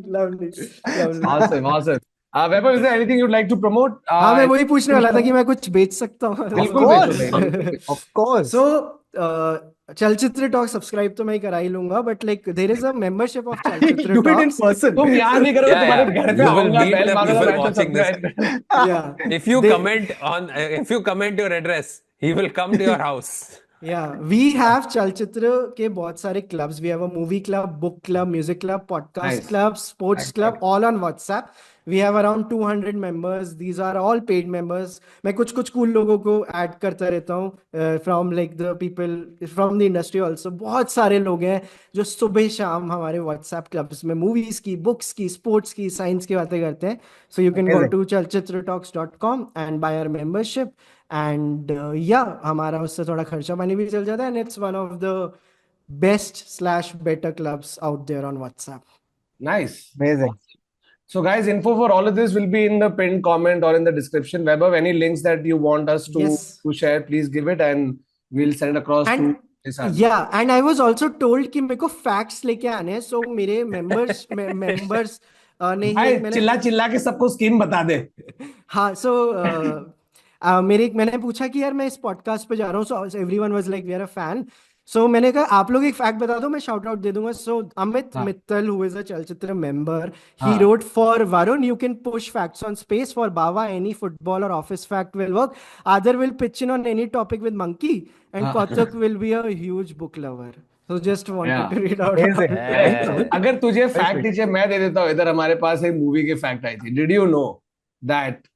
awesome. Vaibhav, is there anything you'd like to promote? हाँ, मैं वही पूछने वाला था कि मैं कुछ बेच सकता हूँ। बिल्कुल बेचो। Of course. So, चलचित्र टॉक सब्सक्राइब तो मैं करा ही लूंगा, but like there is a membership of चलचित्र Do it in talks. person. तुम यहाँ नहीं करोगे, Yeah, तुम्हारे yeah. घर पे You will आऊंगा, meet बेल the मांगेगा, people बैठो watching this. subscribe। Yeah. If you They- comment your address, he will come to your house. Yeah, we have चलचित्र के बहुत सारे clubs. We have a movie club, book club, music club, podcast Nice. club, sports club, all on WhatsApp. We have around 200 members. These are all paid members. मैं कुछ cool लोगों को add करता रहता हूँ from like the people from the industry also. बहुत सारे लोग हैं जो सुबह शाम हमारे WhatsApp clubs में movies की, books की, sports की, science की बातें करते हैं. So you can go Amazing. to chalchitratalks.com and buy our membership. And yeah, हमारा उससे थोड़ा खर्चा पानी भी चल जाता है, and it's one of the best/better clubs out there on WhatsApp. Nice. Amazing. So, guys, info for all of this will be in the pinned comment or in the description. Vaibhav, any links that you want us to, Yes. to share, please give it and we'll send it across And to Nissan. yeah, and I was also told कि मेरे को facts लेके आने हैं, so मेरे members ने ही भाई मैंने चिल्ला चिल्ला के सबको स्कीम बता दे। हाँ, so मैंने पूछा कि यार मैं इस पॉडकास्ट पे जा रहा हूँ, so everyone was like we are a fan. So मैंने कहा आप लोग एक फैक्ट बता दो, मैं शाउट आउट दे दूंगा. So Amit Mittal, who is a चलचित्र member, he wrote for Varun, you can push facts on space. For Bava, any football or office fact will work. Adar will pitch in on any topic with Monkey, and Kautuk will be a huge book lover. So just wanted to read out. अगर तुझे fact दीजिए मैं दे देता हूँ. इधर हमारे पास एक movie की फैक्ट आई थी. Did you know that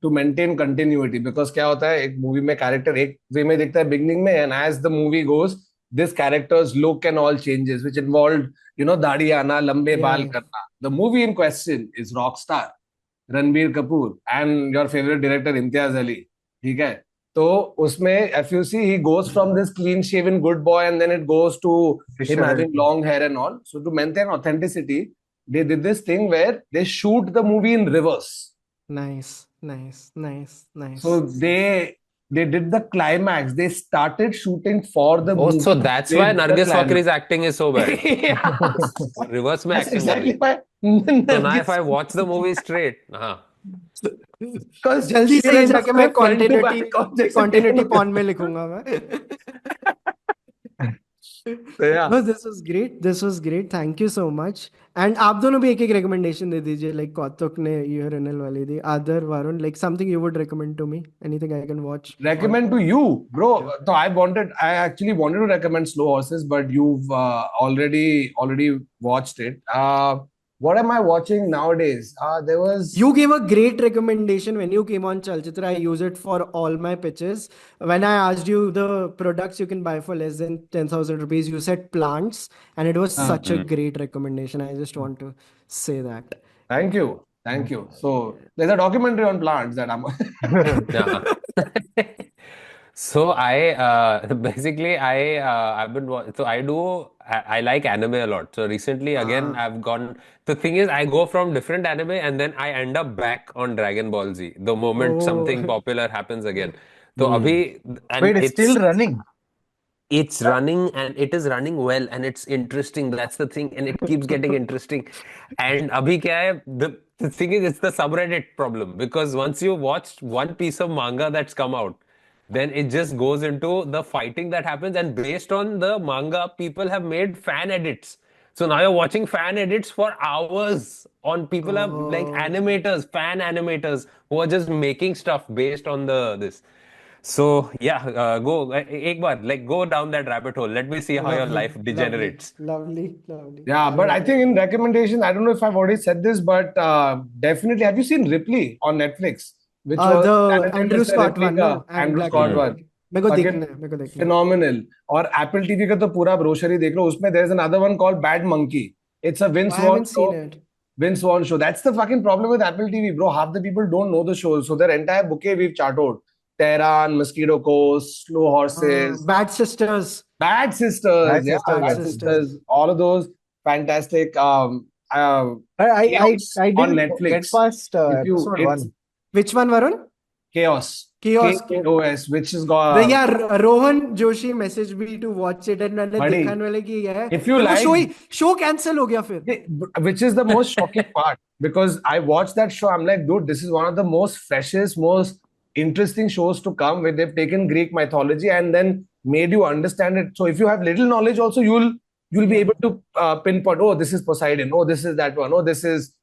to maintain continuity, because क्या होता है एक मूवी में कैरेक्टर एक वे में दिखता है बिगनिंग में, and as the movie goes this character's look and all changes, which involved दाढ़ी आना, लंबे बाल करना. The movie in question is Rockstar, Ranbir Kapoor and your favorite director Imtiaz Ali. ठीक है, तो उसमें if you see he goes from this clean shaven good boy and then it goes to him having long hair and all. So to maintain authenticity they did this thing where they shoot the movie in reverse. Nice. So they did the climax. They started shooting for the Oh, movie. so that's They why did the Nargis climax. Fakhri's acting is so bad. Yeah. Reverse में That's acting exactly कर ली. why. So now if I watch the movie straight, हाँ. Because जल्दी she से ये ends up जाके मैं front to back continuity objects. पॉन में लिखूंगा मैं. So yeah. No, this was great. Thank you so much. And आप दोनों भी एक recommendation दे दीजिए, like कौतुक ने URNL वाली दी, Adar, Varun, like something you would recommend to me, anything I can watch. Recommend to you, bro. So I actually wanted to recommend Slow Horses, but you've already watched it. What am I watching nowadays? There was You gave a great recommendation when you came on Chalchitra. I use it for all my pitches. When I asked you the products you can buy for less than 10,000 rupees, you said plants, and it was such a great recommendation. I just want to say that. Thank you. Thank you. So there's a documentary on plants that I'm. Yeah. So I basically I've been so I like anime a lot. So recently again Ah. I've gone. The thing is I go from different anime and then I end up back on Dragon Ball Z the moment Oh. something popular happens again. So Hmm. abhi and Wait, it's still running. it's running and it is running well and it's interesting. That's the thing, and it keeps getting interesting. And abhi kya hai, the thing is, it's the subreddit problem because once you watched one piece of manga that's come out, then it just goes into the fighting that happens. And based on the manga, people have made fan edits. So now you're watching fan edits for hours on people have like Oh. animators, fan animators who are just making stuff based on the this. So yeah, go एक बार like go down that rabbit hole. Let me see how your Lovely, life lovely, degenerates. lovely, lovely. Yeah, I but I will. think in recommendations, I don't know if I've already said this, but definitely, have you seen Ripley on Netflix, which was The Planet Andrew Coaster Scott Ripley one, का no, and Andrew Black Scott Hmm. Mirror. one. मेरे को Fucking देखना है, मेरे को देखना है. phenomenal. और Apple TV का तो पूरा ब्रोशर ही देख लो. उसमें there's another one called Bad Monkey. It's a Oh, Vince I Vaughn haven't seen show. it. Vince Vaughn show. That's the fucking problem with Apple TV, bro. Half the people don't know the shows, so their entire bouquet we've charted. Tehran, Mosquito Coast, Slow Horses, Bad Sisters. Bad Sisters, Bad yeah, Sisters, Bad Bad Bad Sisters. Sisters. Sisters, all of those fantastic. Chaos I on didn't get Netflix. past If you, episode it's one. Which one, Varun? Chaos, Chaos. KOS, which has The got yeah, Rohan Joshi messaged me to watch it and मैंने देखा buddy. and मैंने कि ये है If you फिर वो like, show cancel हो गया फिर. which is the most shocking part, because I watched that show, I'm like, dude, this is one of the most freshest, most interesting shows to come, where they've taken Greek mythology and then made you understand it. So if you have little knowledge, also you'll be Yeah. able to pinpoint, oh, this is Poseidon, oh, this is that one, oh, this is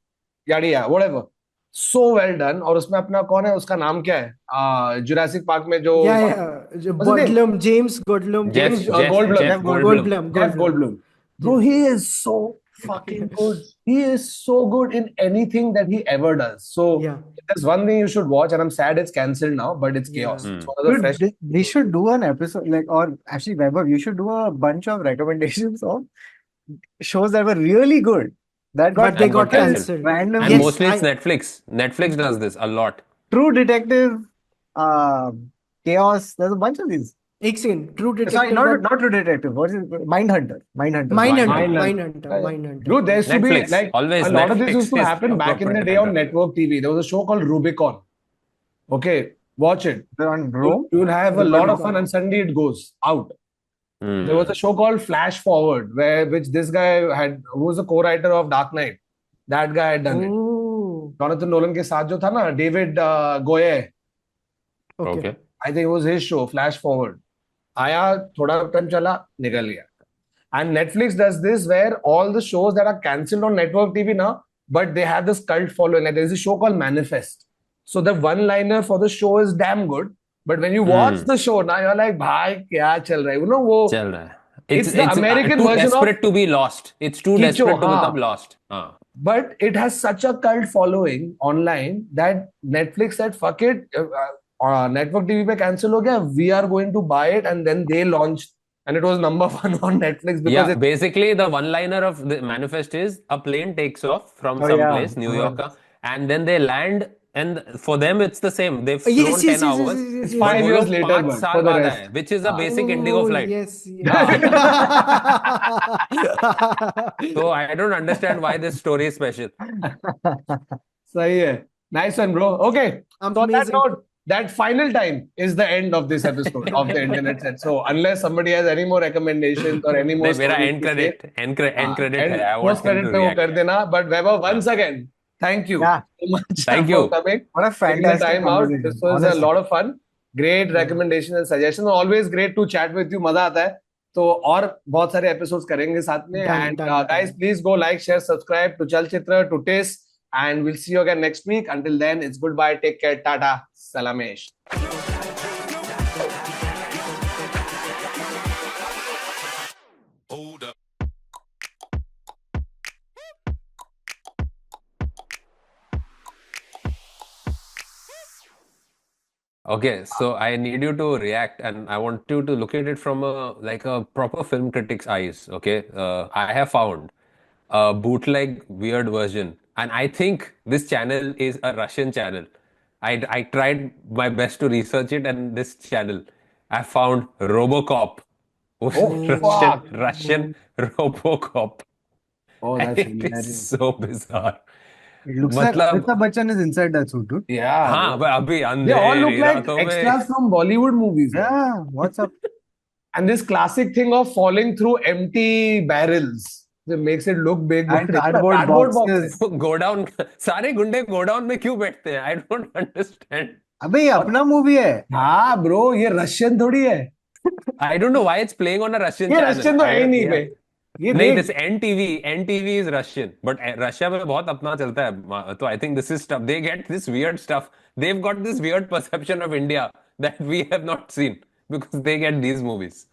yada yada, whatever. So well done. और उसमें अपना कौन है, उसका नाम क्या है, Jurassic park में जो Yeah. what's his name? Godlum, James Godlum. James Jeff Goldblum. Jeff Goldblum. Goldblum. Jeff Goldblum. Goldblum. Bro, he is so fucking good. He is so good in anything that he ever does. So Yeah. there's one thing you should watch, and I'm sad it's cancelled now, but it's Chaos. Yeah. It's one of the Dude, fresh. they should do an episode or actually, Vaibhav, you should do a bunch of recommendations of shows that were really good that got But they And got got cancelled. cancelled. randomly. And Yes, mostly it's I- Netflix. Netflix does this a lot. True Detective, Chaos. There's a bunch of these. एक scene. True Detective. Sorry, that- not True Detective. What is it? Mindhunter. Mindhunter. Mindhunter. Mindhunter. Mindhunter. Dude, there used to be Netflix. like Always a lot of this Netflix used to is happen back in the day on network TV. There was a show called Rubicon. Okay, watch it. They're on Rome. You'll have a lot of fun, and suddenly it goes out. Hmm. There was a show called Flash Forward, which this guy had, who was a co-writer of Dark Knight. That guy had done it. Oh. Jonathan Nolan के साथ जो था ना, David Goyer. Okay. Okay. I think it was his show, Flash Forward. आया, थोड़ा time चला, निकल गया. And Netflix does this where all the shows that are cancelled on network TV now, but they have this cult following. Like there's a show called Manifest. So the one-liner for the show is damn good. But when you watch the show now, you're like, भाई क्या चल रहा है? You know वो चल रहा है. It's the American too version of desperate to be lost. It's too Kicho, desperate to हाँ. become lost. हाँ. But it has such a cult following online that Netflix said, fuck it, network TV पे cancel हो गया, we are going to buy it, and then they launched, and it was number one on Netflix because Yeah, it, basically the one-liner of the manifest is a plane takes off from Oh, some yeah. place, New York, and then they land, and for them it's the same. They've Yes, flown yes, 10 yes, yes, hours. yes, yes, it's 5 yes. years वो लोग later, 5 but साल for the बाद rest. आए, which is a basic Indigo Oh, flight. yes. So I don't understand why this story is special. सही है. Nice one, bro. Okay. So on that Amazing. note, that final time is the end of this episode of the Internet Set. So unless somebody has any more recommendations or any more नहीं, मेरा stories end to say, credit, end credit and है. I want post him credit to पे वो react. कर देना. But Vaibhav, once again, thank you Yeah. so much Thank for you. coming. What a Taking the fantastic time out. conversation. This was Honestly. a lot of fun. Great recommendations and suggestions. Always great to chat with you. मजा आता है. तो और बहुत सारे episodes करेंगे साथ में. Done, And done, guys, done. please go like, share, subscribe to Chalchitra, to Tis, and we'll see you again next week. Until then, it's goodbye. Take care. Tata. Salamesh. Okay, so I need you to react, and I want you to look at it from a proper film critic's eyes. Okay, I have found a bootleg weird version and I think this channel is a Russian channel. I tried my best to research it, and this channel, I found RoboCop. Oh, fuck. Russian RoboCop. Oh, And that's it is hilarious. so bizarre. It looks like मतलब Amitabh Bachchan is inside that suit, dude. Yeah, हाँ bro. भाई, अभी They all look Andheri like रातों में extras from Bollywood movies, man. Yeah, what's up? And this classic thing of falling through empty barrels. It makes it look big, And but it's a cardboard cardboard boxes. boxes. Godown सारे गुंडे godown में क्यों बैठते हैं? I don't understand. अबे ये अपना movie है. हाँ ब्रो, ये रशियन थोड़ी है. I don't know why it's playing on a Russian ये channel. रशियन तो है ही नहीं Yeah. बे. ये नहीं, देख. this NTV is Russian, but Russia में बहुत अपना चलता है. तो I think this is stuff. They get this weird stuff. They've got this weird perception of India that we have not seen because they get these movies.